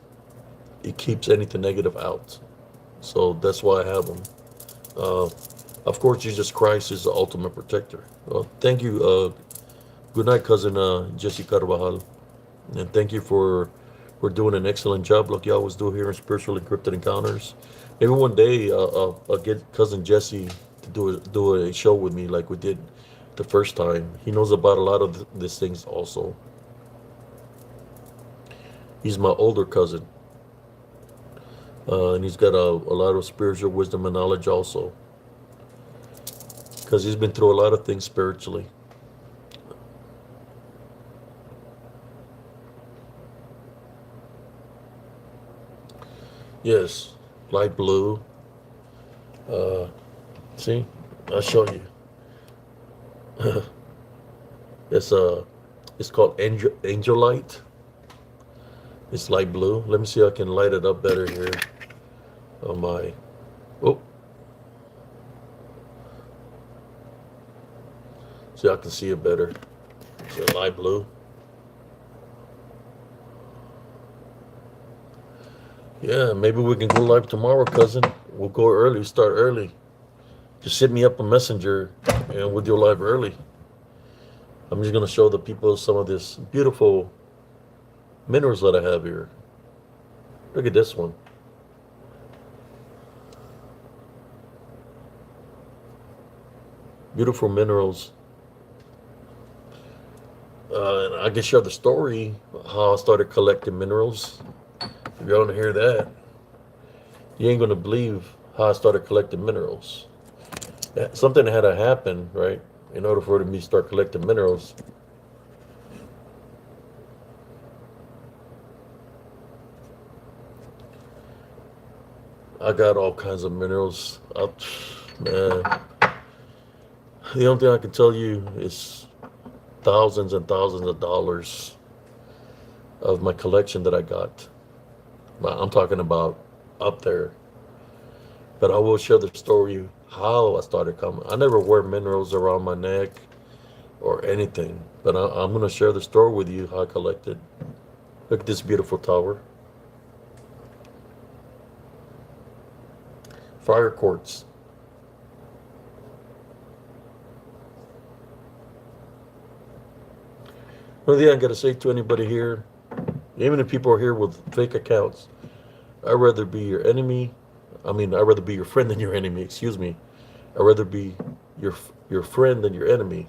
Speaker 1: it keeps anything negative out. So that's why I have them. Uh, of course, Jesus Christ is the ultimate protector. Well, thank you. Good night, cousin Jesse Carvajal, and thank you for doing an excellent job like you always do here in Spiritual Encrypted Encounters. Maybe one day I'll get cousin Jesse to do a show with me like we did the first time. He knows about a lot of these things also. He's my older cousin, and he's got a lot of spiritual wisdom and knowledge also, because he's been through a lot of things spiritually. Yes, light blue. Uh, see, I'll show you. it's it's called angel light. It's light blue. Let me see if I can light it up better here on my. Oh, see I can see it better. It's light blue. Yeah, maybe we can go live tomorrow, cousin. We'll go early, start early. Just hit me up on Messenger and we'll do live early. I'm just going to show the people some of this beautiful minerals that I have here. Look at this one. Beautiful minerals. And I can share the story how I started collecting minerals. If you want to hear that, you ain't going to believe how I started collecting minerals. Something had to happen, right, in order for me to start collecting minerals. I got all kinds of minerals. Man, The only thing I can tell you is thousands and thousands of dollars of my collection that I got. But I'm talking about up there. But I will share the story how I started coming. I never wear minerals around my neck or anything, but I'm going to share the story with you how I collected. Look at this beautiful tower. Fire quartz. One thing I got to say to anybody here, even if people are here with fake accounts, I'd rather be your enemy. I'd rather be your friend than your enemy. Excuse me. I'd rather be your your friend than your enemy.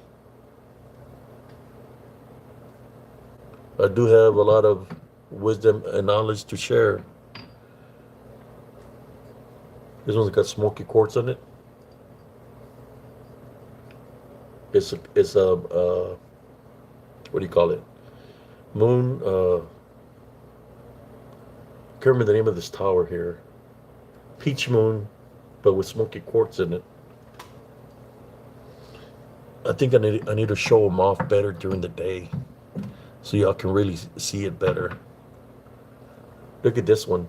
Speaker 1: I do have a lot of wisdom and knowledge to share. This one's got smoky quartz on it. It's a what do you call it? Moon. Can't remember the name of this tower here. Peach moon, but with smoky quartz in it. I think I need to show them off better during the day, so y'all can really see it better. Look at this one,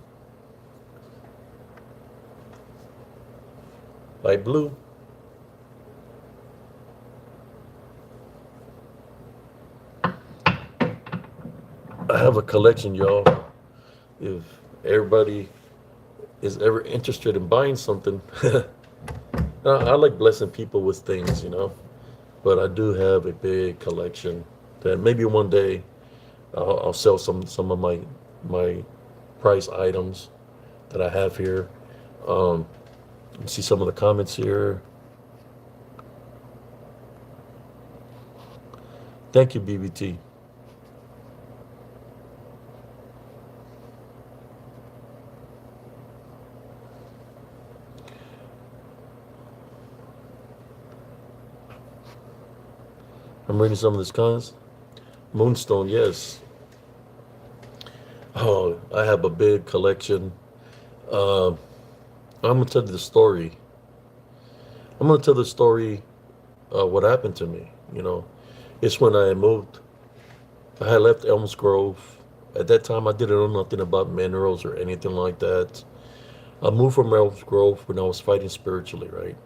Speaker 1: light blue. I have a collection, y'all. If everybody is ever interested in buying something, I like blessing people with things, But I do have a big collection that maybe one day I'll sell some of my price items that I have here. See some of the comments here. Thank you, BBT. I'm reading some of this comments. Moonstone, yes. Oh, I have a big collection. Uh, I'm gonna tell you the story. I'm gonna tell the story. What happened to me? It's when I moved. I had left Elms Grove. At that time, I didn't know nothing about minerals or anything like that. I moved from Elms Grove when I was fighting spiritually, right?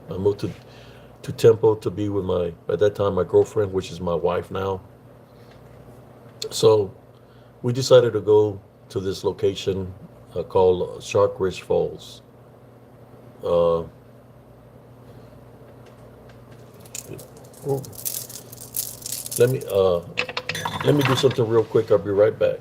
Speaker 1: I moved to Temple to be with at that time, my girlfriend, which is my wife now. So we decided to go to this location called Shark Ridge Falls. Uh, let me uh, let me do something real quick. I'll be right back.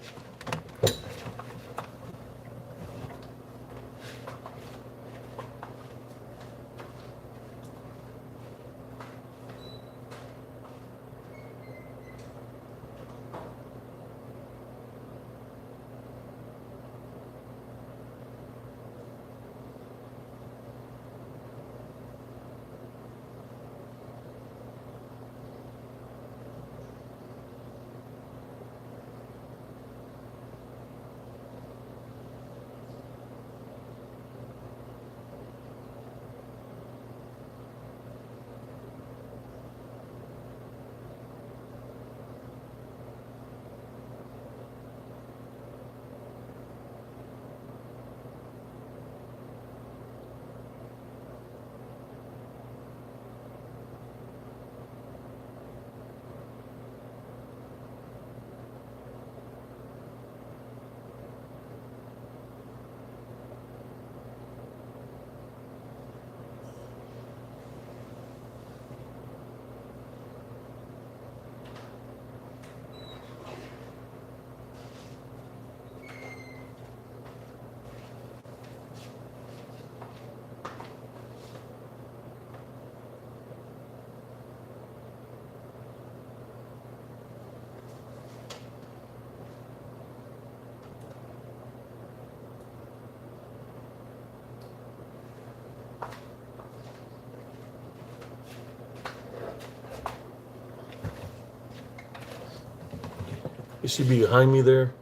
Speaker 1: You see behind me there?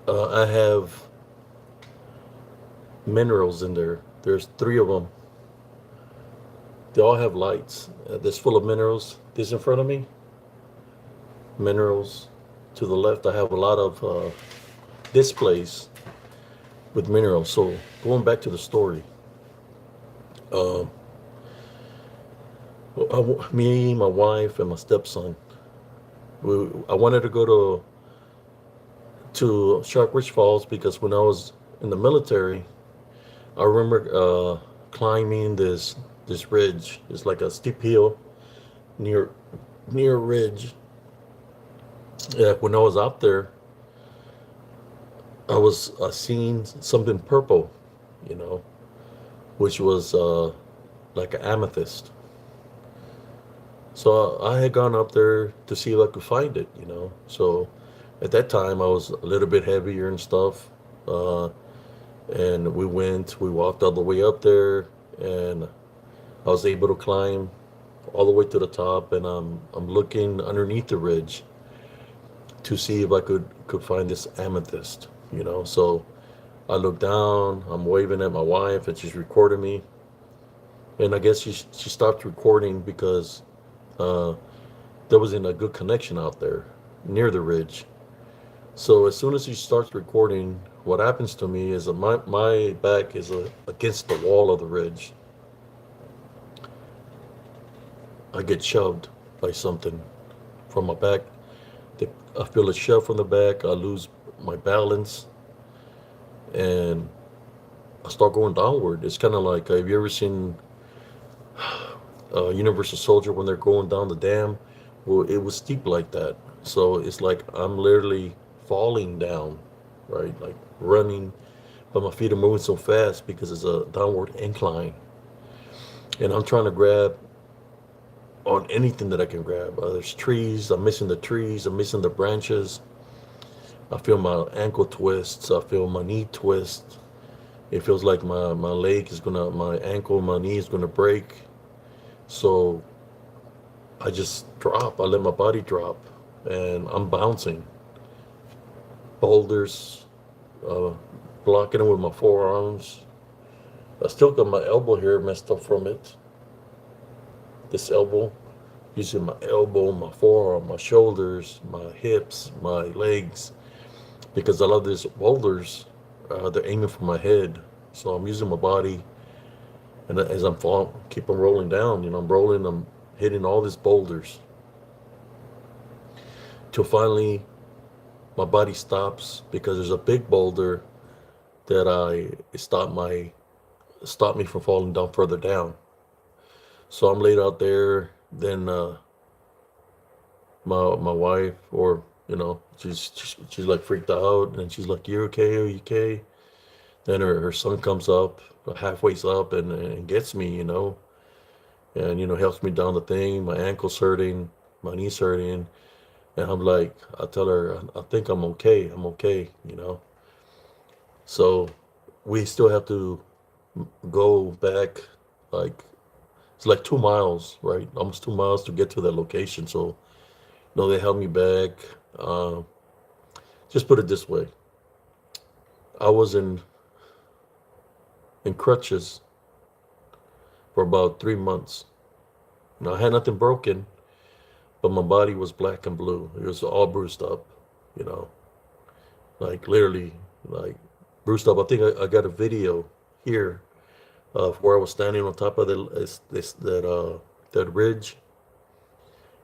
Speaker 1: I have minerals in there. There's three of them. They all have lights. This full of minerals. This in front of me, minerals. To the left, I have a lot of displays with minerals. So going back to the story, uh, me, my wife, and my stepson, I wanted to go to Shark Ridge Falls because when I was in the military, I remember climbing this ridge. It's like a steep hill near near a ridge. Yeah, when I was out there, I seen something purple, you know, which was like an amethyst. So I had gone up there to see if I could find it, you know. So at that time I was a little bit heavier and stuff, uh, and we walked all the way up there, and I was able to climb all the way to the top, and I'm looking underneath the ridge to see if I could find this amethyst, you know. So I look down, I'm waving at my wife, and she's recording me. And I guess she stopped recording because uh, there wasn't a good connection out there near the ridge. So as soon as she starts recording, what happens to me is that my back is against the wall of the ridge. I get shoved by something from my back. I feel a shove from the back. I lose my balance, and I start going downward. It's kind of like, have you ever seen Universal Soldier when they're going down the dam? Well, it was steep like that. So it's like I'm literally falling down, right? Like running, but my feet are moving so fast because it's a downward incline. And I'm trying to grab on anything that I can grab. There's trees. I'm missing the trees. I'm missing the branches. I feel my ankle twists. I feel my knee twist. It feels like my ankle, my knee is gonna break. So I just drop. I let my body drop, and I'm bouncing. Boulders, uh, blocking it with my forearms. I still got my elbow here messed up from it. This elbow, using my elbow, my forearm, my shoulders, my hips, my legs, because a lot of these boulders, they're aiming for my head. So I'm using my body, and as I'm falling, keep on rolling down. You know, I'm rolling, I'm hitting all these boulders, till finally my body stops because there's a big boulder that stopped me from falling down further down. So I'm laid out there. Then my wife, or you know, she's like freaked out, and she's like, "You okay? Are you okay?" Then her son comes up, halfway's up, and gets me, you know, and you know helps me down the thing. My ankle's hurting, my knee's hurting, and I'm like, I tell her, I think I'm okay. I'm okay, you know. So we still have to go back, like it's like 2 miles, right? Almost 2 miles to get to that location. So no, they held me back. Uh, just put it this way: I was in crutches for about 3 months. Now I had nothing broken, but my body was black and blue. It was all bruised up, you know, like literally, like bruised up. I think I got a video here of where I was standing on top of that ridge,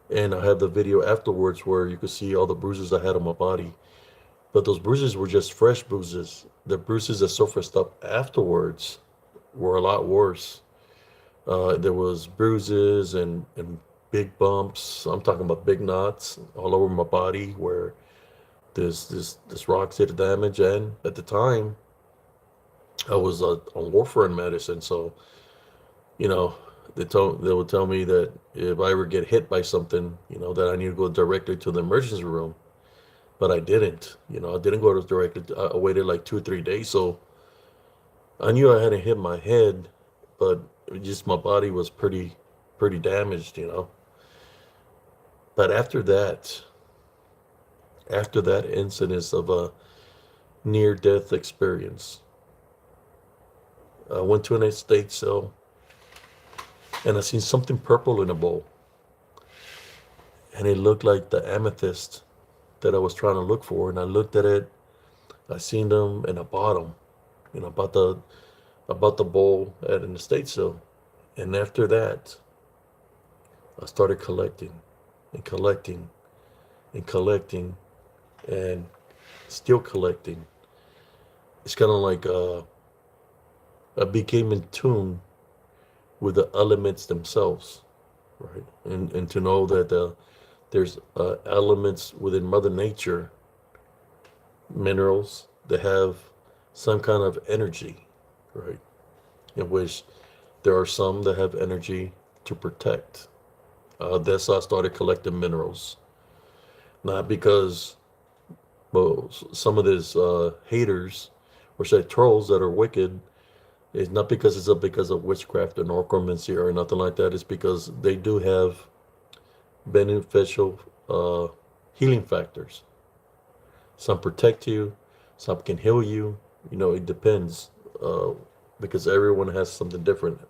Speaker 1: and I have the video afterwards where you could see all the bruises I had on my body. But those bruises were just fresh bruises. The bruises that surfaced up afterwards were a lot worse. There was bruises and big bumps. I'm talking about big knots all over my body where this rock did damage. And at the time, I was on warfarin medicine, so you know they would tell me that if I ever get hit by something, you know, that I need to go directly to the emergency room. But I didn't. You know, I didn't go to directly. I waited like 2 or 3 days, so I knew I hadn't hit my head, but it just my body was pretty damaged, you know. But after that incident of a near death experience, I went to an estate sale, and I seen something purple in a bowl, and it looked like the amethyst that I was trying to look for. And I looked at it, I seen them, and I bought them. You know, about the bowl at an estate sale. And after that, I started collecting and collecting and collecting and still collecting. It's kind of like I became in tune with the elements themselves, right? And to know that there's elements within Mother Nature, minerals that have some kind of energy, right? In which there are some that have energy to protect. That's how I started collecting minerals. Not because, well, some of these haters, or say trolls that are wicked, it's not because because of witchcraft or necromancy or nothing like that. It's because they do have beneficial healing factors. Some protect you, some can heal you. You know, it depends uh, because everyone has something different.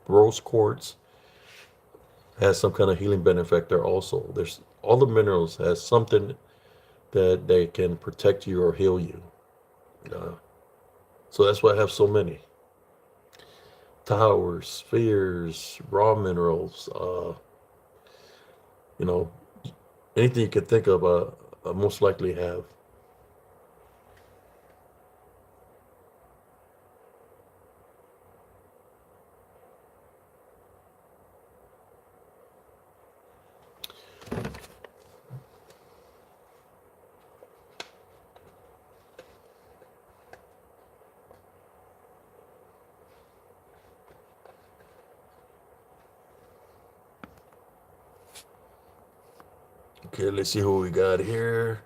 Speaker 1: Rose quartz has some kind of healing benefit there also. There's all the minerals has something that they can protect you or heal you. Uh, so that's why I have so many towers, spheres, raw minerals. You know, anything you can think of, I most likely have. Okay, let's see who we got here.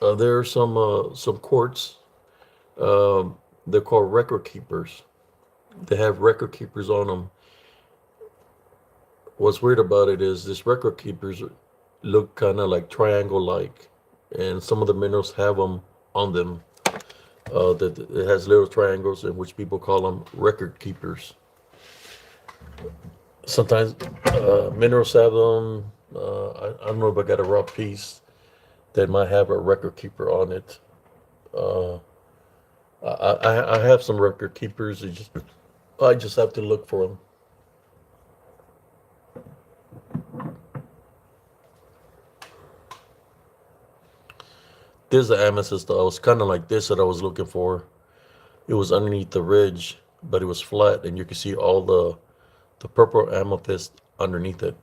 Speaker 1: There are some courts. They're called record keepers. They have record keepers on them. What's weird about it is this record keepers look kind of like triangle-like, and some of the minerals have them on them. That it has little triangles, in which people call them record keepers. Sometimes minerals have them. I don't know if I got a raw piece that might have a record keeper on it. Uh, I have some record keepers. I just have to look for them. There's the amethyst that I was kind of like this that I was looking for. It was underneath the ridge, but it was flat, and you can see all the purple amethyst underneath it.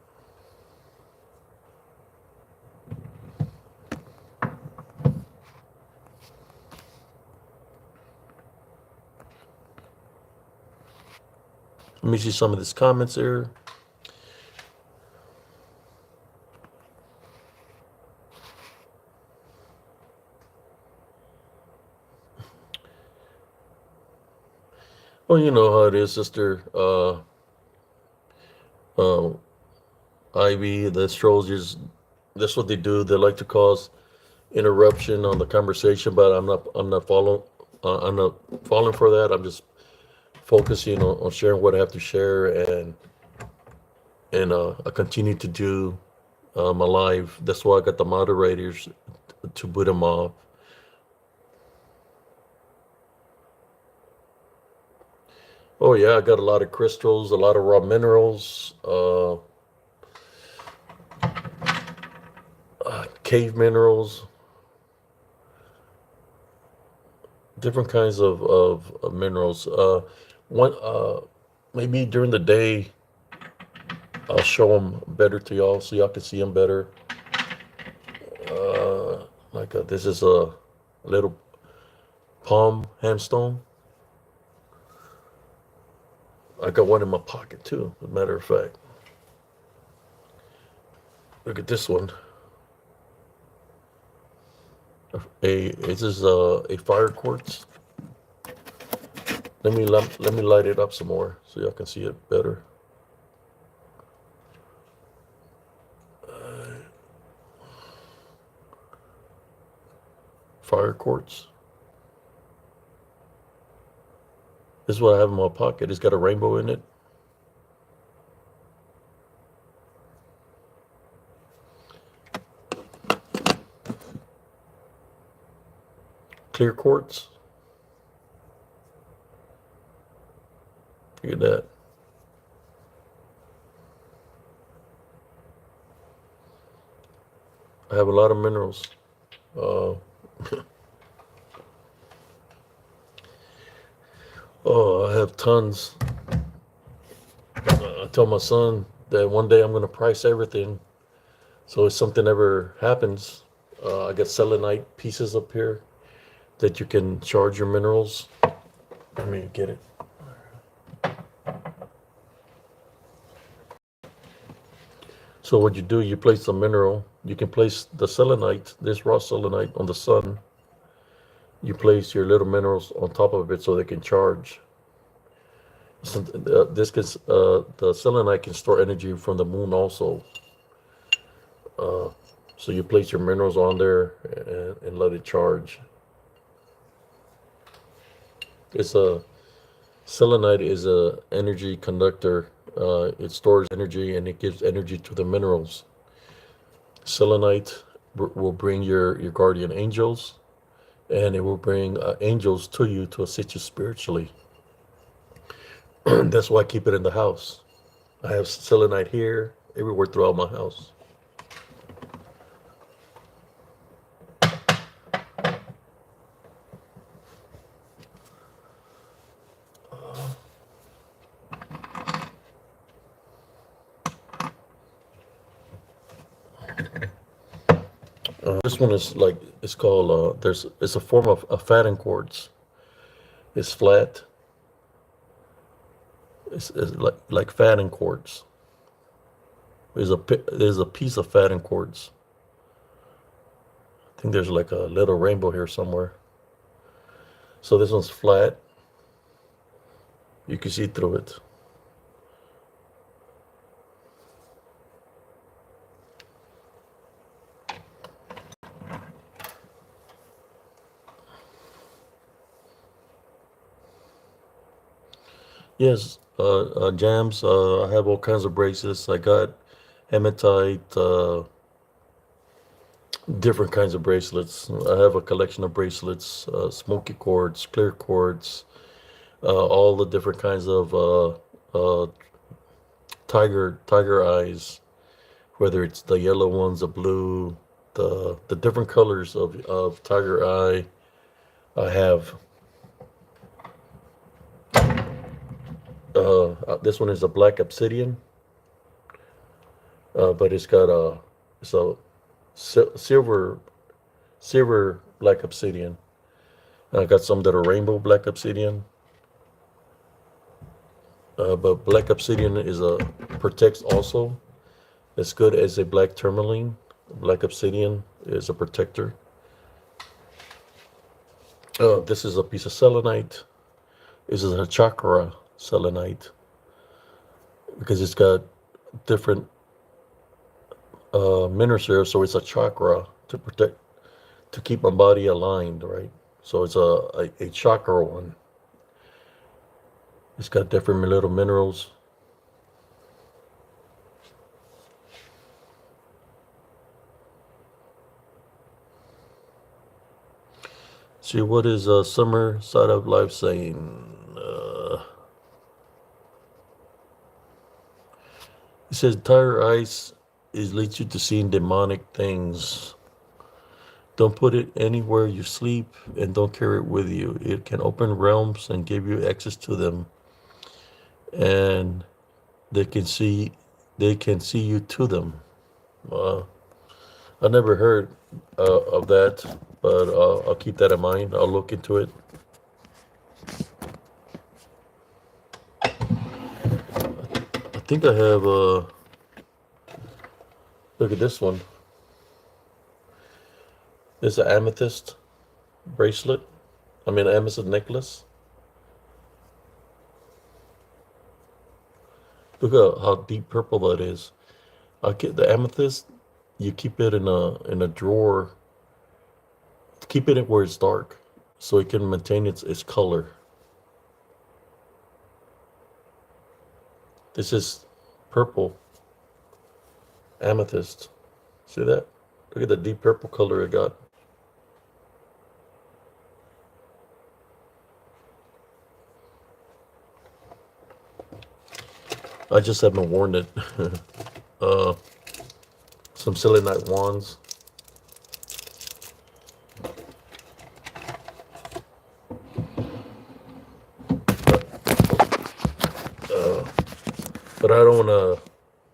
Speaker 1: Let me see some of these comments here. Well, you know how it is, sister. Uh, Ivy, the astrologers, that's what they do. They like to cause interruption on the conversation, but I'm not falling for that. I'm just focusing on sharing what I have to share, and I continue to do my live. That's why I got the moderators to put them off. Oh yeah, I got a lot of crystals, a lot of raw minerals, cave minerals, different kinds of minerals. One maybe during the day I'll show them better to y'all so y'all can see them better. This is a little palm handstone. I got one in my pocket too, as a matter of fact. Look at this one. This is a fire quartz. Let me light it up some more so y'all can see it better. Fire quartz. This is what I have in my pocket. It's got a rainbow in it. Clear quartz. Look at that. I have a lot of minerals. Oh, I have tons. I tell my son that one day I'm going to price everything. So if something ever happens, I got selenite pieces up here that you can charge your minerals. Let me get it. So what you do, you place the mineral. You can place the selenite, this raw selenite, on the sun. You place your little minerals on top of it so they can charge. So, the selenite can store energy from the moon also. So you place your minerals on there and let it charge. Selenite is a energy conductor. It stores energy and it gives energy to the minerals. Selenite will bring your guardian angels, and it will bring angels to you to assist you spiritually. That's why I keep it in the house. I have selenite here, everywhere throughout my house. This one is like, it's called, it's a form of a fatting quartz. It's flat. It's like fatting quartz. There's a piece of fatting quartz. I think there's like a little rainbow here somewhere. So this one's flat. You can see through it. Yes, jams. I have all kinds of bracelets. I got hematite, different kinds of bracelets. I have a collection of bracelets, smoky quartz, clear quartz, all the different kinds of tiger eyes, whether it's the yellow ones, the blue, the different colors of tiger eye. I have. This one is a black obsidian, but it's a silver black obsidian. I got some that are rainbow black obsidian, but black obsidian protects also. It's good as a black tourmaline. Black obsidian is a protector. This is a piece of selenite. This is a chakra selenite because it's got different minerals here, so it's a chakra to keep my body aligned, right? So it's a chakra one. It's got different little minerals. See, what is Summer Side of Life saying? It says tire ice leads you to seeing demonic things. Don't put it anywhere you sleep, and don't carry it with you. It can open realms and give you access to them, and they can see you to them. I never heard of that, but I'll keep that in mind. I'll look into it. I think I have look at this one. It's an amethyst bracelet. I mean, an amethyst necklace. Look at how deep purple that is. I get the amethyst. You keep it in a drawer keeping it where it's dark so it can maintain its color. This is purple amethyst. See that? Look at the deep purple color it got. I just haven't worn it. uh, some selenite wands. Uh, but I don't want to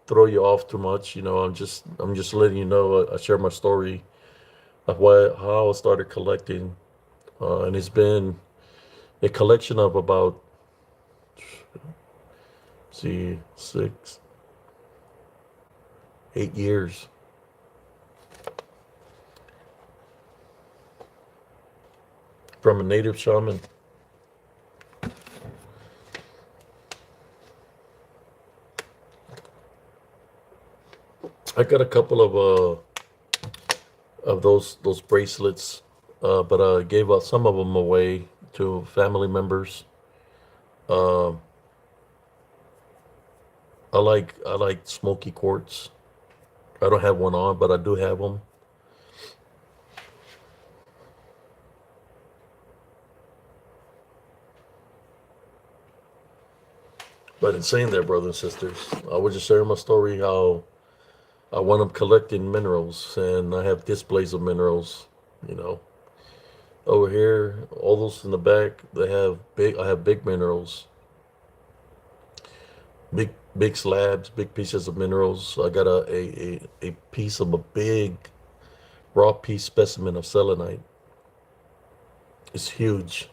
Speaker 1: throw you off too much. I'm just letting you know. I share my story of how I started collecting, and it's been a collection of about, see, 6, 8 years. From a native shaman. I got a couple of those bracelets, but I gave out some of them away to family members. Uh, I like smoky quartz. I don't have one on, but I do have them. But in saying that, brothers and sisters, I was just sharing my story how I want up collecting minerals, and I have displays of minerals. You know, over here, all those in the back, they have big. I have big minerals, big slabs, big pieces of minerals. I got a piece of a big raw piece specimen of selenite. It's huge.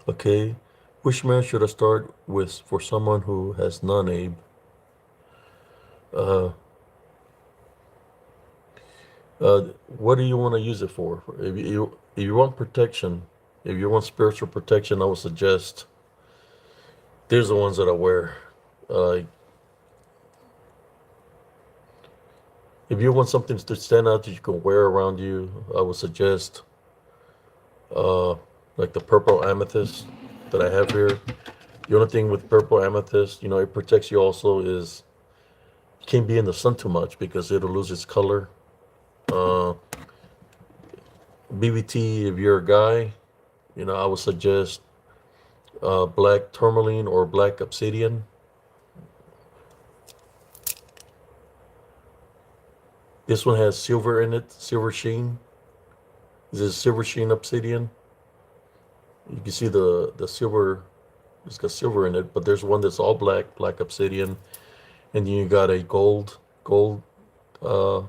Speaker 1: Okay, which man should I start with for someone who has none, Abe? Uh, what do you want to use it for? If you want protection, if you want spiritual protection, I would suggest there's the ones that I wear. Uh, if you want something to stand out that you can wear around you, I would suggest uh, like the purple amethyst that I have here. The only thing with purple amethyst, it protects you also is you can't be in the sun too much because it'll lose its color. Uh, BBT, if you're a guy, I would suggest black tourmaline or black obsidian. This one has silver in it, silver sheen. This is silver sheen obsidian. You can see the silver, it's got silver in it, but there's one that's all black obsidian, and then you got a gold uh,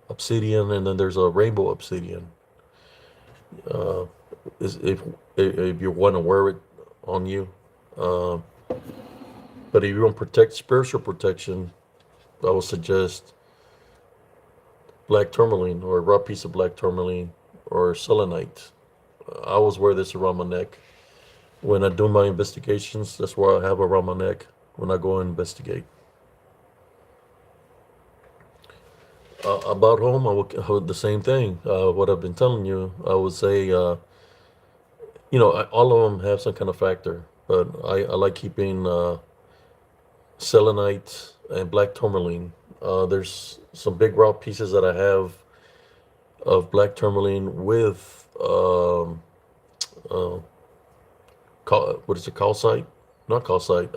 Speaker 1: obsidian, and then there's a rainbow obsidian. Uh, if you want to wear it on you, uh, but if you want spiritual protection, I would suggest black tourmaline or a raw piece of black tourmaline or selenite. I always wear this around my neck. When I do my investigations, that's where I have around my neck when I go and investigate. About home, I would the same thing. What I've been telling you, I would say, all of them have some kind of factor, but I like keeping selenite and black tourmaline. There's some big raw pieces that I have of black tourmaline with uh, what is it, calcite? Not calcite.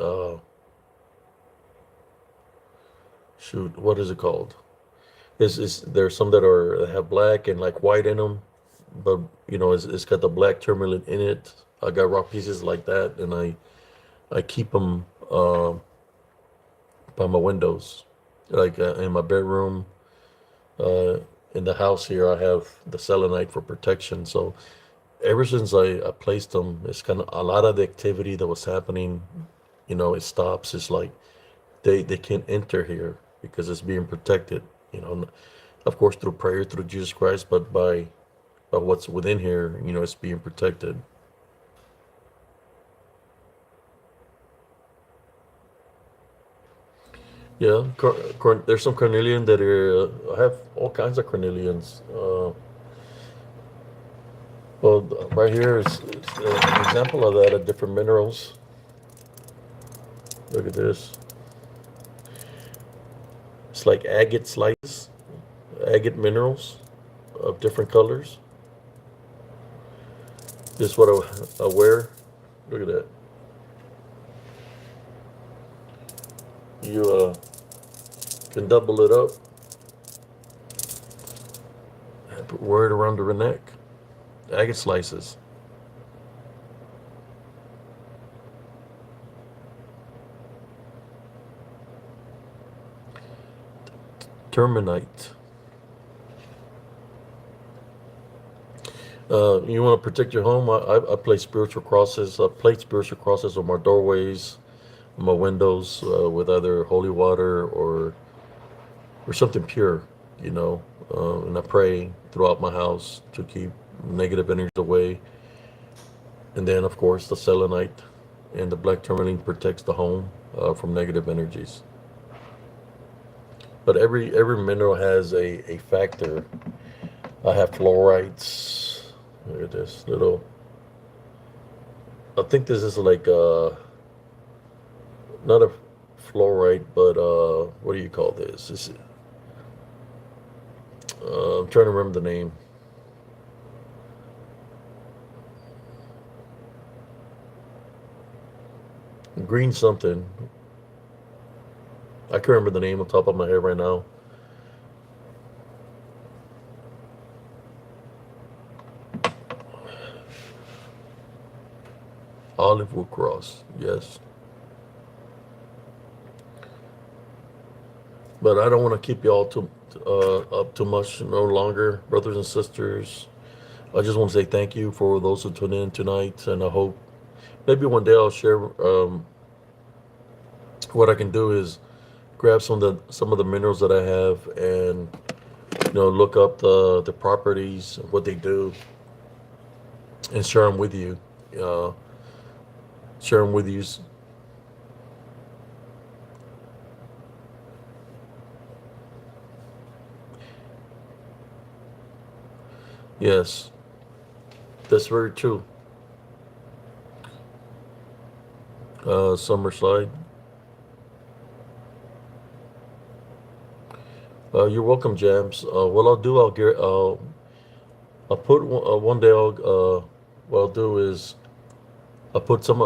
Speaker 1: Shoot, what is it called? Is there's some that have black and like white in them, but it's got the black tourmaline in it. I got raw pieces like that, and I keep them by my windows, like in my bedroom. In the house here, I have the selenite for protection. So ever since I placed them, it's kind of a lot of the activity that was happening. It stops. It's like they can't enter here because it's being protected. Of course through prayer, through Jesus Christ, but by what's within here, it's being protected. Yeah, there's some carnelian that are. I have all kinds of carnelians. Well, right here is an example of that of different minerals. Look at this. It's like agate slices, agate minerals of different colors. This is what I wear. Look at that. You can double it up, wear it around the neck. Agate slices. Terminite. You want to protect your home? I place spiritual crosses. I place spiritual crosses on my doorways, on my windows, with either holy water or something pure, you know. And I pray throughout my house to keep negative energies away. And then, of course, the selenite and the black tourmaline protects the home from negative energies. But every mineral has a factor. I have fluorites. Look at this little. I think this is like not a fluorite, but what do you call this? I'm trying to remember the name. Green something. I can't remember the name on top of my head right now. Olive wood cross, yes. But I don't want to keep y'all up too much no longer, brothers and sisters. I just want to say thank you for those who tune in tonight, and I hope maybe one day I'll share. What I can do is grab some of the minerals that I have, and look up the properties, what they do, and share them with you. Uh, share them with you. Yes, that's very true. Summer slide. You're welcome, Jams. What I'll do, I'll put one day. What I'll do is I'll put some.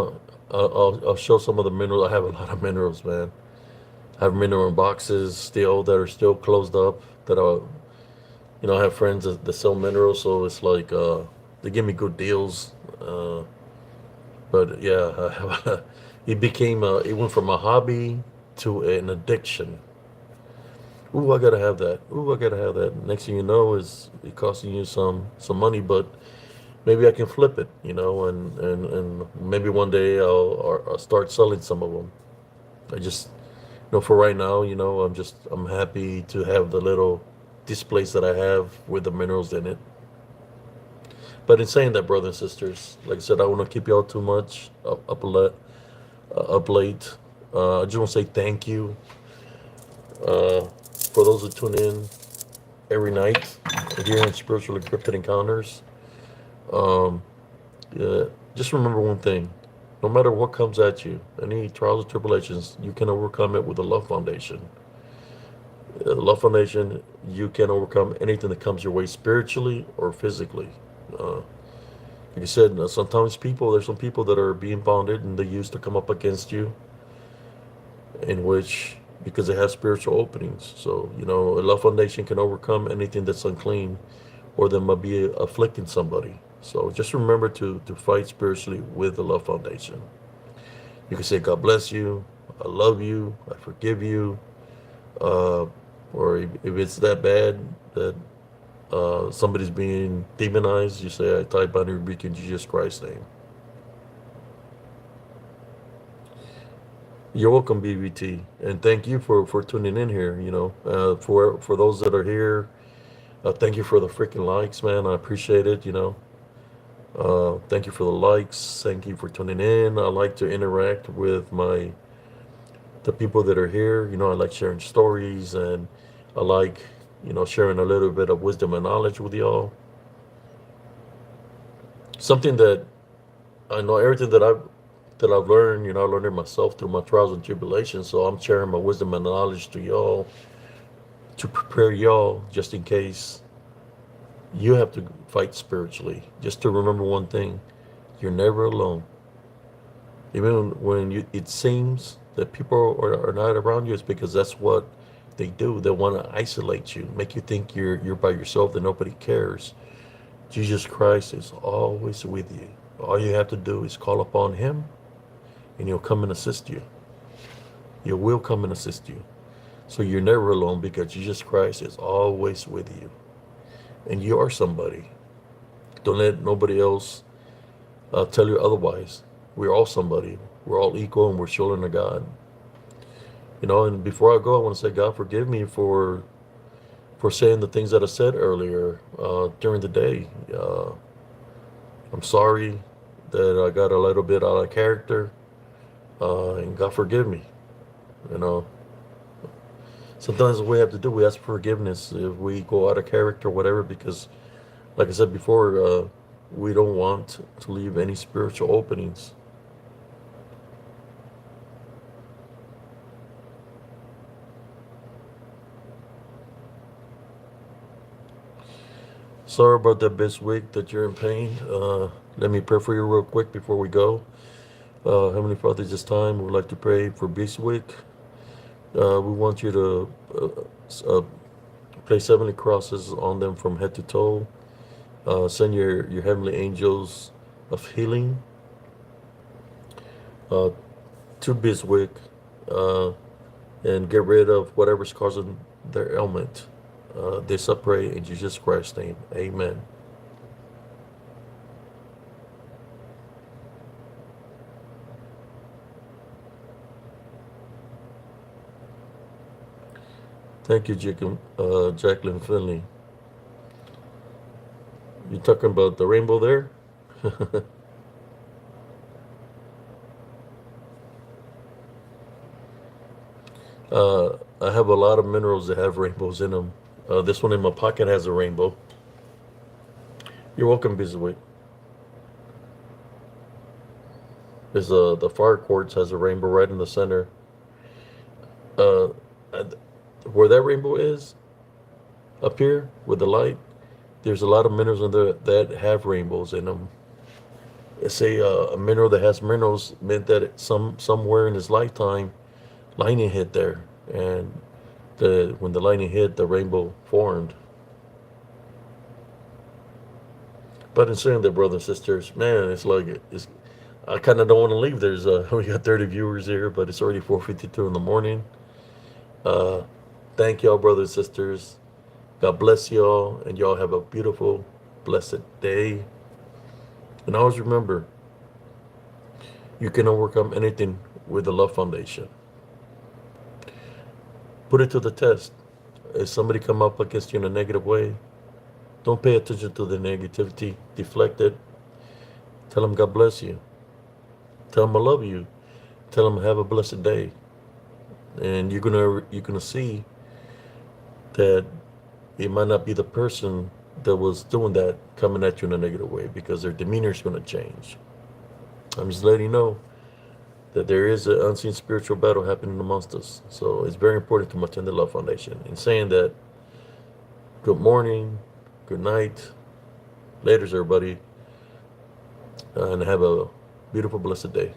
Speaker 1: I'll show some of the minerals. I have a lot of minerals, man. I have mineral boxes still that are still closed up. That I have friends that sell minerals, so it's like they give me good deals. But yeah, it went from a hobby to an addiction. Ooh, I gotta have that. Ooh, I gotta have that. Next thing you know is it costing you some money, but maybe I can flip it, and maybe one day I'll start selling some of them. I just, for right now, I'm happy to have the little displays that I have with the minerals in it. But in saying that, brothers and sisters, like I said, I want to keep y'all too much up late. I just want to say thank you uh, for those who tune in every night here in Spiritual Encrypted Encounters. Um, yeah, just remember one thing. No matter what comes at you, any trials or tribulations, you can overcome it with the Love Foundation. The Love Foundation, you can overcome anything that comes your way spiritually or physically. Uh, like I said, sometimes there's some people that are being bonded and they used to come up against you, in which, because they have spiritual openings. So, a Love Foundation can overcome anything that's unclean or that might be afflicting somebody. So just remember to fight spiritually with the Love Foundation. You can say, God bless you, I love you, I forgive you. Uh, or if it's that bad that somebody's being demonized, you say, I tie, bind, and rebuke in Jesus Christ's name. You're welcome, BBT, and thank you for tuning in here. For those that are here, thank you for the freaking likes, man. I appreciate it. Thank you for the likes. Thank you for tuning in. I like to interact with my the people that are here. I like sharing stories, and I like, sharing a little bit of wisdom and knowledge with y'all. Something that I know, everything that I've learned, I learned it myself through my trials and tribulations. So I'm sharing my wisdom and knowledge to y'all to prepare y'all just in case you have to fight spiritually. Just to remember one thing: you're never alone. Even when it seems that people are not around you, it's because that's what they do. They want to isolate you, make you think you're by yourself, that nobody cares. Jesus Christ is always with you. All you have to do is call upon Him, and He'll come and assist you. He will come and assist you. So you're never alone, because Jesus Christ is always with you. And you are somebody. Don't let nobody else tell you otherwise. We're all somebody. We're all equal, and we're children of God. And before I go, I want to say, God, forgive me for saying the things that I said earlier during the day. I'm sorry that I got a little bit out of character, and God forgive me. You know, Sometimes we have to do, we ask for forgiveness if we go out of character or whatever, because, like I said before, we don't want to leave any spiritual openings. Sorry about that this week that you're in pain. Let me pray for you real quick before we go. Heavenly Father, this time we would like to pray for Biswick. We want you to place 70 crosses on them from head to toe. Send your heavenly angels of healing to Biswick, and get rid of whatever's causing their ailment. This I pray in Jesus Christ's name. Amen. Thank you, Jacqueline Finley. You talking about the rainbow there? I have a lot of minerals that have rainbows in them. This one in my pocket has a rainbow. You're welcome, Biswick. The fire quartz has a rainbow right in the center. Uh, where that rainbow is, up here with the light, there's a lot of minerals in there that have rainbows in them. It's a mineral that has minerals meant that somewhere in his lifetime, lightning hit there, and when the lightning hit, the rainbow formed. But in saying that, brothers and sisters, man, I kind of don't want to leave. We got 30 viewers here, but it's already 4:52 in the morning. Uh, Thank y'all, brothers and sisters. God bless y'all, and y'all have a beautiful, blessed day. And always remember, you can overcome anything with the Love Foundation. Put it to the test. If somebody come up against you in a negative way, don't pay attention to the negativity. Deflect it. Tell them God bless you. Tell them I love you. Tell them have a blessed day. And you're gonna see that it might not be the person that was doing that coming at you in a negative way, because their demeanor is going to change. I'm just letting you know that there is an unseen spiritual battle happening amongst us. So it's very important to attend the Love Foundation. In saying that, good morning, good night, laters everybody, and have a beautiful, blessed day.